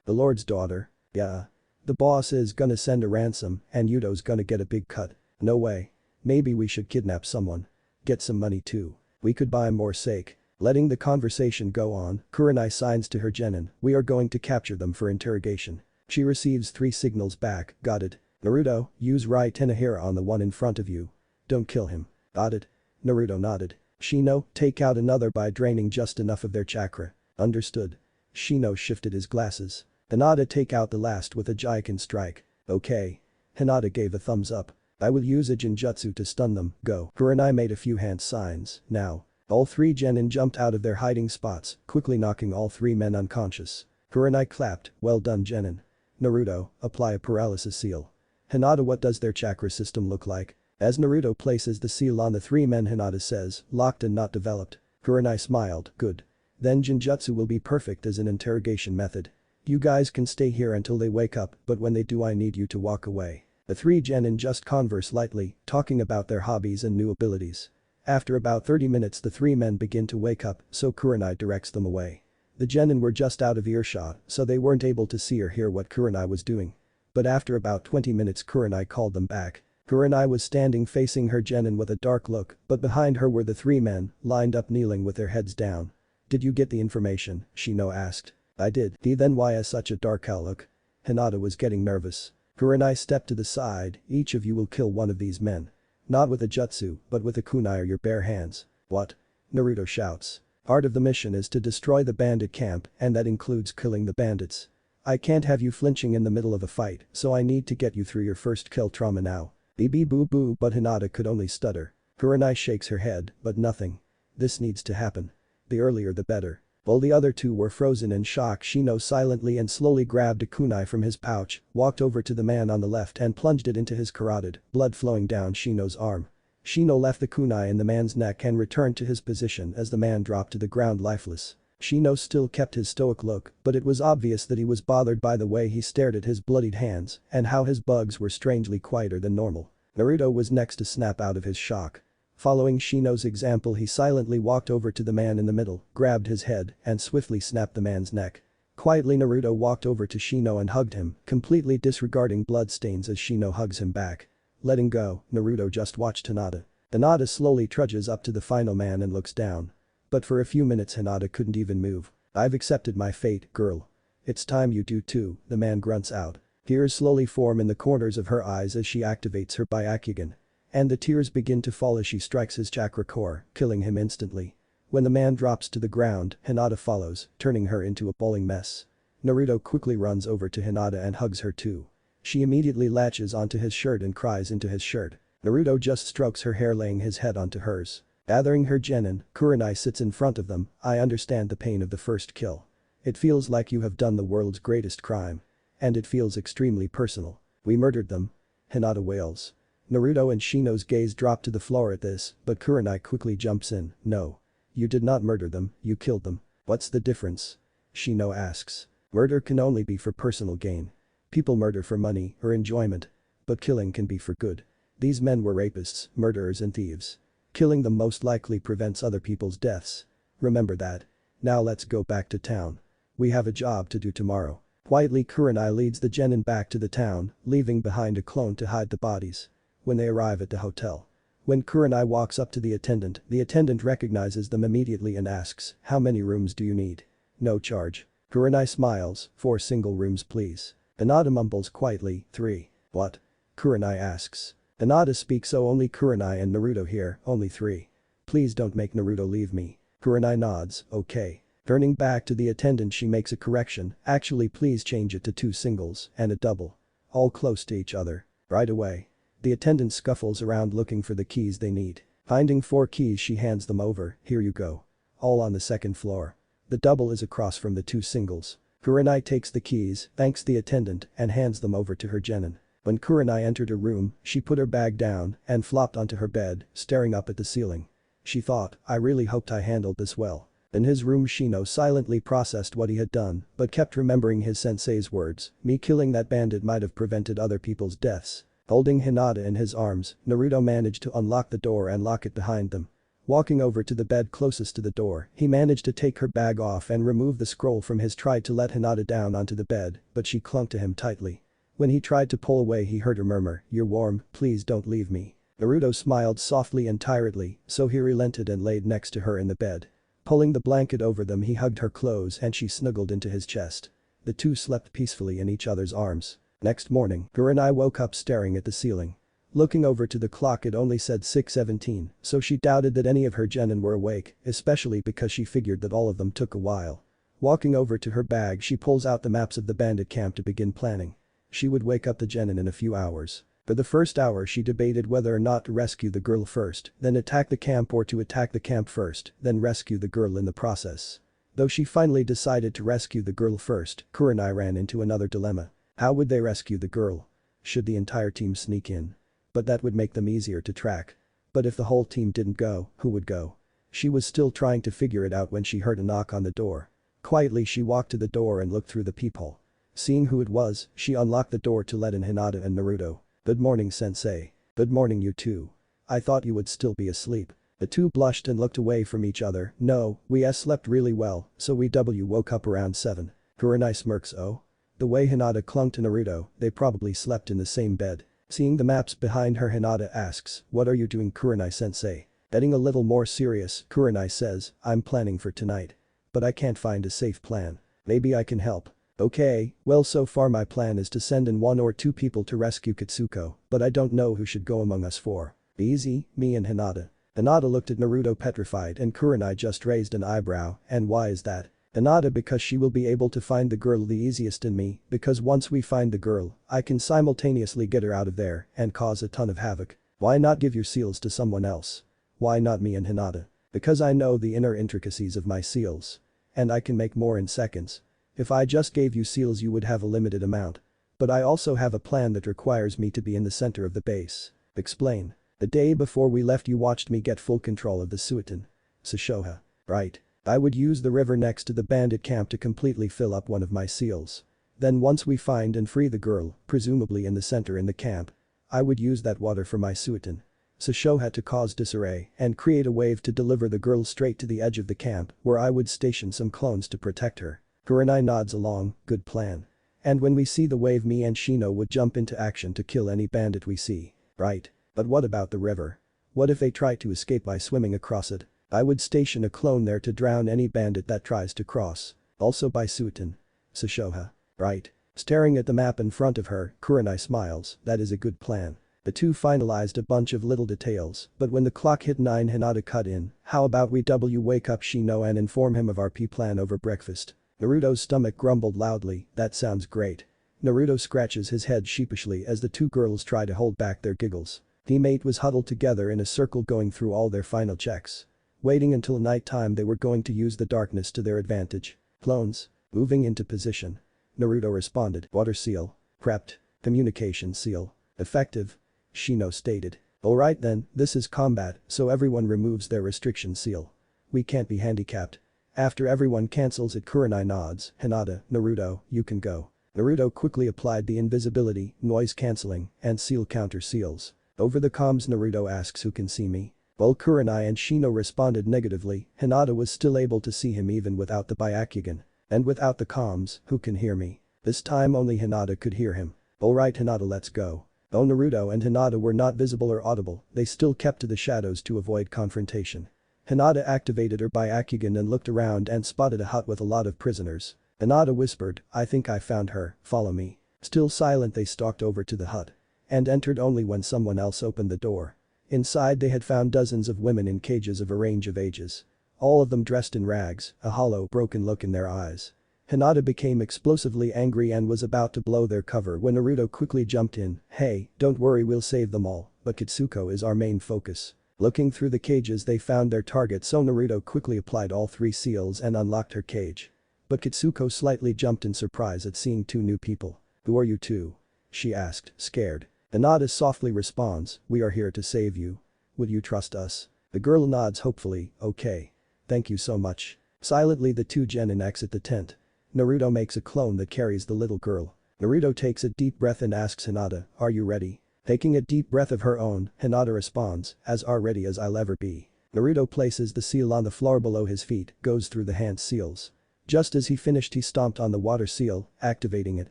The Lord's daughter." "Yeah. The boss is gonna send a ransom and Yudo's gonna get a big cut." "No way. Maybe we should kidnap someone. Get some money too. We could buy more sake." Letting the conversation go on, Kurenai signs to her genin. "We are going to capture them for interrogation." She receives 3 signals back. "Got it. Naruto, use right Tenahira on the one in front of you. Don't kill him." "Got it." Naruto nodded. "Shino, take out another by draining just enough of their chakra." "Understood." Shino shifted his glasses. "Hinata, take out the last with a Jaiken strike." "Okay." Hinata gave a thumbs up. "I will use a Jinjutsu to stun them, go." Kurenai made a few hand signs. "Now." All 3 genin jumped out of their hiding spots, quickly knocking all 3 men unconscious. Kurenai clapped. "Well done genin." "Naruto, apply a paralysis seal." "Hinata, what does their chakra system look like?" As Naruto places the seal on the 3 men, Hinata says, "Locked and not developed." Kurenai smiled. "Good. Then Jinjutsu will be perfect as an interrogation method. You guys can stay here until they wake up, but when they do I need you to walk away." The 3 genin just converse lightly, talking about their hobbies and new abilities. After about 30 minutes the 3 men begin to wake up, so Kurenai directs them away. The genin were just out of earshot, so they weren't able to see or hear what Kurenai was doing. But after about 20 minutes Kurenai called them back. Kurenai was standing facing her genin with a dark look, but behind her were the 3 men, lined up kneeling with their heads down. "Did you get the information?" Shino asked. "I did." "Then why has such a dark look?" Hinata was getting nervous. Kurenai stepped to the side. "Each of you will kill one of these men. Not with a jutsu, but with a kunai or your bare hands." "What?" Naruto shouts. "Part of the mission is to destroy the bandit camp, and that includes killing the bandits. I can't have you flinching in the middle of a fight, so I need to get you through your first kill trauma now." "Bee boo boo," but Hinata could only stutter. Kurenai shakes her head, but nothing. "This needs to happen. The earlier the better." While the other 2 were frozen in shock, Shino silently and slowly grabbed a kunai from his pouch, walked over to the man on the left and plunged it into his carotid, blood flowing down Shino's arm. Shino left the kunai in the man's neck and returned to his position as the man dropped to the ground lifeless. Shino still kept his stoic look, but it was obvious that he was bothered by the way he stared at his bloodied hands and how his bugs were strangely quieter than normal. Naruto was next to snap out of his shock. Following Shino's example he silently walked over to the man in the middle, grabbed his head, and swiftly snapped the man's neck. Quietly Naruto walked over to Shino and hugged him, completely disregarding bloodstains as Shino hugs him back. Letting go, Naruto just watched Hinata. Hinata slowly trudges up to the final man and looks down. But for a few minutes Hinata couldn't even move. "I've accepted my fate, girl. It's time you do too," the man grunts out. Tears slowly form in the corners of her eyes as she activates her Byakugan. And the tears begin to fall as she strikes his chakra core, killing him instantly. When the man drops to the ground, Hinata follows, turning her into a bowling mess. Naruto quickly runs over to Hinata and hugs her too. She immediately latches onto his shirt and cries into his shirt. Naruto just strokes her hair, laying his head onto hers. Gathering her genin, Kurenai sits in front of them. I understand the pain of the first kill. It feels like you have done the world's greatest crime. And it feels extremely personal. We murdered them. Hinata wails. Naruto and Shino's gaze drop to the floor at this, but Kurenai quickly jumps in. No. You did not murder them, you killed them. What's the difference? Shino asks. Murder can only be for personal gain. People murder for money or enjoyment. But killing can be for good. These men were rapists, murderers and thieves. Killing them most likely prevents other people's deaths. Remember that. Now let's go back to town. We have a job to do tomorrow. Quietly Kurenai leads the genin back to the town, leaving behind a clone to hide the bodies. When they arrive at the hotel. When Kurenai walks up to the attendant recognizes them immediately and asks, how many rooms do you need? No charge. Kurenai smiles, 4 single rooms please. Hinata mumbles quietly, 3. What? Kurenai asks. Hinata speaks, oh only Kurenai and Naruto here, only 3. Please don't make Naruto leave me. Kurenai nods, okay. Turning back to the attendant she makes a correction, actually please change it to 2 singles and a double. All close to each other. Right away. The attendant scuffles around looking for the keys they need. Finding 4 keys she hands them over, here you go. All on the 2nd floor. The double is across from the 2 singles. Kurenai takes the keys, thanks the attendant, and hands them over to her genin. When Kurenai entered her room, she put her bag down and flopped onto her bed, staring up at the ceiling. She thought, I really hoped I handled this well. In his room Shino silently processed what he had done, but kept remembering his sensei's words, me killing that bandit might have prevented other people's deaths. Holding Hinata in his arms, Naruto managed to unlock the door and lock it behind them. Walking over to the bed closest to the door, he managed to take her bag off and remove the scroll from his tried to let Hinata down onto the bed, but she clung to him tightly. When he tried to pull away he heard her murmur, you're warm, please don't leave me. Naruto smiled softly and tiredly, so he relented and laid next to her in the bed. Pulling the blanket over them he hugged her close and she snuggled into his chest. The two slept peacefully in each other's arms. Next morning, Kurenai woke up staring at the ceiling. Looking over to the clock it only said 6:17, so she doubted that any of her genin were awake, especially because she figured that all of them took a while. Walking over to her bag she pulls out the maps of the bandit camp to begin planning. She would wake up the genin in a few hours. For the first hour she debated whether or not to rescue the girl first, then attack the camp or to attack the camp first, then rescue the girl in the process. Though she finally decided to rescue the girl first, Kurenai ran into another dilemma. How would they rescue the girl? Should the entire team sneak in? But that would make them easier to track. But if the whole team didn't go, who would go? She was still trying to figure it out when she heard a knock on the door. Quietly she walked to the door and looked through the peephole. Seeing who it was, she unlocked the door to let in Hinata and Naruto. Good morning sensei. Good morning you two. I thought you would still be asleep. The two blushed and looked away from each other. No, we slept really well, so we woke up around 7. Kurenai smirks, oh? The way Hinata clung to Naruto, they probably slept in the same bed. Seeing the maps behind her Hinata asks, what are you doing Kurenai-sensei? Getting a little more serious, Kurenai says, I'm planning for tonight. But I can't find a safe plan. Maybe I can help. Okay, well so far my plan is to send in 1 or 2 people to rescue Katsuko, but I don't know who should go among us 4. Easy, me and Hinata. Hinata looked at Naruto petrified and Kurenai just raised an eyebrow, and why is that? Hinata because she will be able to find the girl the easiest and me, because once we find the girl, I can simultaneously get her out of there and cause a ton of havoc. Why not give your seals to someone else? Why not me and Hinata? Because I know the inner intricacies of my seals. And I can make more in seconds. If I just gave you seals you would have a limited amount. But I also have a plan that requires me to be in the center of the base. Explain. The day before we left you watched me get full control of the Suiton. Sushoha. Right. I would use the river next to the bandit camp to completely fill up one of my seals. Then once we find and free the girl, presumably in the center in the camp, I would use that water for my Suiton. Sushoha to cause disarray and create a wave to deliver the girl straight to the edge of the camp where I would station some clones to protect her. Kurenai nods along, good plan. And when we see the wave me and Shino would jump into action to kill any bandit we see. Right. But what about the river? What if they try to escape by swimming across it? I would station a clone there to drown any bandit that tries to cross. Also by Suiton. Sushoha. Right. Staring at the map in front of her, Kurenai smiles, that is a good plan. The two finalized a bunch of little details, but when the clock hit 9 Hinata cut in, how about we wake up Shino and inform him of our plan over breakfast. Naruto's stomach grumbled loudly, that sounds great. Naruto scratches his head sheepishly as the two girls try to hold back their giggles. Teammate was huddled together in a circle going through all their final checks. Waiting until nighttime they were going to use the darkness to their advantage. Clones. Moving into position. Naruto responded, water seal. Prepped. Communication seal. Effective. Shino stated. Alright then, this is combat, so everyone removes their restriction seal. We can't be handicapped. After everyone cancels it, Kurenai nods, Hinata, Naruto, you can go. Naruto quickly applied the invisibility, noise cancelling, and seal counter seals. Over the comms Naruto asks who can see me. While Kurenai and Shino responded negatively, Hinata was still able to see him even without the Byakugan. And without the comms, who can hear me? This time only Hinata could hear him. Alright Hinata, let's go. Though Naruto and Hinata were not visible or audible, they still kept to the shadows to avoid confrontation. Hinata activated her Byakugan and looked around and spotted a hut with a lot of prisoners. Hinata whispered, I think I found her, follow me. Still silent they stalked over to the hut. And entered only when someone else opened the door. Inside they had found dozens of women in cages of a range of ages. All of them dressed in rags, a hollow, broken look in their eyes. Hinata became explosively angry and was about to blow their cover when Naruto quickly jumped in, hey, don't worry, we'll save them all, but Kitsuko is our main focus. Looking through the cages they found their target, so Naruto quickly applied all 3 seals and unlocked her cage. But Kitsuko slightly jumped in surprise at seeing 2 new people. Who are you two? She asked, scared. Hinata softly responds, we are here to save you. Would you trust us? The girl nods hopefully, okay. Thank you so much. Silently the 2 Genin exit the tent. Naruto makes a clone that carries the little girl. Naruto takes a deep breath and asks Hinata, are you ready? Taking a deep breath of her own, Hinata responds, as ready as I'll ever be. Naruto places the seal on the floor below his feet, goes through the hand seals. Just as he finished he stomped on the water seal, activating it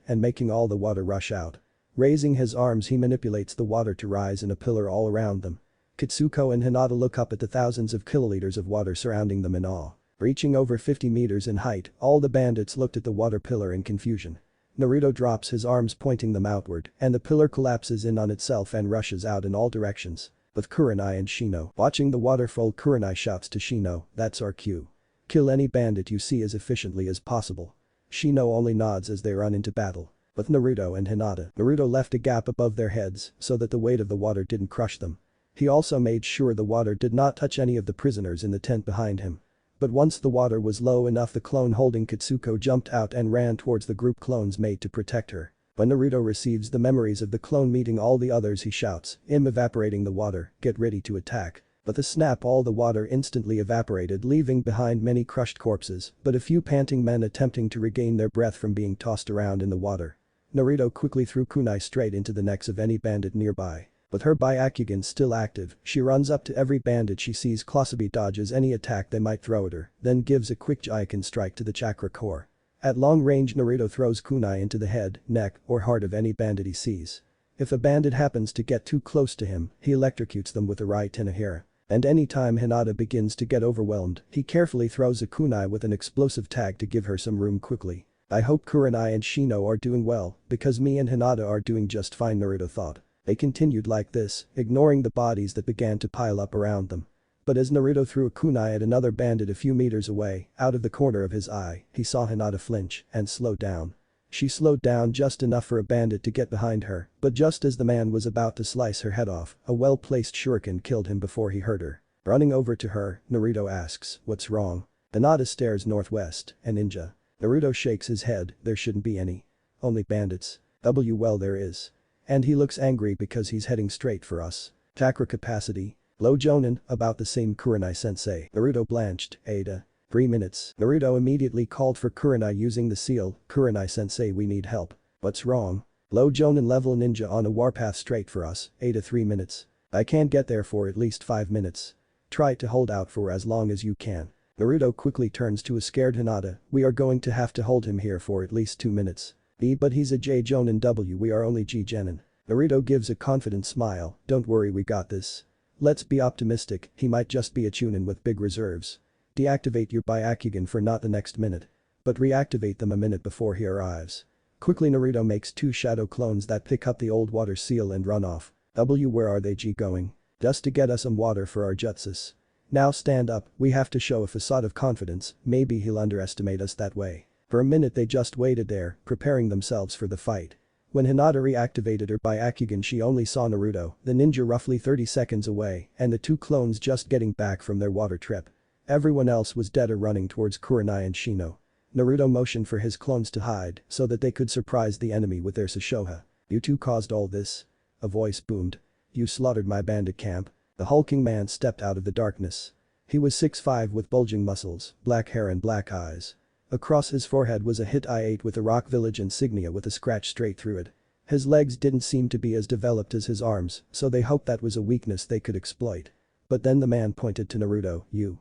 and making all the water rush out. Raising his arms he manipulates the water to rise in a pillar all around them. Kitsuko and Hinata look up at the thousands of kiloliters of water surrounding them in awe. Reaching over 50 meters in height, all the bandits looked at the water pillar in confusion. Naruto drops his arms pointing them outward, and the pillar collapses in on itself and rushes out in all directions. With Kurenai and Shino watching the waterfall, Kurenai shouts to Shino, that's our cue. Kill any bandit you see as efficiently as possible. Shino only nods as they run into battle. With Naruto and Hinata, Naruto left a gap above their heads so that the weight of the water didn't crush them. He also made sure the water did not touch any of the prisoners in the tent behind him. But once the water was low enough, the clone holding Kitsuko jumped out and ran towards the group clones made to protect her. When Naruto receives the memories of the clone meeting all the others, he shouts, evaporating the water, get ready to attack. With a snap all the water instantly evaporated, leaving behind many crushed corpses, but a few panting men attempting to regain their breath from being tossed around in the water. Naruto quickly threw kunai straight into the necks of any bandit nearby. With her Byakugan still active, she runs up to every bandit she sees. Klosabi dodges any attack they might throw at her, then gives a quick Jaiken strike to the chakra core. At long range Naruto throws kunai into the head, neck, or heart of any bandit he sees. If a bandit happens to get too close to him, he electrocutes them with the right Tenahira. And anytime Hinata begins to get overwhelmed, he carefully throws a kunai with an explosive tag to give her some room quickly. I hope Kurenai and Shino are doing well, because me and Hinata are doing just fine, Naruto thought. They continued like this, ignoring the bodies that began to pile up around them. But as Naruto threw a kunai at another bandit a few meters away, out of the corner of his eye, he saw Hinata flinch and slow down. She slowed down just enough for a bandit to get behind her, but just as the man was about to slice her head off, a well-placed shuriken killed him before he hurt her. Running over to her, Naruto asks, what's wrong? Hinata stares northwest, a ninja. Naruto shakes his head, there shouldn't be any. Only bandits. Well there is. And he looks angry because he's heading straight for us. Chakra capacity. Low Jonin, about the same Kurenai-sensei. Naruto blanched, Ada. 3 minutes. Naruto immediately called for Kurenai using the seal, Kurenai-sensei, we need help. What's wrong? Low Jonin, level ninja on a warpath straight for us, Ada. 3 minutes. I can't get there for at least 5 minutes. Try to hold out for as long as you can. Naruto quickly turns to a scared Hinata, we are going to have to hold him here for at least 2 minutes. But he's a J Jonin W, we are only G Genin. Naruto gives a confident smile, don't worry, we got this. Let's be optimistic, he might just be a Chunin with big reserves. Deactivate your Byakugan for not the next minute. But reactivate them a minute before he arrives. Quickly Naruto makes 2 shadow clones that pick up the old water seal and run off. Where are they going? Just to get us some water for our jutsus. Now stand up, we have to show a facade of confidence, maybe he'll underestimate us that way. For a minute they just waited there, preparing themselves for the fight. When Hinata reactivated her Byakugan she only saw Naruto, the ninja roughly 30 seconds away, and the 2 clones just getting back from their water trip. Everyone else was dead or running towards Kurenai and Shino. Naruto motioned for his clones to hide so that they could surprise the enemy with their Sashoha. You two caused all this? A voice boomed. You slaughtered my bandit camp. The hulking man stepped out of the darkness. He was 6'5" with bulging muscles, black hair and black eyes. Across his forehead was a hit I-8 with a Rock Village insignia with a scratch straight through it. His legs didn't seem to be as developed as his arms, so they hoped that was a weakness they could exploit. But then the man pointed to Naruto. You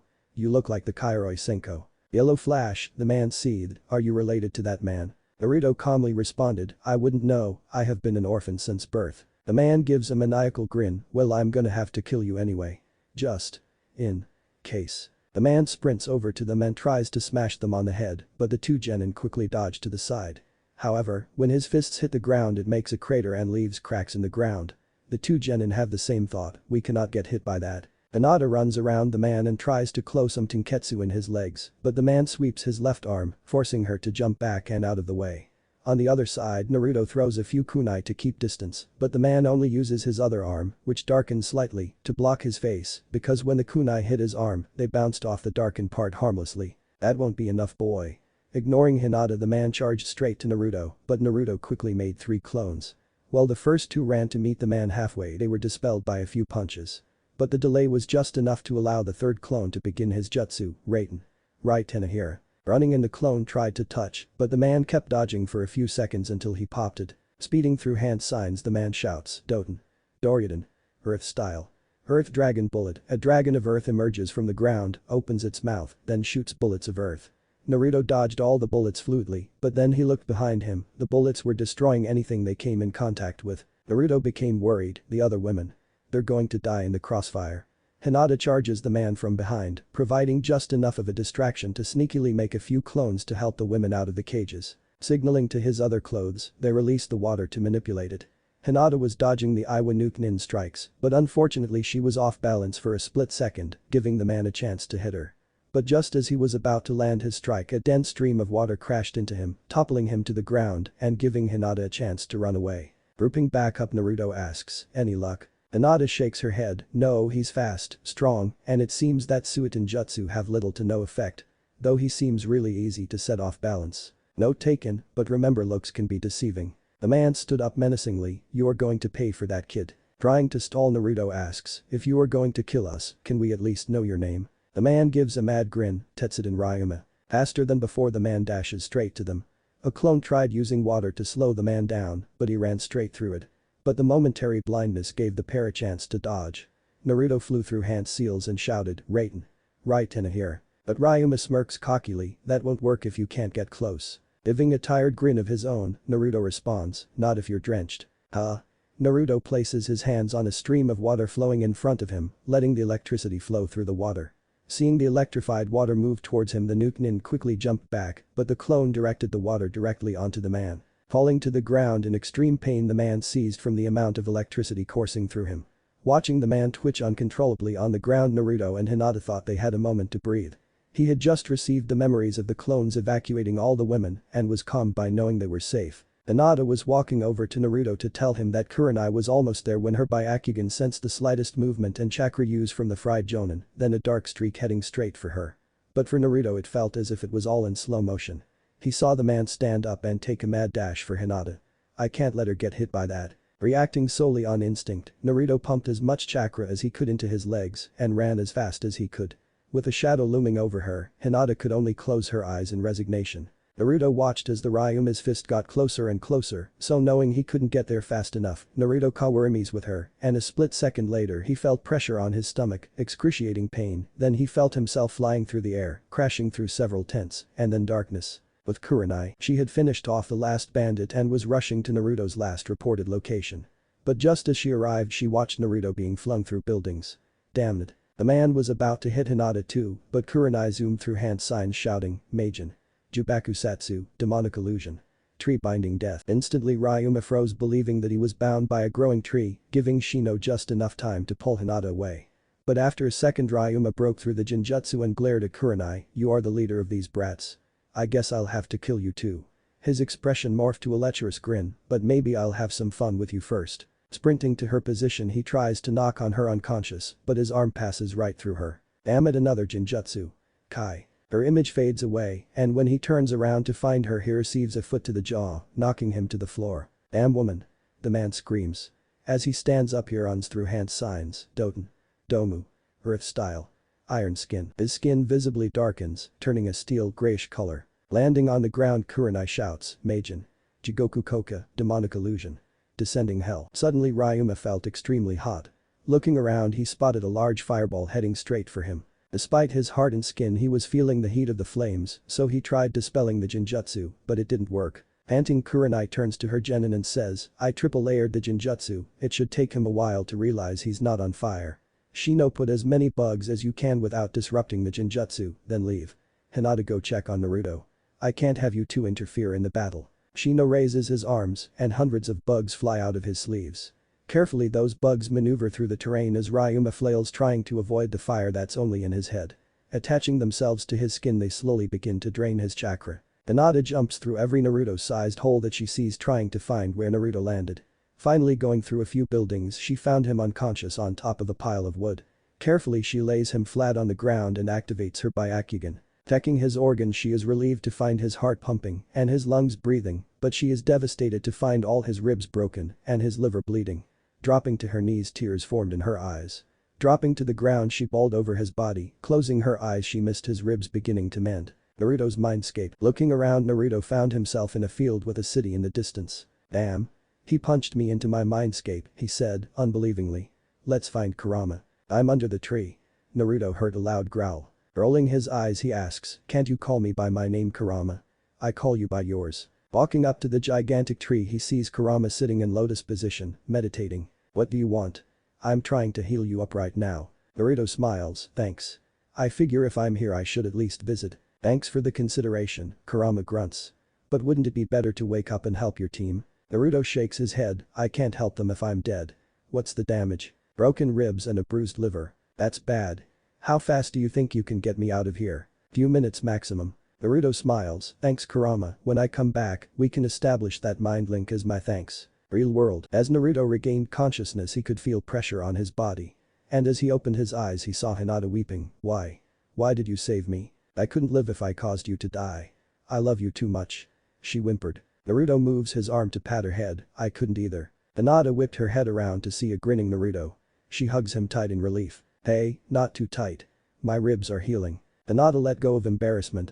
look like the Kairoi Senko. Yellow flash, the man seethed, are you related to that man? Naruto calmly responded, I wouldn't know, I have been an orphan since birth. The man gives a maniacal grin, well I'm gonna have to kill you anyway. Just in case. The man sprints over to them and tries to smash them on the head, but the 2 genin quickly dodge to the side. However, when his fists hit the ground it makes a crater and leaves cracks in the ground. The 2 genin have the same thought, we cannot get hit by that. Hinata runs around the man and tries to close some tenketsu in his legs, but the man sweeps his left arm, forcing her to jump back and out of the way. On the other side Naruto throws a few kunai to keep distance, but the man only uses his other arm, which darkens slightly, to block his face, because when the kunai hit his arm, they bounced off the darkened part harmlessly. That won't be enough boy. Ignoring Hinata the man charged straight to Naruto, but Naruto quickly made 3 clones. While the first 2 ran to meet the man halfway they were dispelled by a few punches. But the delay was just enough to allow the 3rd clone to begin his jutsu, Raiten. Right Tenahira. Running in the clone tried to touch, but the man kept dodging for a few seconds until he popped it. Speeding through hand signs the man shouts, Doten. Doryoden. Earth style. Earth dragon bullet, a dragon of earth emerges from the ground, opens its mouth, then shoots bullets of earth. Naruto dodged all the bullets fluidly, but then he looked behind him, the bullets were destroying anything they came in contact with. Naruto became worried, the other women. They're going to die in the crossfire. Hinata charges the man from behind, providing just enough of a distraction to sneakily make a few clones to help the women out of the cages. Signaling to his other clothes, they release the water to manipulate it. Hinata was dodging the Iwa Nuke Nin strikes, but unfortunately she was off balance for a split second, giving the man a chance to hit her. But just as he was about to land his strike a dense stream of water crashed into him, toppling him to the ground and giving Hinata a chance to run away. Grouping back up Naruto asks, any luck? Hinata shakes her head, no he's fast, strong, and it seems that Suiton Jutsu have little to no effect. Though he seems really easy to set off balance. Note taken, but remember looks can be deceiving. The man stood up menacingly, you are going to pay for that kid. Trying to stall Naruto asks, if you are going to kill us, can we at least know your name? The man gives a mad grin, Tetsuden Ryuma. Faster than before the man dashes straight to them. A clone tried using water to slow the man down, but he ran straight through it. But the momentary blindness gave the pair a chance to dodge. Naruto flew through hand seals and shouted, Raiten. Right in here. But Ryuma smirks cockily, that won't work if you can't get close. Giving a tired grin of his own, Naruto responds, not if you're drenched. Huh? Naruto places his hands on a stream of water flowing in front of him, letting the electricity flow through the water. Seeing the electrified water move towards him the Nuke Nin quickly jumped back, but the clone directed the water directly onto the man. Falling to the ground in extreme pain the man seized from the amount of electricity coursing through him. Watching the man twitch uncontrollably on the ground Naruto and Hinata thought they had a moment to breathe. He had just received the memories of the clones evacuating all the women and was calmed by knowing they were safe. Hinata was walking over to Naruto to tell him that Kurenai was almost there when her Byakugan sensed the slightest movement and chakra used from the fried Jonin, then a dark streak heading straight for her. But for Naruto it felt as if it was all in slow motion. He saw the man stand up and take a mad dash for Hinata. I can't let her get hit by that. Reacting solely on instinct, Naruto pumped as much chakra as he could into his legs and ran as fast as he could. With a shadow looming over her, Hinata could only close her eyes in resignation. Naruto watched as the Ryuma's fist got closer and closer, so knowing he couldn't get there fast enough, Naruto kawarimis with her, and a split second later he felt pressure on his stomach, excruciating pain, then he felt himself flying through the air, crashing through several tents, and then darkness. With Kurenai, she had finished off the last bandit and was rushing to Naruto's last reported location. But just as she arrived she watched Naruto being flung through buildings. Damn it. The man was about to hit Hinata too, but Kurenai zoomed through hand signs shouting, Meijin. Jubaku Satsu, demonic illusion. Tree binding death. Instantly Ryuma froze, believing that he was bound by a growing tree, giving Shino just enough time to pull Hinata away. But after a second Ryuma broke through the Genjutsu and glared at Kurenai. "You are the leader of these brats. I guess I'll have to kill you too." His expression morphed to a lecherous grin, "But maybe I'll have some fun with you first." Sprinting to her position, he tries to knock on her unconscious, but his arm passes right through her. Amid another Genjutsu. Kai. Her image fades away, and when he turns around to find her, he receives a foot to the jaw, knocking him to the floor. "Damn woman." The man screams. As he stands up, he runs through hand signs. Doten. Domu. Earth style. Iron skin. His skin visibly darkens, turning a steel grayish color. Landing on the ground, Kurenai shouts, "Meijin. Jigoku Koka, demonic illusion. Descending hell." Suddenly Ryuma felt extremely hot. Looking around, he spotted a large fireball heading straight for him. Despite his hardened skin, he was feeling the heat of the flames, so he tried dispelling the Genjutsu, but it didn't work. Panting, Kurenai turns to her Genin and says, "I triple layered the Genjutsu, it should take him a while to realize he's not on fire. Shino, put as many bugs as you can without disrupting the Genjutsu, then leave. Hinata, go check on Naruto. I can't have you two interfere in the battle." Shino raises his arms, and hundreds of bugs fly out of his sleeves. Carefully, those bugs maneuver through the terrain as Ryuma flails, trying to avoid the fire that's only in his head. Attaching themselves to his skin, they slowly begin to drain his chakra. Hinata jumps through every Naruto-sized hole that she sees, trying to find where Naruto landed. Finally, going through a few buildings, she found him unconscious on top of a pile of wood. Carefully, she lays him flat on the ground and activates her Byakugan. Checking his organs, she is relieved to find his heart pumping and his lungs breathing, but she is devastated to find all his ribs broken and his liver bleeding. Dropping to her knees, tears formed in her eyes. Dropping to the ground, she bawled over his body. Closing her eyes, she missed his ribs beginning to mend. Naruto's mindscape. Looking around, Naruto found himself in a field with a city in the distance. "Damn. He punched me into my mindscape," he said, unbelievingly. "Let's find Kurama." "I'm under the tree." Naruto heard a loud growl. Rolling his eyes, he asks, "Can't you call me by my name, Kurama? I call you by yours." Walking up to the gigantic tree, he sees Kurama sitting in lotus position, meditating. "What do you want?" "I'm trying to heal you up right now." Naruto smiles, "Thanks. I figure if I'm here I should at least visit." "Thanks for the consideration," Kurama grunts. "But wouldn't it be better to wake up and help your team?" Naruto shakes his head, "I can't help them if I'm dead." "What's the damage?" "Broken ribs and a bruised liver." "That's bad. How fast do you think you can get me out of here?" "Few minutes maximum." Naruto smiles, "Thanks, Kurama. When I come back, we can establish that mind link as my thanks." Real world. As Naruto regained consciousness, he could feel pressure on his body. And as he opened his eyes, he saw Hinata weeping. "Why? Why did you save me? I couldn't live if I caused you to die. I love you too much." She whimpered. Naruto moves his arm to pat her head. "I couldn't either." Hinata whipped her head around to see a grinning Naruto. She hugs him tight in relief. "Hey, not too tight. My ribs are healing." Hinata let go of embarrassment.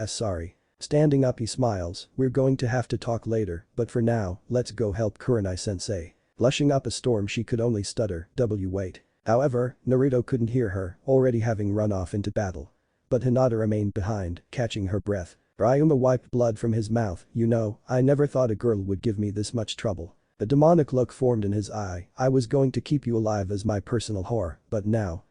Sorry." Standing up, he smiles, "We're going to have to talk later, but for now, let's go help Kurenai-sensei." Blushing up a storm, she could only stutter, "Wait." However, Naruto couldn't hear her, already having run off into battle. But Hinata remained behind, catching her breath. Ryuma wiped blood from his mouth. "You know, I never thought a girl would give me this much trouble." A demonic look formed in his eye. "I was going to keep you alive as my personal whore, but now,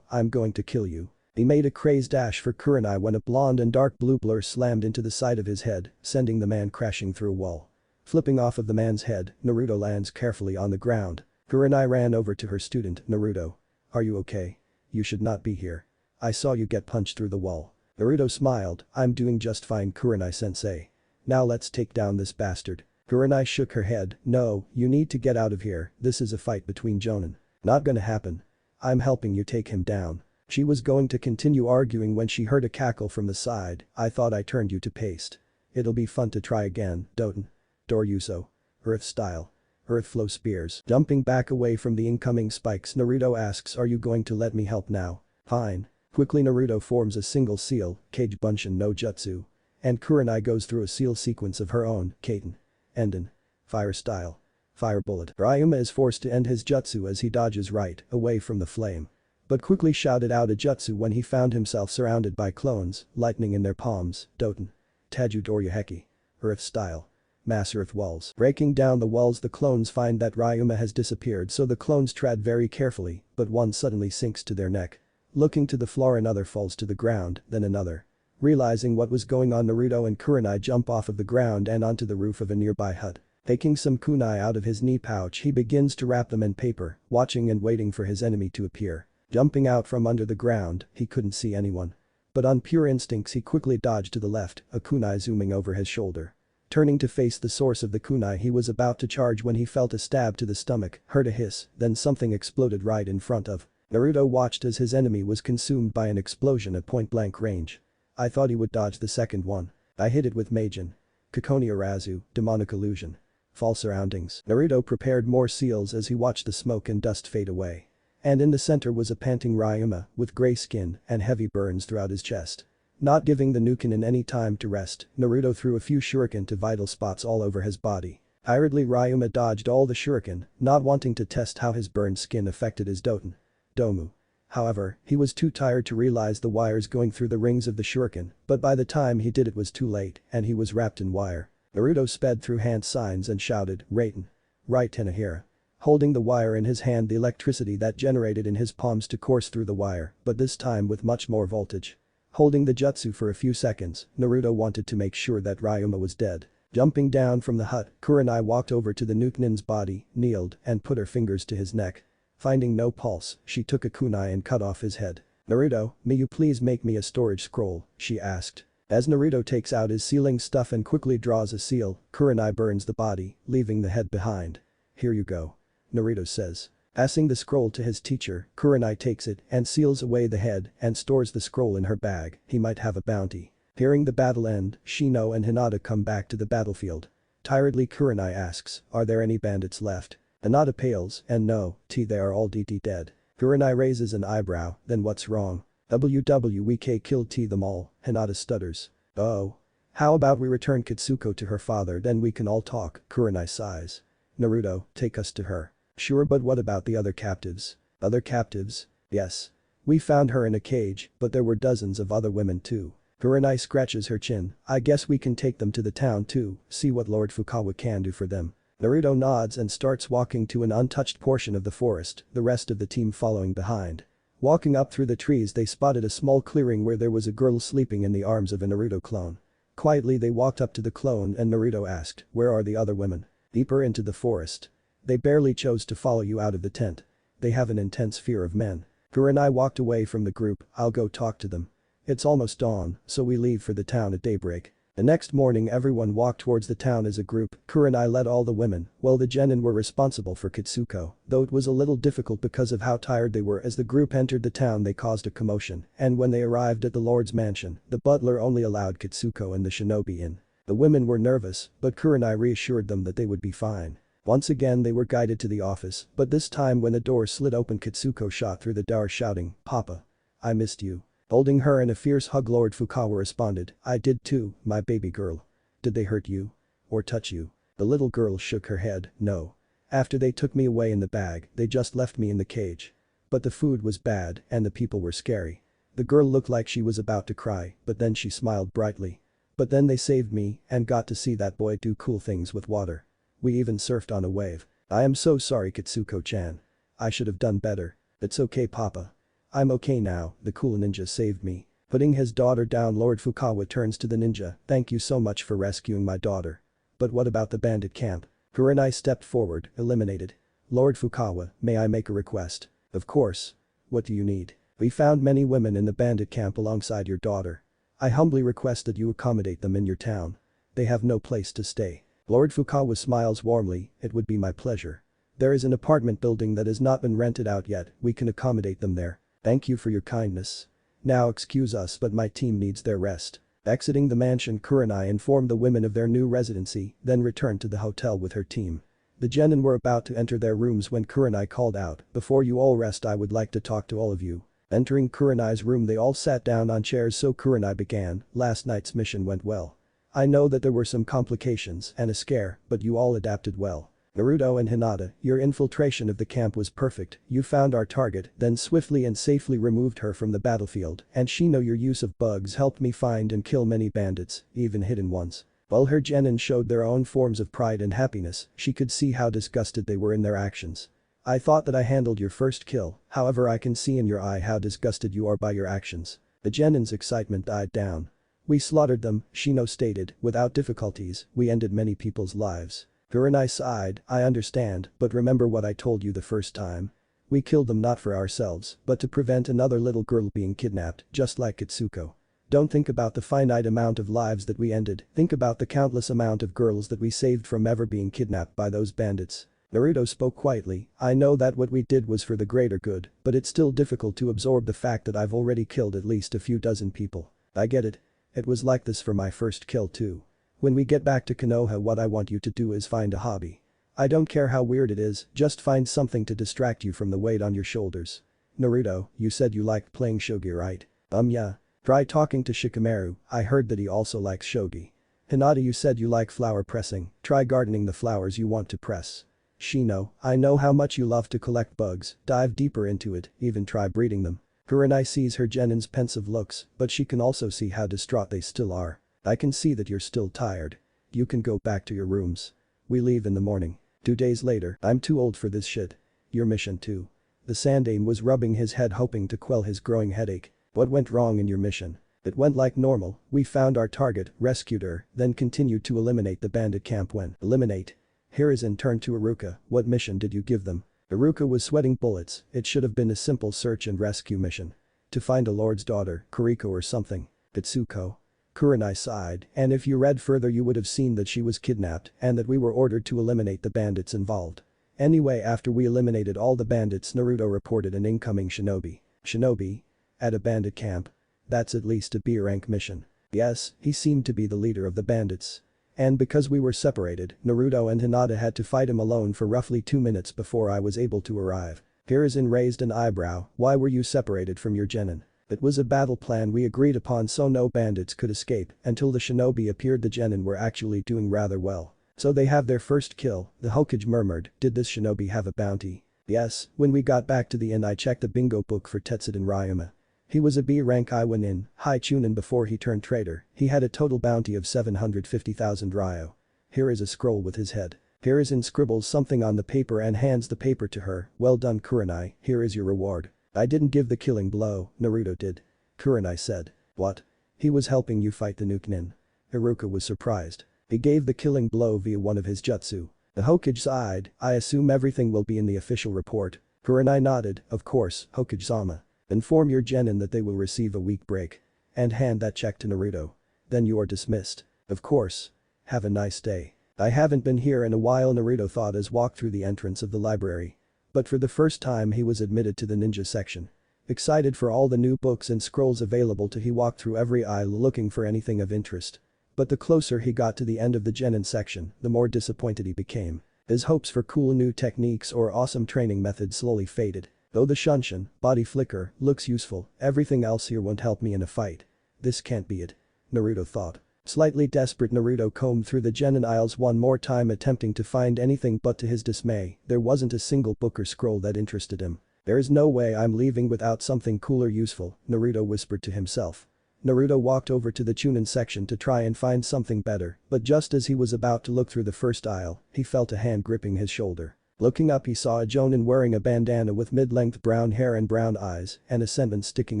I'm going to kill you." He made a crazed dash for Kurenai when a blonde and dark blue blur slammed into the side of his head, sending the man crashing through a wall. Flipping off of the man's head, Naruto lands carefully on the ground. Kurenai ran over to her student. "Naruto. Are you okay? You should not be here. I saw you get punched through the wall." Naruto smiled, "I'm doing just fine, Kurenai-sensei. Now let's take down this bastard." Kurenai shook her head. "No, you need to get out of here, this is a fight between Jonin." "Not gonna happen. I'm helping you take him down." She was going to continue arguing when she heard a cackle from the side. "I thought I turned you to paste. It'll be fun to try again, Doten. Doryuso. Earth style. Earth flow spears." Jumping back away from the incoming spikes, Naruto asks, "Are you going to let me help now?" "Fine." Quickly, Naruto forms a single seal, Kage Bunshin no Jutsu. And Kurenai goes through a seal sequence of her own, Katen. Enden. Fire style. Fire bullet. Ryuma is forced to end his jutsu as he dodges right, away from the flame. But quickly shouted out a jutsu when he found himself surrounded by clones, lightning in their palms. Doten. Taju Doryuheki. Earth style. Mass earth walls. Breaking down the walls, the clones find that Ryuma has disappeared, so the clones tread very carefully, but one suddenly sinks to their neck. Looking to the floor, another falls to the ground, then another. Realizing what was going on, Naruto and Kurenai jump off of the ground and onto the roof of a nearby hut. Taking some kunai out of his knee pouch, he begins to wrap them in paper, watching and waiting for his enemy to appear. Jumping out from under the ground, he couldn't see anyone. But on pure instincts he quickly dodged to the left, a kunai zooming over his shoulder. Turning to face the source of the kunai, he was about to charge when he felt a stab to the stomach, heard a hiss, then something exploded right in front of. Naruto watched as his enemy was consumed by an explosion at point-blank range. I thought he would dodge the second one. I hit it with Meijin. Kokoni Arazu, demonic illusion. False surroundings. Naruto prepared more seals as he watched the smoke and dust fade away. And in the center was a panting Ryuma, with gray skin and heavy burns throughout his chest. Not giving the Nukenin any time to rest, Naruto threw a few shuriken to vital spots all over his body. Hurriedly Ryuma dodged all the shuriken, not wanting to test how his burned skin affected his Domu. However, he was too tired to realize the wires going through the rings of the shuriken, but by the time he did it was too late and he was wrapped in wire. Naruto sped through hand signs and shouted, Raiden. Right Tenahira. Holding the wire in his hand, the electricity that generated in his palms to course through the wire, but this time with much more voltage. Holding the jutsu for a few seconds, Naruto wanted to make sure that Ryuma was dead. Jumping down from the hut, Kurenai walked over to the Nukenin's body, kneeled, and put her fingers to his neck. Finding no pulse, she took a kunai and cut off his head. Naruto, may you please make me a storage scroll, she asked. As Naruto takes out his sealing stuff and quickly draws a seal, Kurenai burns the body, leaving the head behind. Here you go. Naruto says. Passing the scroll to his teacher, Kurenai takes it and seals away the head and stores the scroll in her bag. He might have a bounty. Hearing the battle end, Shino and Hinata come back to the battlefield. Tiredly Kurenai asks, are there any bandits left? Hinata pales, and no, they are all dead. Kurenai raises an eyebrow, then what's wrong? WWEK killed them all, Hinata stutters. Oh. How about we return Kitsuko to her father, then we can all talk, Kurenai sighs. Naruto, take us to her. Sure, but what about the other captives? Other captives? Yes. We found her in a cage, but there were dozens of other women too. Kurenai scratches her chin, I guess we can take them to the town too, see what Lord Fukawa can do for them. Naruto nods and starts walking to an untouched portion of the forest, the rest of the team following behind. Walking up through the trees, they spotted a small clearing where there was a girl sleeping in the arms of a Naruto clone. Quietly they walked up to the clone and Naruto asked, where are the other women? Deeper into the forest. They barely chose to follow you out of the tent. They have an intense fear of men. Kurenai walked away from the group, I'll go talk to them. It's almost dawn, so we leave for the town at daybreak. The next morning everyone walked towards the town as a group. Kurenai led all the women, while the genin were responsible for Kitsuko, though it was a little difficult because of how tired they were. As the group entered the town they caused a commotion, and when they arrived at the lord's mansion, the butler only allowed Kitsuko and the shinobi in. The women were nervous, but Kurenai reassured them that they would be fine. Once again they were guided to the office, but this time when the door slid open Kitsuko shot through the door shouting, Papa. I missed you. Holding her in a fierce hug, Lord Fukawa responded, I did too, my baby girl. Did they hurt you? Or touch you? The little girl shook her head, no. After they took me away in the bag, they just left me in the cage. But the food was bad and the people were scary. The girl looked like she was about to cry, but then she smiled brightly. But then they saved me and got to see that boy do cool things with water. We even surfed on a wave. I am so sorry, Kitsuko-chan. I should have done better. It's okay, Papa. I'm okay now, the cool ninja saved me. Putting his daughter down, Lord Fukawa turns to the ninja, thank you so much for rescuing my daughter. But what about the bandit camp? Kurenai stepped forward, eliminated. Lord Fukawa, may I make a request? Of course. What do you need? We found many women in the bandit camp alongside your daughter. I humbly request that you accommodate them in your town. They have no place to stay. Lord Fukawa smiles warmly, it would be my pleasure. There is an apartment building that has not been rented out yet, we can accommodate them there. Thank you for your kindness. Now excuse us, but my team needs their rest. Exiting the mansion, Kurenai informed the women of their new residency, then returned to the hotel with her team. The genin were about to enter their rooms when Kurenai called out, before you all rest I would like to talk to all of you. Entering Kurenai's room they all sat down on chairs, so Kurenai began, last night's mission went well. I know that there were some complications and a scare, but you all adapted well. Naruto and Hinata, your infiltration of the camp was perfect, you found our target, then swiftly and safely removed her from the battlefield, and Shino, your use of bugs helped me find and kill many bandits, even hidden ones. While her genin showed their own forms of pride and happiness, she could see how disgusted they were in their actions. I thought that I handled your first kill, however I can see in your eye how disgusted you are by your actions. The genin's excitement died down. We slaughtered them, Shino stated, without difficulties, we ended many people's lives. Kurenai sighed, I understand, but remember what I told you the first time. We killed them not for ourselves, but to prevent another little girl being kidnapped, just like Kitsuko. Don't think about the finite amount of lives that we ended, think about the countless amount of girls that we saved from ever being kidnapped by those bandits. Naruto spoke quietly, I know that what we did was for the greater good, but it's still difficult to absorb the fact that I've already killed at least a few dozen people. I get it. It was like this for my first kill too. When we get back to Konoha, what I want you to do is find a hobby. I don't care how weird it is, just find something to distract you from the weight on your shoulders. Naruto, you said you liked playing shogi, right? Yeah. Try talking to Shikamaru, I heard that he also likes shogi. Hinata, you said you like flower pressing, try gardening the flowers you want to press. Shino, I know how much you love to collect bugs, dive deeper into it, even try breeding them. Kurenai sees her Genin's pensive looks, but she can also see how distraught they still are. I can see that you're still tired. You can go back to your rooms. We leave in the morning. 2 days later, I'm too old for this shit. Your mission too. The Sandaime was rubbing his head hoping to quell his growing headache. What went wrong in your mission? It went like normal, we found our target, rescued her, then continued to eliminate the bandit camp when eliminate. Hiruzen turned to Iruka, what mission did you give them? Iruka was sweating bullets, it should have been a simple search and rescue mission. To find a lord's daughter, Kuriko or something. Kitsuko. Kurenai sighed, and if you read further you would have seen that she was kidnapped and that we were ordered to eliminate the bandits involved. Anyway, after we eliminated all the bandits, Naruto reported an incoming shinobi. Shinobi? At a bandit camp? That's at least a B-rank mission. Yes, he seemed to be the leader of the bandits. And because we were separated, Naruto and Hinata had to fight him alone for roughly 2 minutes before I was able to arrive. Hiruzen raised an eyebrow, why were you separated from your genin? It was a battle plan we agreed upon so no bandits could escape, until the shinobi appeared the genin were actually doing rather well. So they have their first kill, the Hokage murmured, did this shinobi have a bounty? Yes, when we got back to the inn I checked the bingo book for Tetsuden Ryuma. He was a B-rank Iwanin, high Chunin before he turned traitor, he had a total bounty of 750,000 ryo. Here is a scroll with his head. Hiruzen scribbles something on the paper and hands the paper to her, well done Kurenai, here is your reward. I didn't give the killing blow, Naruto did. Kurenai said. What? He was helping you fight the Nukenin. Iruka was surprised. He gave the killing blow via one of his jutsu. The Hokage sighed, I assume everything will be in the official report. Kurenai nodded, of course, Hokage-sama. Inform your genin that they will receive a week break. And hand that check to Naruto. Then you are dismissed. Of course. Have a nice day. I haven't been here in a while, Naruto thought as walked through the entrance of the library. But for the first time he was admitted to the ninja section. Excited for all the new books and scrolls available he walked through every aisle looking for anything of interest. But the closer he got to the end of the genin section, the more disappointed he became. His hopes for cool new techniques or awesome training methods slowly faded. Though the Shunshin, body flicker, looks useful, everything else here won't help me in a fight. This can't be it. Naruto thought. Slightly desperate, Naruto combed through the genin aisles one more time attempting to find anything, but to his dismay, there wasn't a single book or scroll that interested him. There is no way I'm leaving without something cool or useful, Naruto whispered to himself. Naruto walked over to the Chunin section to try and find something better, but just as he was about to look through the first aisle, he felt a hand gripping his shoulder. Looking up he saw a Jonin wearing a bandana with mid-length brown hair and brown eyes and a sentence sticking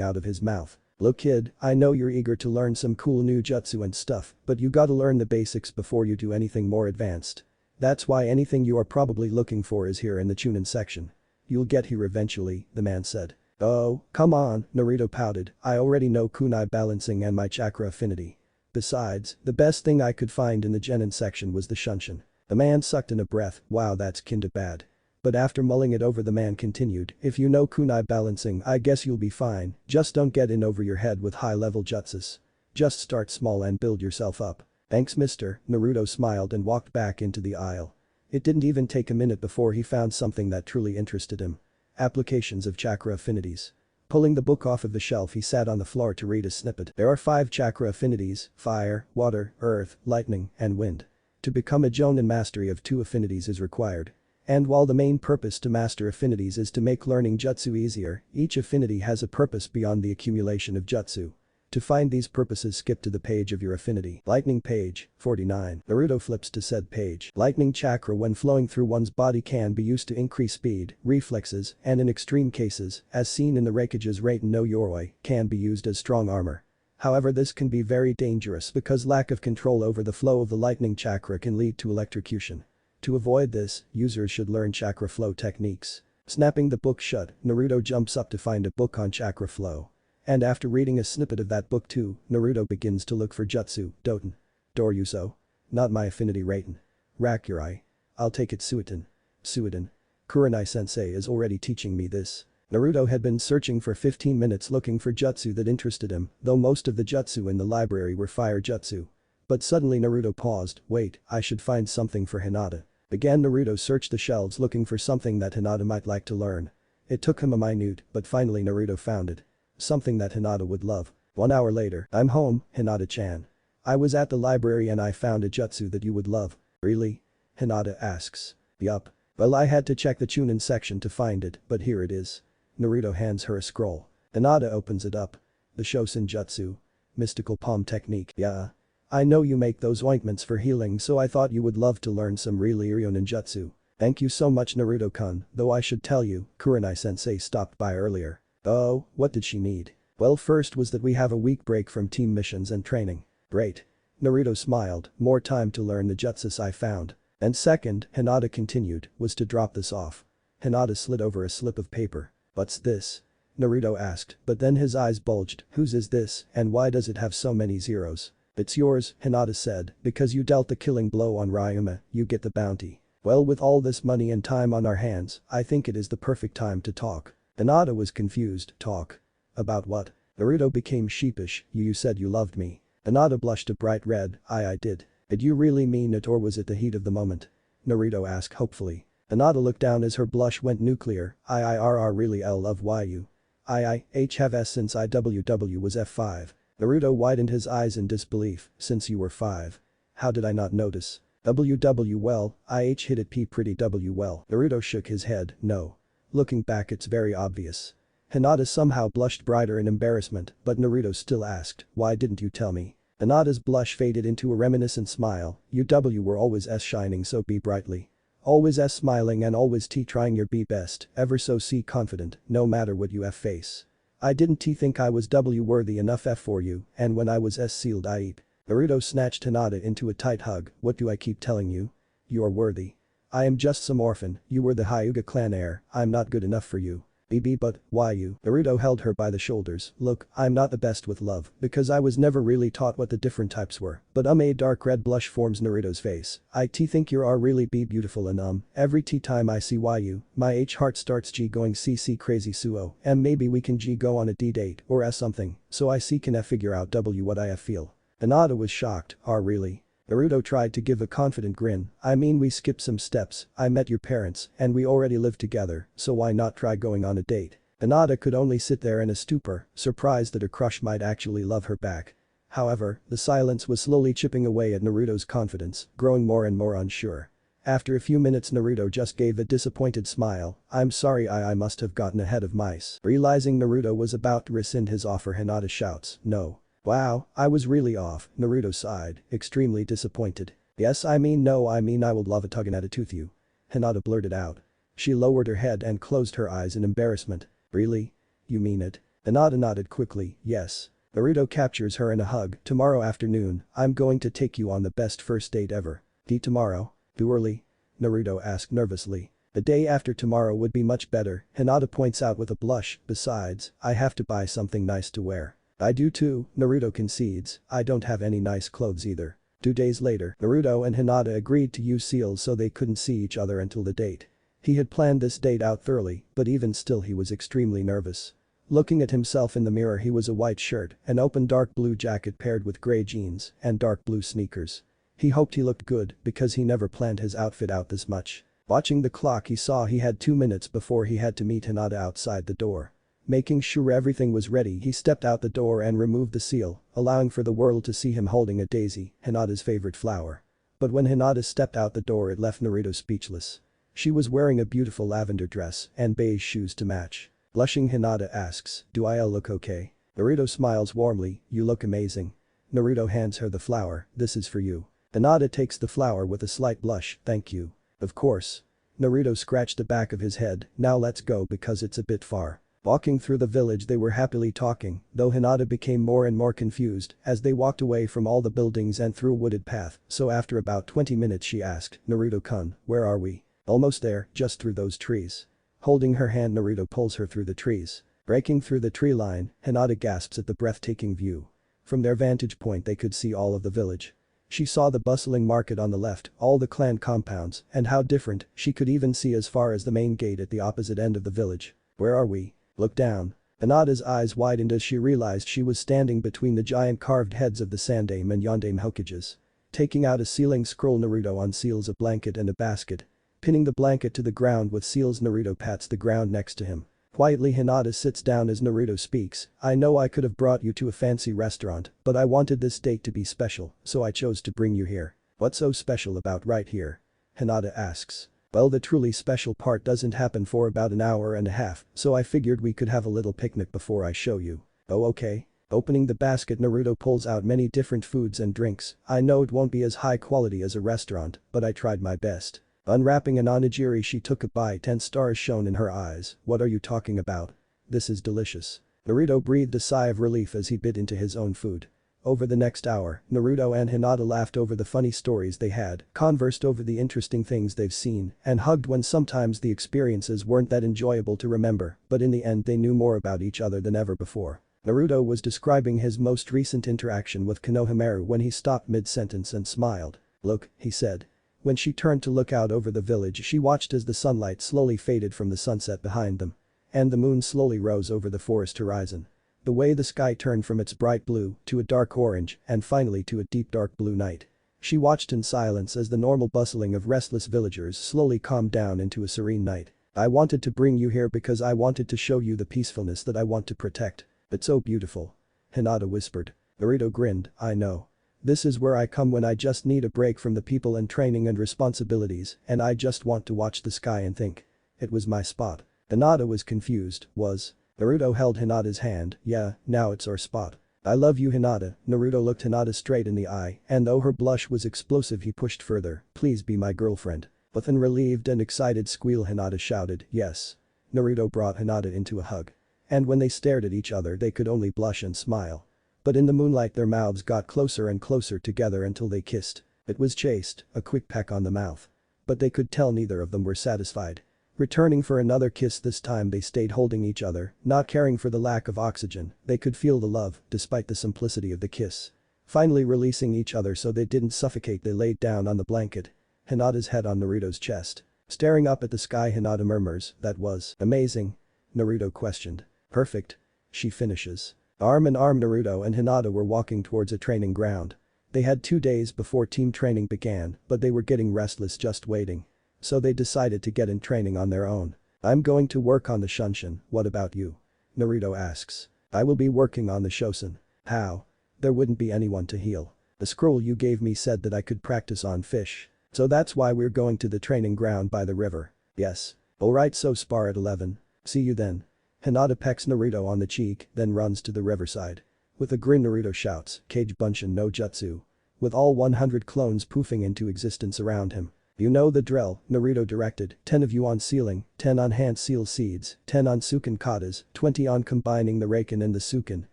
out of his mouth. Look kid, I know you're eager to learn some cool new jutsu and stuff, but you gotta learn the basics before you do anything more advanced. That's why anything you are probably looking for is here in the Chunin section. You'll get here eventually, the man said. Oh, come on, Naruto pouted, I already know kunai balancing and my chakra affinity. Besides, the best thing I could find in the genin section was the Shunshin. The man sucked in a breath, wow that's kinda bad. But after mulling it over the man continued, if you know kunai balancing I guess you'll be fine, just don't get in over your head with high-level jutsus. Just start small and build yourself up. Thanks mister, Naruto smiled and walked back into the aisle. It didn't even take a minute before he found something that truly interested him. Applications of chakra affinities. Pulling the book off of the shelf he sat on the floor to read a snippet. There are 5 chakra affinities, fire, water, earth, lightning, and wind. To become a Jonin mastery of 2 affinities is required. And while the main purpose to master affinities is to make learning jutsu easier, each affinity has a purpose beyond the accumulation of jutsu. To find these purposes skip to the page of your affinity. Lightning page, 49. Naruto flips to said page. Lightning chakra when flowing through one's body can be used to increase speed, reflexes, and in extreme cases, as seen in the Raikage's Raiten no Yoroi, can be used as strong armor. However, this can be very dangerous because lack of control over the flow of the lightning chakra can lead to electrocution. To avoid this, users should learn chakra flow techniques. Snapping the book shut, Naruto jumps up to find a book on chakra flow. And after reading a snippet of that book too, Naruto begins to look for jutsu, Doten. Doryuso. Not my affinity raten. Rakurai. I'll take it Suiton. Suiton. Kurenai-sensei is already teaching me this. Naruto had been searching for 15 minutes looking for jutsu that interested him, though most of the jutsu in the library were fire jutsu. But suddenly Naruto paused, wait, I should find something for Hinata. Again Naruto searched the shelves looking for something that Hinata might like to learn. It took him a minute, but finally Naruto found it. Something that Hinata would love. 1 hour later, I'm home, Hinata-chan. I was at the library and I found a jutsu that you would love. Really? Hinata asks. Yup. Well, I had to check the Chunin section to find it, but here it is. Naruto hands her a scroll. Hinata opens it up. The Shosen Jutsu. Mystical palm technique. Yeah. I know you make those ointments for healing, so I thought you would love to learn some really Ryonin jutsu. Thank you so much, Naruto-kun, though I should tell you, Kurenai-sensei stopped by earlier. Oh, what did she need? Well, first was that we have a week break from team missions and training. Great. Naruto smiled, more time to learn the jutsus I found. And second, Hinata continued, was to drop this off. Hinata slid over a slip of paper. What's this? Naruto asked, but then his eyes bulged, whose is this and why does it have so many zeros? It's yours, Hinata said, because you dealt the killing blow on Ryuma, you get the bounty. Well, with all this money and time on our hands, I think it is the perfect time to talk. Hinata was confused, talk? About what? Naruto became sheepish, you said you loved me. Hinata blushed a bright red, I did. Did you really mean it or was it the heat of the moment? Naruto asked hopefully. Hinata looked down as her blush went nuclear, really L love you. Have S since IWW was F5. Naruto widened his eyes in disbelief, since you were 5. How did I not notice? WW well, hit it P pretty W well. Naruto shook his head, no. Looking back it's very obvious. Hinata somehow blushed brighter in embarrassment, but Naruto still asked, why didn't you tell me? Hinata's blush faded into a reminiscent smile, UW were always S shining so B brightly. Always S smiling and always T trying your B best, ever so C confident, no matter what you F face. I didn't T think I was W worthy enough F for you, and when I was S sealed I eat. Naruto snatched Hinata into a tight hug, what do I keep telling you? You're worthy. I am just some orphan, you were the Hyuga clan heir, I'm not good enough for you. BB but, why you? Naruto held her by the shoulders, look, I'm not the best with love, because I was never really taught what the different types were, but a dark red blush forms Naruto's face, I think you are really be beautiful and every time I see you, my H heart starts G going CC crazy suo, and maybe we can G go on a D date, or S something, so I C can F figure out W what I feel. Hinata was shocked, really? Naruto tried to give a confident grin, I mean we skipped some steps, I met your parents, and we already live together, so why not try going on a date? Hinata could only sit there in a stupor, surprised that her crush might actually love her back. However, the silence was slowly chipping away at Naruto's confidence, growing more and more unsure. After a few minutes Naruto just gave a disappointed smile, I'm sorry I must have gotten ahead of mice. Realizing Naruto was about to rescind his offer Hinata shouts, no. Wow, I was really off, Naruto sighed, extremely disappointed. Yes no I will love a tugging at a tooth you. Hinata blurted out. She lowered her head and closed her eyes in embarrassment. Really? You mean it? Hinata nodded quickly, yes. Naruto captures her in a hug, tomorrow afternoon, I'm going to take you on the best first date ever. Tomorrow? Too early? Naruto asked nervously. The day after tomorrow would be much better, Hinata points out with a blush, besides, I have to buy something nice to wear. I do too, Naruto concedes, I don't have any nice clothes either. 2 days later, Naruto and Hinata agreed to use seals so they couldn't see each other until the date. He had planned this date out thoroughly, but even still he was extremely nervous. Looking at himself in the mirror he was a white shirt, an open dark blue jacket paired with grey jeans, and dark blue sneakers. He hoped he looked good because he never planned his outfit out this much. Watching the clock he saw he had 2 minutes before he had to meet Hinata outside the door. Making sure everything was ready he stepped out the door and removed the seal, allowing for the world to see him holding a daisy, Hinata's favorite flower. But when Hinata stepped out the door it left Naruto speechless. She was wearing a beautiful lavender dress and beige shoes to match. Blushing Hinata asks, do I look okay? Naruto smiles warmly, you look amazing. Naruto hands her the flower, this is for you. Hinata takes the flower with a slight blush, thank you. Of course. Naruto scratched the back of his head, now let's go because it's a bit far. Walking through the village they were happily talking, though Hinata became more and more confused as they walked away from all the buildings and through a wooded path, so after about 20 minutes she asked, "Naruto-kun, where are we?" "Almost there, just through those trees." Holding her hand, Naruto pulls her through the trees. Breaking through the tree line, Hinata gasps at the breathtaking view. From their vantage point they could see all of the village. She saw the bustling market on the left, all the clan compounds, and how different, she could even see as far as the main gate at the opposite end of the village. "Where are we?" "Look down." Hinata's eyes widened as she realized she was standing between the giant carved heads of the Sandame and Yondame Hokages. Taking out a sealing scroll, Naruto unseals a blanket and a basket. Pinning the blanket to the ground with seals, Naruto pats the ground next to him. Quietly Hinata sits down as Naruto speaks. "I know I could have brought you to a fancy restaurant, but I wanted this date to be special, so I chose to bring you here." "What's so special about right here?" Hinata asks. "Well, the truly special part doesn't happen for about an hour and a half, so I figured we could have a little picnic before I show you." "Oh, okay." Opening the basket, Naruto pulls out many different foods and drinks. "I know it won't be as high quality as a restaurant, but I tried my best." Unwrapping an onigiri, she took a bite and stars shone in her eyes. "What are you talking about? This is delicious." Naruto breathed a sigh of relief as he bit into his own food. Over the next hour, Naruto and Hinata laughed over the funny stories they had, conversed over the interesting things they've seen, and hugged when sometimes the experiences weren't that enjoyable to remember, but in the end they knew more about each other than ever before. Naruto was describing his most recent interaction with Konohamaru when he stopped mid-sentence and smiled. "Look," he said. When she turned to look out over the village, she watched as the sunlight slowly faded from the sunset behind them. And the moon slowly rose over the forest horizon. The way the sky turned from its bright blue to a dark orange and finally to a deep dark blue night. She watched in silence as the normal bustling of restless villagers slowly calmed down into a serene night. "I wanted to bring you here because I wanted to show you the peacefulness that I want to protect. It's so beautiful." Hinata whispered. Naruto grinned. "I know. This is where I come when I just need a break from the people and training and responsibilities, and I just want to watch the sky and think." "It was my spot." Hinata was confused. "Was?" Naruto held Hinata's hand. "Yeah, now it's our spot." "I love you, Hinata." Naruto looked Hinata straight in the eye, and though her blush was explosive he pushed further. "Please be my girlfriend." With an relieved and excited squeal, Hinata shouted, "Yes." Naruto brought Hinata into a hug. And when they stared at each other they could only blush and smile. But in the moonlight their mouths got closer and closer together until they kissed. It was chaste, a quick peck on the mouth. But they could tell neither of them were satisfied. Returning for another kiss, this time they stayed holding each other, not caring for the lack of oxygen. They could feel the love, despite the simplicity of the kiss. Finally releasing each other so they didn't suffocate, they laid down on the blanket. Hinata's head on Naruto's chest. Staring up at the sky, Hinata murmurs, "That was amazing." Naruto questioned. "Perfect." She finishes. Arm in arm, Naruto and Hinata were walking towards a training ground. They had 2 days before team training began, but they were getting restless just waiting. So they decided to get in training on their own. "I'm going to work on the Shunshin, what about you?" Naruto asks. "I will be working on the Shosen." "How?" "There wouldn't be anyone to heal. The scroll you gave me said that I could practice on fish. So that's why we're going to the training ground by the river." "Yes." "Alright, so spar at 11. See you then." Hinata pecks Naruto on the cheek, then runs to the riverside. With a grin, Naruto shouts, "Kage Bunshin no Jutsu." With all 100 clones poofing into existence around him. "You know the drill," Naruto directed, 10 of you on sealing, 10 on hand seal seeds, 10 on Sukin katas, 20 on combining the Raken and the Sukin,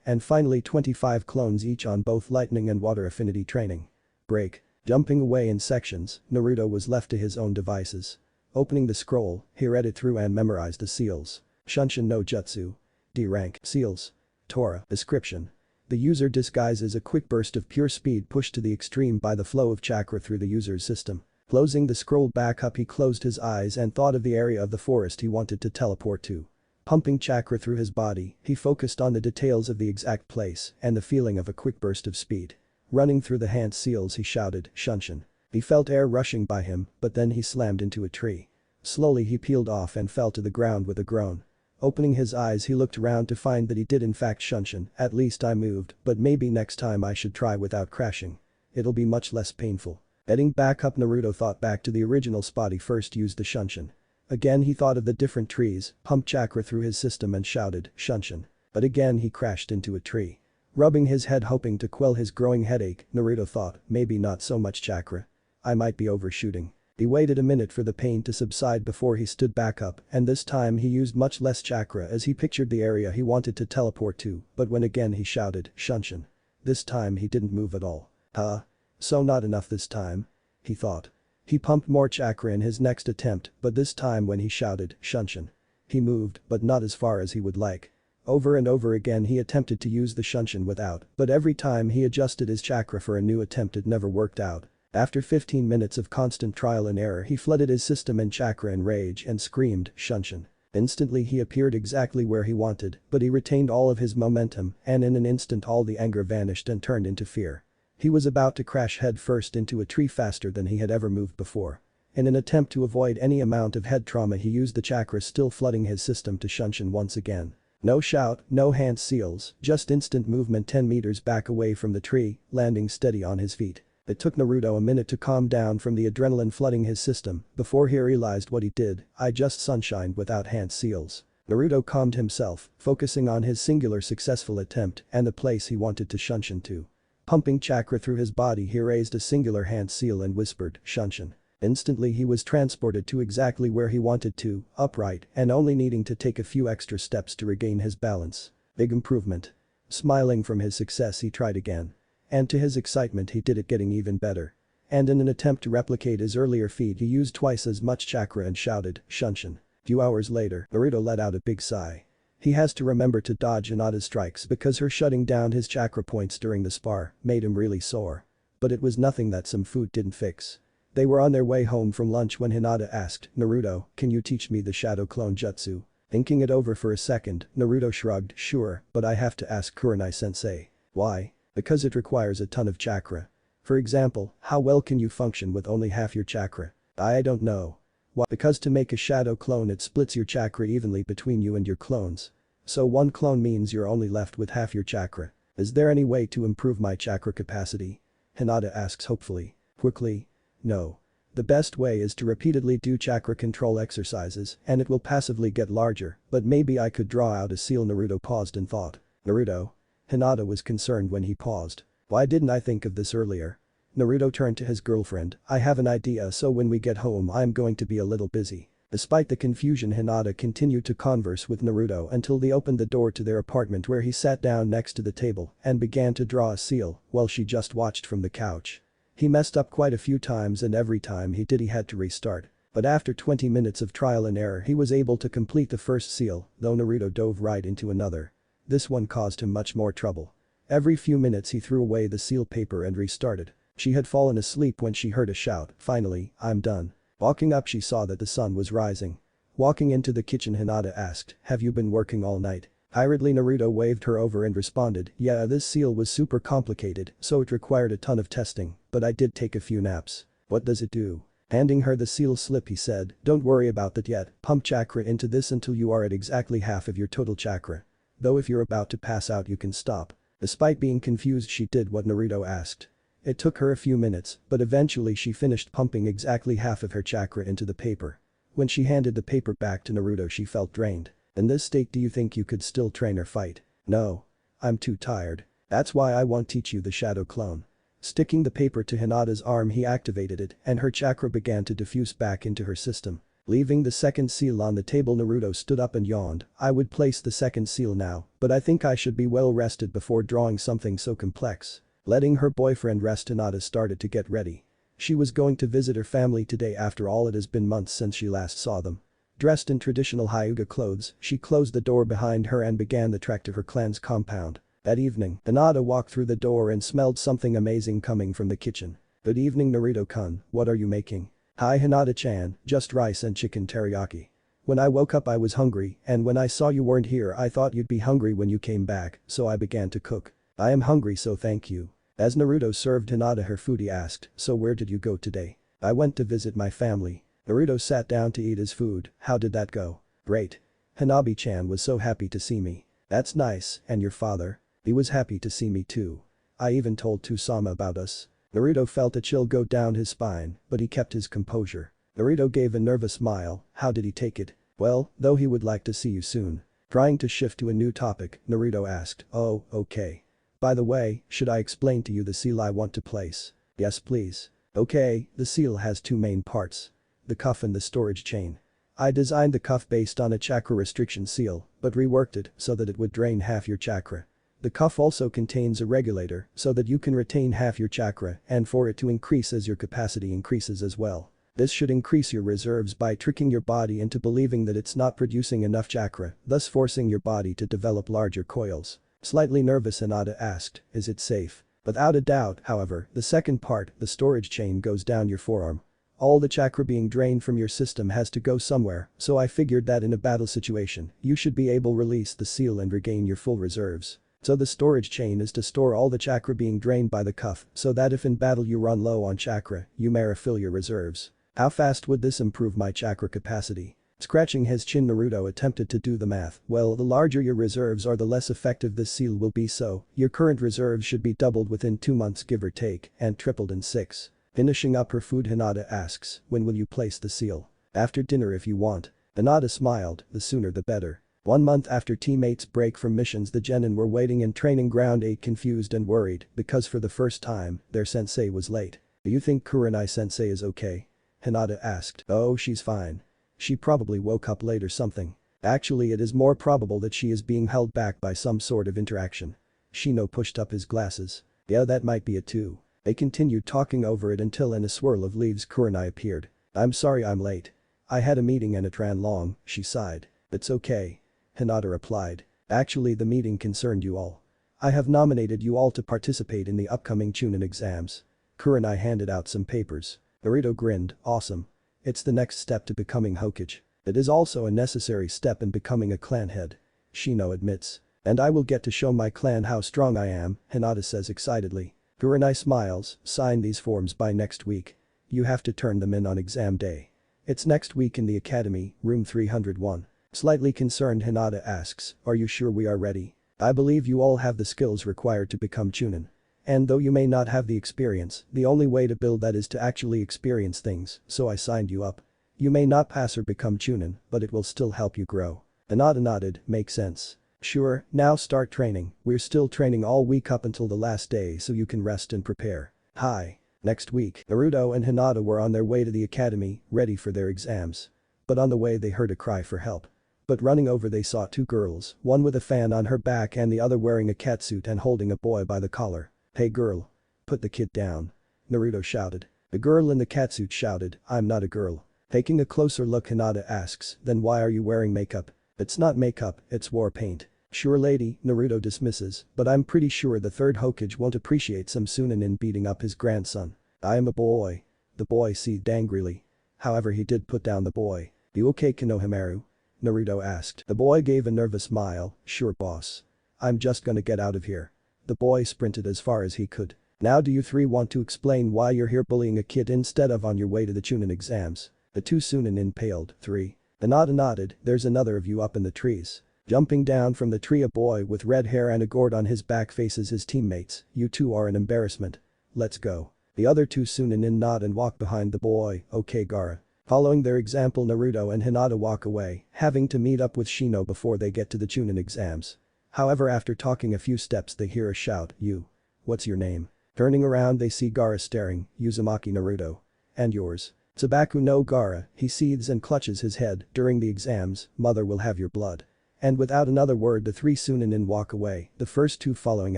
and finally 25 clones each on both lightning and water affinity training. Break. Jumping away in sections, Naruto was left to his own devices. Opening the scroll, he read it through and memorized the seals. Shunshin no Jutsu. D rank, seals. Torah, description. The user disguises a quick burst of pure speed pushed to the extreme by the flow of chakra through the user's system. Closing the scroll back up, he closed his eyes and thought of the area of the forest he wanted to teleport to. Pumping chakra through his body, he focused on the details of the exact place and the feeling of a quick burst of speed. Running through the hand seals, he shouted, "Shunshin." He felt air rushing by him, but then he slammed into a tree. Slowly he peeled off and fell to the ground with a groan. Opening his eyes, he looked around to find that he did in fact Shunshin. "At least I moved, but maybe next time I should try without crashing. It'll be much less painful." Heading back up, Naruto thought back to the original spot he first used the Shunshin. Again he thought of the different trees, pumped chakra through his system and shouted, "Shunshin." But again he crashed into a tree. Rubbing his head hoping to quell his growing headache, Naruto thought, maybe not so much chakra. I might be overshooting. He waited a minute for the pain to subside before he stood back up, and this time he used much less chakra as he pictured the area he wanted to teleport to, but when again he shouted, "Shunshin." This time he didn't move at all. Huh? So not enough this time? He thought. He pumped more chakra in his next attempt, but this time when he shouted, "Shunshin." He moved, but not as far as he would like. Over and over again he attempted to use the shunshin without, but every time he adjusted his chakra for a new attempt it never worked out. After 15 minutes of constant trial and error he flooded his system in chakra in rage and screamed, "Shunshin." Instantly he appeared exactly where he wanted, but he retained all of his momentum and in an instant all the anger vanished and turned into fear. He was about to crash headfirst into a tree faster than he had ever moved before. In an attempt to avoid any amount of head trauma he used the chakra still flooding his system to shunshin once again. No shout, no hand seals, just instant movement 10 meters back away from the tree, landing steady on his feet. It took Naruto a minute to calm down from the adrenaline flooding his system before he realized what he did. I just sunshined without hand seals. Naruto calmed himself, focusing on his singular successful attempt and the place he wanted to shunshin to. Pumping chakra through his body he raised a singular hand seal and whispered, "Shunshin." Instantly he was transported to exactly where he wanted to, upright and only needing to take a few extra steps to regain his balance. Big improvement. Smiling from his success he tried again. And to his excitement he did it getting even better. And in an attempt to replicate his earlier feat he used twice as much chakra and shouted, "Shunshin." Few hours later, Naruto let out a big sigh. He has to remember to dodge Hinata's strikes because her shutting down his chakra points during the spar made him really sore. But it was nothing that some food didn't fix. They were on their way home from lunch when Hinata asked, "Naruto, can you teach me the shadow clone jutsu?" Thinking it over for a second, Naruto shrugged, "Sure, but I have to ask Kurenai-sensei." "Why?" "Because it requires a ton of chakra." "For example, how well can you function with only half your chakra?" "I don't know." "Why?" "Because to make a shadow clone it splits your chakra evenly between you and your clones. So one clone means you're only left with half your chakra. Is there any way to improve my chakra capacity?" Hinata asks hopefully. Quickly. "No. The best way is to repeatedly do chakra control exercises and it will passively get larger, but maybe I could draw out a seal." Naruto paused and thought. "Naruto?" Hinata was concerned when he paused. "Why didn't I think of this earlier?" Naruto turned to his girlfriend. "I have an idea, so when we get home I'm going to be a little busy." Despite the confusion Hinata continued to converse with Naruto until they opened the door to their apartment where he sat down next to the table and began to draw a seal while she just watched from the couch. He messed up quite a few times and every time he did he had to restart. But after 20 minutes of trial and error he was able to complete the first seal, though Naruto dove right into another. This one caused him much more trouble. Every few minutes he threw away the seal paper and restarted. She had fallen asleep when she heard a shout, "Finally, I'm done." Walking up she saw that the sun was rising. Walking into the kitchen Hinata asked, "Have you been working all night?" Hurriedly Naruto waved her over and responded, "Yeah, this seal was super complicated, so it required a ton of testing, but I did take a few naps." "What does it do?" Handing her the seal slip he said, "Don't worry about that yet, pump chakra into this until you are at exactly half of your total chakra. Though if you're about to pass out you can stop." Despite being confused she did what Naruto asked. It took her a few minutes, but eventually she finished pumping exactly half of her chakra into the paper. When she handed the paper back to Naruto she felt drained. "In this state do you think you could still train or fight?" "No. I'm too tired. That's why I won't teach you the shadow clone." Sticking the paper to Hinata's arm he activated it and her chakra began to diffuse back into her system. Leaving the second seal on the table Naruto stood up and yawned. "I would place the second seal now, but I think I should be well rested before drawing something so complex." Letting her boyfriend rest Hinata started to get ready. She was going to visit her family today after all it has been months since she last saw them. Dressed in traditional Hyuga clothes, she closed the door behind her and began the trek to her clan's compound. That evening, Hinata walked through the door and smelled something amazing coming from the kitchen. "Good evening Naruto-kun, what are you making?" "Hi Hinata-chan, just rice and chicken teriyaki. When I woke up I was hungry and when I saw you weren't here I thought you'd be hungry when you came back, so I began to cook." "I am hungry so thank you." As Naruto served Hinata her food he asked, "So where did you go today?" "I went to visit my family." Naruto sat down to eat his food. "How did that go?" "Great. Hanabi-chan was so happy to see me." "That's nice, and your father?" "He was happy to see me too. I even told Tusama about us." Naruto felt a chill go down his spine, but he kept his composure. Naruto gave a nervous smile. "How did he take it?" "Well, though he would like to see you soon." Trying to shift to a new topic, Naruto asked, "Oh, okay. By the way, should I explain to you the seal I want to place?" "Yes please." Okay, the seal has two main parts. The cuff and the storage chain. I designed the cuff based on a chakra restriction seal, but reworked it so that it would drain half your chakra. The cuff also contains a regulator so that you can retain half your chakra and for it to increase as your capacity increases as well. This should increase your reserves by tricking your body into believing that it's not producing enough chakra, thus forcing your body to develop larger coils. Slightly nervous, Hinata asked, is it safe? Without a doubt, however, the second part, the storage chain, goes down your forearm. All the chakra being drained from your system has to go somewhere, so I figured that in a battle situation, you should be able to release the seal and regain your full reserves. So the storage chain is to store all the chakra being drained by the cuff, so that if in battle you run low on chakra, you may refill your reserves. How fast would this improve my chakra capacity? Scratching his chin, Naruto attempted to do the math. Well, the larger your reserves are, the less effective this seal will be, so your current reserves should be doubled within 2 months give or take, and tripled in 6. Finishing up her food, Hinata asks, when will you place the seal? After dinner if you want. Hinata smiled, the sooner the better. 1 month after teammates break from missions, the Genin were waiting in training ground 8, confused and worried because for the first time, their sensei was late. Do you think Kurenai-sensei is okay? Hinata asked. Oh, she's fine. She probably woke up late or something. Actually, it is more probable that she is being held back by some sort of interaction. Shino pushed up his glasses. Yeah, that might be it too. They continued talking over it until in a swirl of leaves Kurenai appeared. I'm sorry I'm late. I had a meeting and it ran long, she sighed. It's okay. Hinata replied. Actually, the meeting concerned you all. I have nominated you all to participate in the upcoming Chunin exams. Kurenai handed out some papers. Naruto grinned, awesome. It's the next step to becoming Hokage. It is also a necessary step in becoming a clan head. Shino admits. And I will get to show my clan how strong I am, Hinata says excitedly. Kurenai smiles, sign these forms by next week. You have to turn them in on exam day. It's next week in the academy, room 301. Slightly concerned, Hinata asks, are you sure we are ready? I believe you all have the skills required to become Chunin. And though you may not have the experience, the only way to build that is to actually experience things, so I signed you up. You may not pass or become Chunin, but it will still help you grow. Hinata nodded, makes sense. Sure, now start training, we're still training all week up until the last day so you can rest and prepare. Hi. Next week, Naruto and Hinata were on their way to the academy, ready for their exams. But on the way they heard a cry for help. But running over they saw 2 girls, one with a fan on her back and the other wearing a catsuit and holding a boy by the collar. Hey girl. Put the kid down. Naruto shouted. The girl in the catsuit shouted, I'm not a girl. Taking a closer look, Hinata asks, then why are you wearing makeup? It's not makeup, it's war paint. Sure lady, Naruto dismisses, but I'm pretty sure the third Hokage won't appreciate some Chunin beating up his grandson. I am a boy. The boy seethed angrily. However, he did put down the boy. You okay, Konohamaru? Naruto asked. The boy gave a nervous smile, sure boss. I'm just gonna get out of here. The boy sprinted as far as he could. Now do you 3 want to explain why you're here bullying a kid instead of on your way to the Chunin exams? The 2 Chunin impaled. 3. Hinata nodded, there's another of you up in the trees. Jumping down from the tree, a boy with red hair and a gourd on his back faces his teammates. You 2 are an embarrassment. Let's go. The other 2 Chunin nod and walk behind the boy. Okay Gaara. Following their example, Naruto and Hinata walk away, having to meet up with Shino before they get to the Chunin exams. However, after talking a few steps they hear a shout, you. What's your name? Turning around they see Gaara staring, Uzumaki Naruto. And yours? Tsubaku no Gaara, he seethes and clutches his head, during the exams, mother will have your blood. And without another word the 3 Chunin walk away, the first 2 following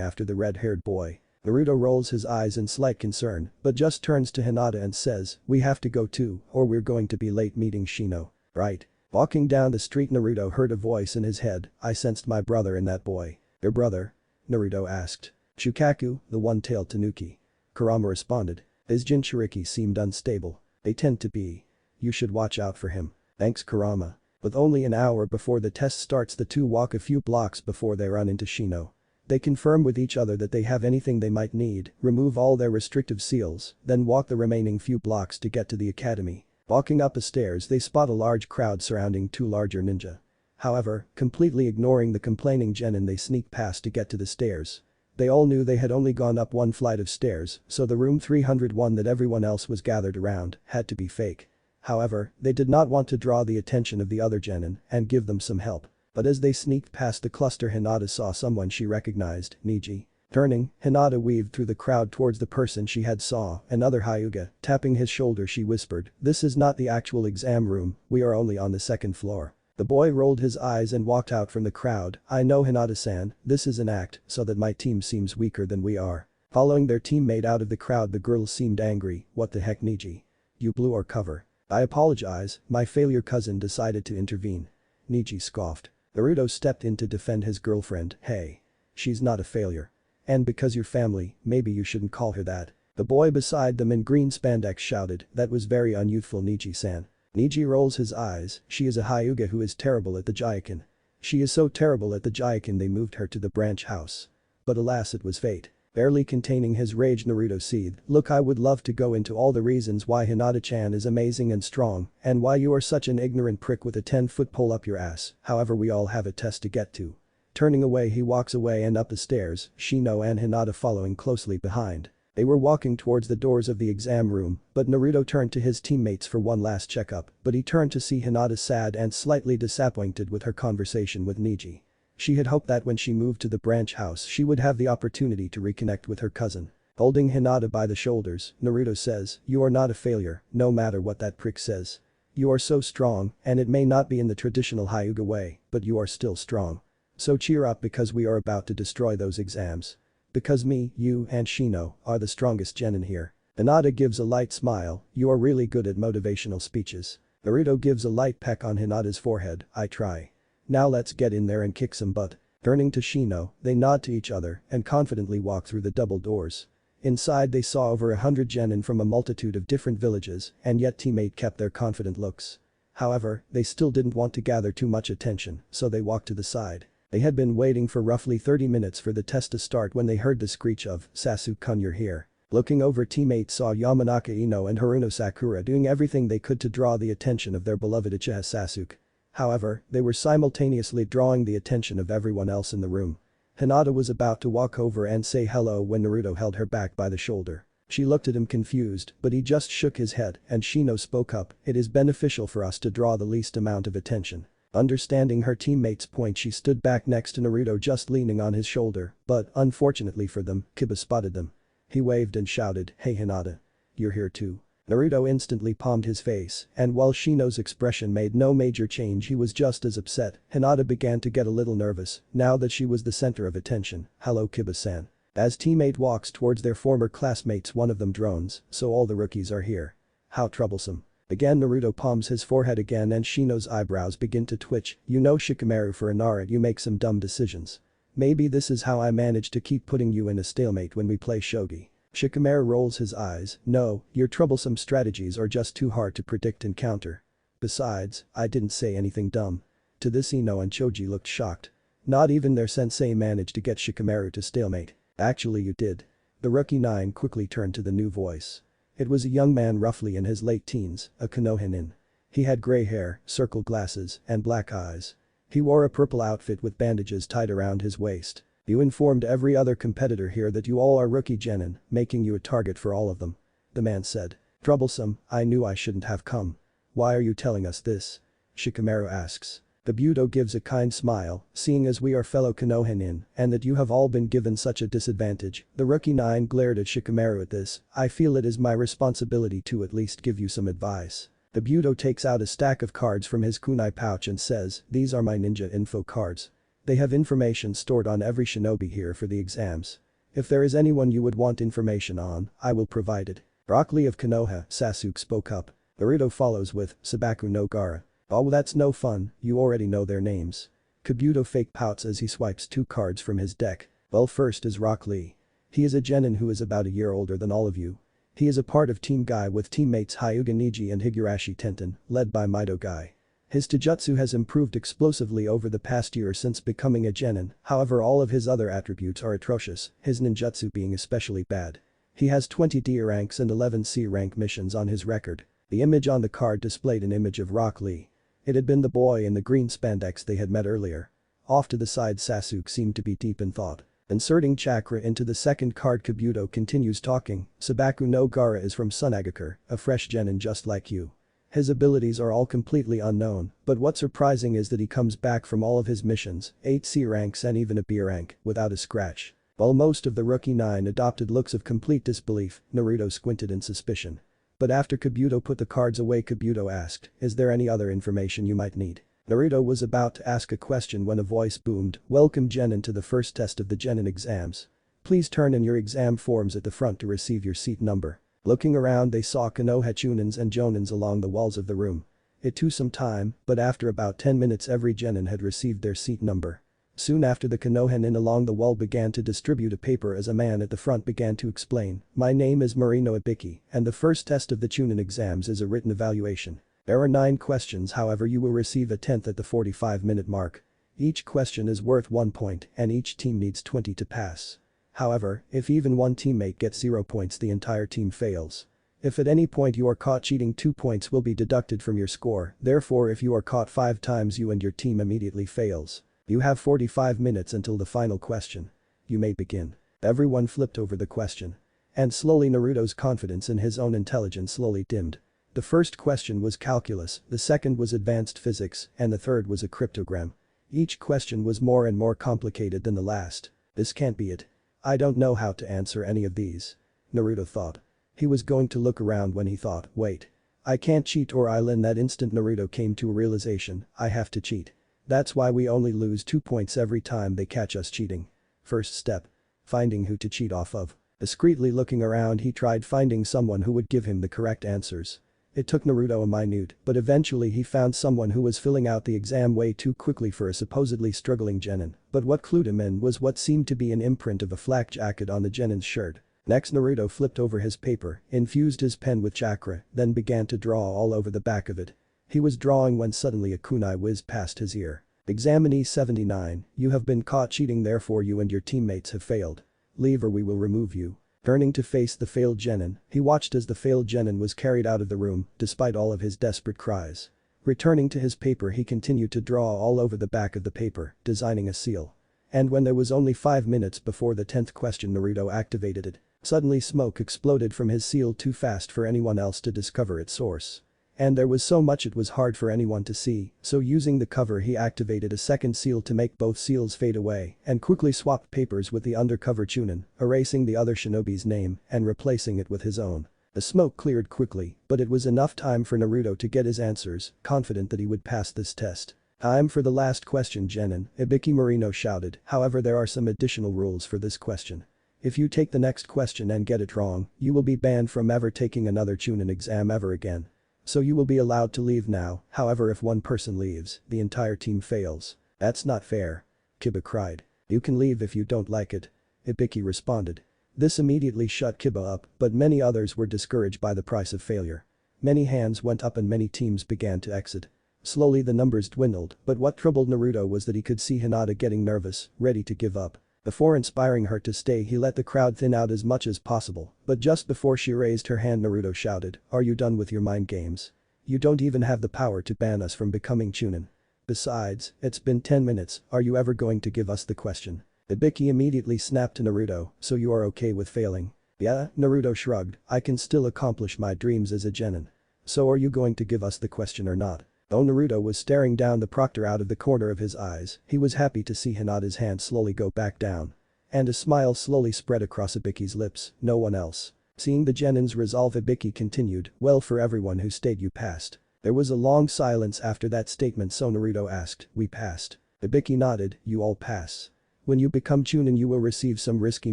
after the red-haired boy. Naruto rolls his eyes in slight concern, but just turns to Hinata and says, we have to go too, or we're going to be late meeting Shino. Right. Walking down the street, Naruto heard a voice in his head, I sensed my brother in that boy. Your brother? Naruto asked. Shukaku, the one-tailed tanuki. Kurama responded. His Jinchuriki seemed unstable. They tend to be. You should watch out for him. Thanks Kurama. With only an hour before the test starts, the 2 walk a few blocks before they run into Shino. They confirm with each other that they have anything they might need, remove all their restrictive seals, then walk the remaining few blocks to get to the academy. Walking up the stairs they spot a large crowd surrounding 2 larger ninja. However, completely ignoring the complaining Genin, they sneak past to get to the stairs. They all knew they had only gone up 1 flight of stairs, so the room 301 that everyone else was gathered around had to be fake. However, they did not want to draw the attention of the other Genin and give them some help. But as they sneaked past the cluster, Hinata saw someone she recognized, Niji. Turning, Hinata weaved through the crowd towards the person she had saw, another Hyuga, tapping his shoulder she whispered, "This is not the actual exam room, we are only on the second floor." The boy rolled his eyes and walked out from the crowd. "I know Hinata-san, this is an act so that my team seems weaker than we are." Following their teammate out of the crowd, the girls seemed angry. "What the heck, Niji? You blew our cover." "I apologize, my failure cousin decided to intervene." Niji scoffed. Naruto stepped in to defend his girlfriend. "Hey. She's not a failure. And because you're family, maybe you shouldn't call her that." The boy beside them in green spandex shouted, "That was very unyouthful, Niji-san." Niji rolls his eyes. "She is a Hyuga who is terrible at the Jaikin. She is so terrible at the Jaikin they moved her to the branch house." But alas, it was fate. Barely containing his rage, Naruto seethed, "Look, I would love to go into all the reasons why Hinata-chan is amazing and strong, and why you are such an ignorant prick with a 10-foot pole up your ass, however we all have a test to get to." Turning away, he walks away and up the stairs, Shino and Hinata following closely behind. They were walking towards the doors of the exam room, but Naruto turned to his teammates for one last checkup, but he turned to see Hinata sad and slightly disappointed with her conversation with Niji. She had hoped that when she moved to the branch house she would have the opportunity to reconnect with her cousin. Holding Hinata by the shoulders, Naruto says, "You are not a failure, no matter what that prick says. You are so strong, and it may not be in the traditional Hyuga way, but you are still strong. So cheer up because we are about to destroy those exams. Because me, you, and Shino are the strongest genin here." Hinata gives a light smile, "You are really good at motivational speeches." Naruto gives a light peck on Hinata's forehead, "I try. Now let's get in there and kick some butt." Turning to Shino, they nod to each other and confidently walk through the double doors. Inside they saw over 100 genin from a multitude of different villages, and yet teammate kept their confident looks. However, they still didn't want to gather too much attention, so they walked to the side. They had been waiting for roughly 30 minutes for the test to start when they heard the screech of, "Sasuke-kun, you're here." Looking over, teammates saw Yamanaka Ino and Haruno Sakura doing everything they could to draw the attention of their beloved Uchiha Sasuke. However, they were simultaneously drawing the attention of everyone else in the room. Hinata was about to walk over and say hello when Naruto held her back by the shoulder. She looked at him confused, but he just shook his head and Shino spoke up, "It is beneficial for us to draw the least amount of attention." Understanding her teammate's point, she stood back next to Naruto just leaning on his shoulder, but unfortunately for them, Kiba spotted them. He waved and shouted, "Hey Hinata. You're here too." Naruto instantly palmed his face, and while Shino's expression made no major change, he was just as upset. Hinata began to get a little nervous, now that she was the center of attention. "Hello Kiba-san." As teammate walks towards their former classmates, one of them drones, "So all the rookies are here. How troublesome." Again Naruto palms his forehead again and Shino's eyebrows begin to twitch. "You know Shikamaru, for Inara you make some dumb decisions. Maybe this is how I manage to keep putting you in a stalemate when we play shogi." Shikamaru rolls his eyes, "No, your troublesome strategies are just too hard to predict and counter. Besides, I didn't say anything dumb." To this Ino and Choji looked shocked. Not even their sensei managed to get Shikamaru to stalemate. "Actually you did." The rookie 9 quickly turned to the new voice. It was a young man roughly in his late teens, a Konohinin. He had gray hair, circle glasses, and black eyes. He wore a purple outfit with bandages tied around his waist. "You informed every other competitor here that you all are rookie genin, making you a target for all of them," the man said. "Troublesome, I knew I shouldn't have come. Why are you telling us this?" Shikamaru asks. The Budo gives a kind smile, "Seeing as we are fellow Konohinin, and that you have all been given such a disadvantage." The rookie 9 glared at Shikamaru at this, "I feel it is my responsibility to at least give you some advice." The Budo takes out a stack of cards from his kunai pouch and says, "These are my ninja info cards. They have information stored on every shinobi here for the exams. If there is anyone you would want information on, I will provide it." "Rock Lee of Konoha," Sasuke spoke up. Naruto follows with, "Sabaku no Gaara." "Oh, that's no fun, you already know their names." Kabuto fake pouts as he swipes 2 cards from his deck. "Well, first is Rock Lee. He is a genin who is about a year older than all of you. He is a part of Team Guy with teammates Hyuga Niji and Higurashi Tenten, led by Mito Guy. His taijutsu has improved explosively over the past year since becoming a genin, however all of his other attributes are atrocious, his ninjutsu being especially bad. He has 20 D ranks and 11 C rank missions on his record." The image on the card displayed an image of Rock Lee. It had been the boy in the green spandex they had met earlier. Off to the side, Sasuke seemed to be deep in thought. Inserting chakra into the second card, Kabuto continues talking, "Sabaku no Gaara is from Sunagakure, a fresh genin just like you. His abilities are all completely unknown, but what's surprising is that he comes back from all of his missions, 8 C ranks and even a B rank, without a scratch. While most of the rookie 9 adopted looks of complete disbelief, Naruto squinted in suspicion. But after Kabuto put the cards away, Kabuto asked, "Is there any other information you might need?" Naruto was about to ask a question when a voice boomed, "Welcome Genin to the first test of the Genin exams. Please turn in your exam forms at the front to receive your seat number." Looking around they saw Konoha Chunins and Jonins along the walls of the room. It took some time, but after about 10 minutes every Genin had received their seat number. Soon after the Konohanin along the wall began to distribute a paper as a man at the front began to explain, "My name is Marino Ibiki, and the first test of the Chunin exams is a written evaluation. There are 9 questions, however you will receive a 10th at the 45-minute mark. Each question is worth 1 point and each team needs 20 to pass. However, if even one teammate gets 0 points the entire team fails. If at any point you are caught cheating 2 points will be deducted from your score, therefore if you are caught 5 times you and your team immediately fails. You have 45 minutes until the final question. You may begin." Everyone flipped over the question. And slowly Naruto's confidence in his own intelligence slowly dimmed. The first question was calculus, the second was advanced physics, and the third was a cryptogram. Each question was more and more complicated than the last. This can't be it. I don't know how to answer any of these. Naruto thought. He was going to look around when he thought, wait. I can't cheat or I'll. In that instant Naruto came to a realization, I have to cheat. That's why we only lose 2 points every time they catch us cheating. First step. Finding who to cheat off of. Discreetly looking around he tried finding someone who would give him the correct answers. It took Naruto a minute, but eventually he found someone who was filling out the exam way too quickly for a supposedly struggling Genin, but what clued him in was what seemed to be an imprint of a flak jacket on the Genin's shirt. Next Naruto flipped over his paper, infused his pen with chakra, then began to draw all over the back of it. He was drawing when suddenly a kunai whizzed past his ear. "Examinee 79, you have been caught cheating, therefore you and your teammates have failed. Leave or we will remove you." Turning to face the failed Genin, he watched as the failed Genin was carried out of the room, despite all of his desperate cries. Returning to his paper he continued to draw all over the back of the paper, designing a seal. And when there was only 5 minutes before the 10th question Naruto activated it. Suddenly smoke exploded from his seal too fast for anyone else to discover its source. And there was so much it was hard for anyone to see, so using the cover he activated a second seal to make both seals fade away and quickly swapped papers with the undercover Chunin, erasing the other shinobi's name and replacing it with his own. The smoke cleared quickly, but it was enough time for Naruto to get his answers, confident that he would pass this test. "Time for the last question, Genin," Ibiki Marino shouted, "however there are some additional rules for this question. If you take the next question and get it wrong, you will be banned from ever taking another Chunin exam ever again. So you will be allowed to leave now, however if one person leaves, the entire team fails." "That's not fair," Kiba cried. "You can leave if you don't like it," Ibiki responded. This immediately shut Kiba up, but many others were discouraged by the price of failure. Many hands went up and many teams began to exit. Slowly the numbers dwindled, but what troubled Naruto was that he could see Hinata getting nervous, ready to give up. Before inspiring her to stay he let the crowd thin out as much as possible, but just before she raised her hand Naruto shouted, "Are you done with your mind games? You don't even have the power to ban us from becoming Chunin. Besides, it's been 10 minutes, are you ever going to give us the question?" Ibiki immediately snapped to Naruto, "So you are okay with failing?" "Yeah," Naruto shrugged, "I can still accomplish my dreams as a Genin. So are you going to give us the question or not?" Though Naruto was staring down the proctor out of the corner of his eyes, he was happy to see Hinata's hand slowly go back down. And a smile slowly spread across Ibiki's lips, "No one else." Seeing the Genin's resolve Ibiki continued, "Well for everyone who stayed you passed." There was a long silence after that statement so Naruto asked, "We passed?" Ibiki nodded, "You all pass. When you become Chunin you will receive some risky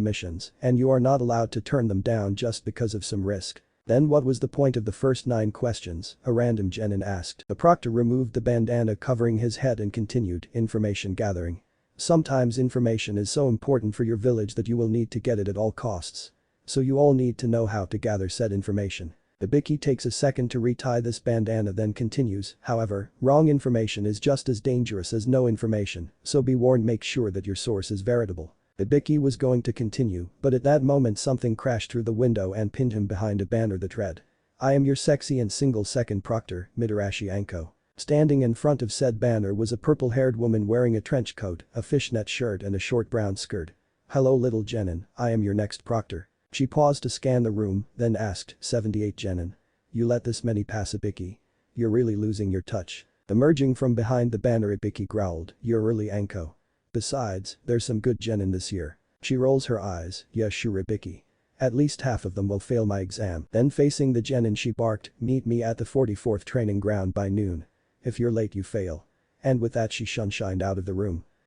missions and you are not allowed to turn them down just because of some risk." "Then what was the point of the first 9 questions?" a random Genin asked. The proctor removed the bandana covering his head and continued, "Information gathering. Sometimes information is so important for your village that you will need to get it at all costs. So you all need to know how to gather said information." Ibiki takes a second to retie this bandana then continues, "However, wrong information is just as dangerous as no information, so be warned, make sure that your source is veritable." Ibiki was going to continue, but at that moment something crashed through the window and pinned him behind a banner that read, "I am your sexy and single-second proctor, Mitarashi Anko." Standing in front of said banner was a purple-haired woman wearing a trench coat, a fishnet shirt and a short brown skirt. "Hello little Genin, I am your next proctor." She paused to scan the room, then asked, 78 Genin. "You let this many pass Ibiki? You're really losing your touch." Emerging from behind the banner Ibiki growled, "You're early Anko. Besides, there's some good Genin this year." She rolls her eyes, yes Shuribiki. At least half of them will fail my exam. Then facing the Genin she barked, meet me at the 44th training ground by noon. If you're late you fail. And with that she shined out of the room.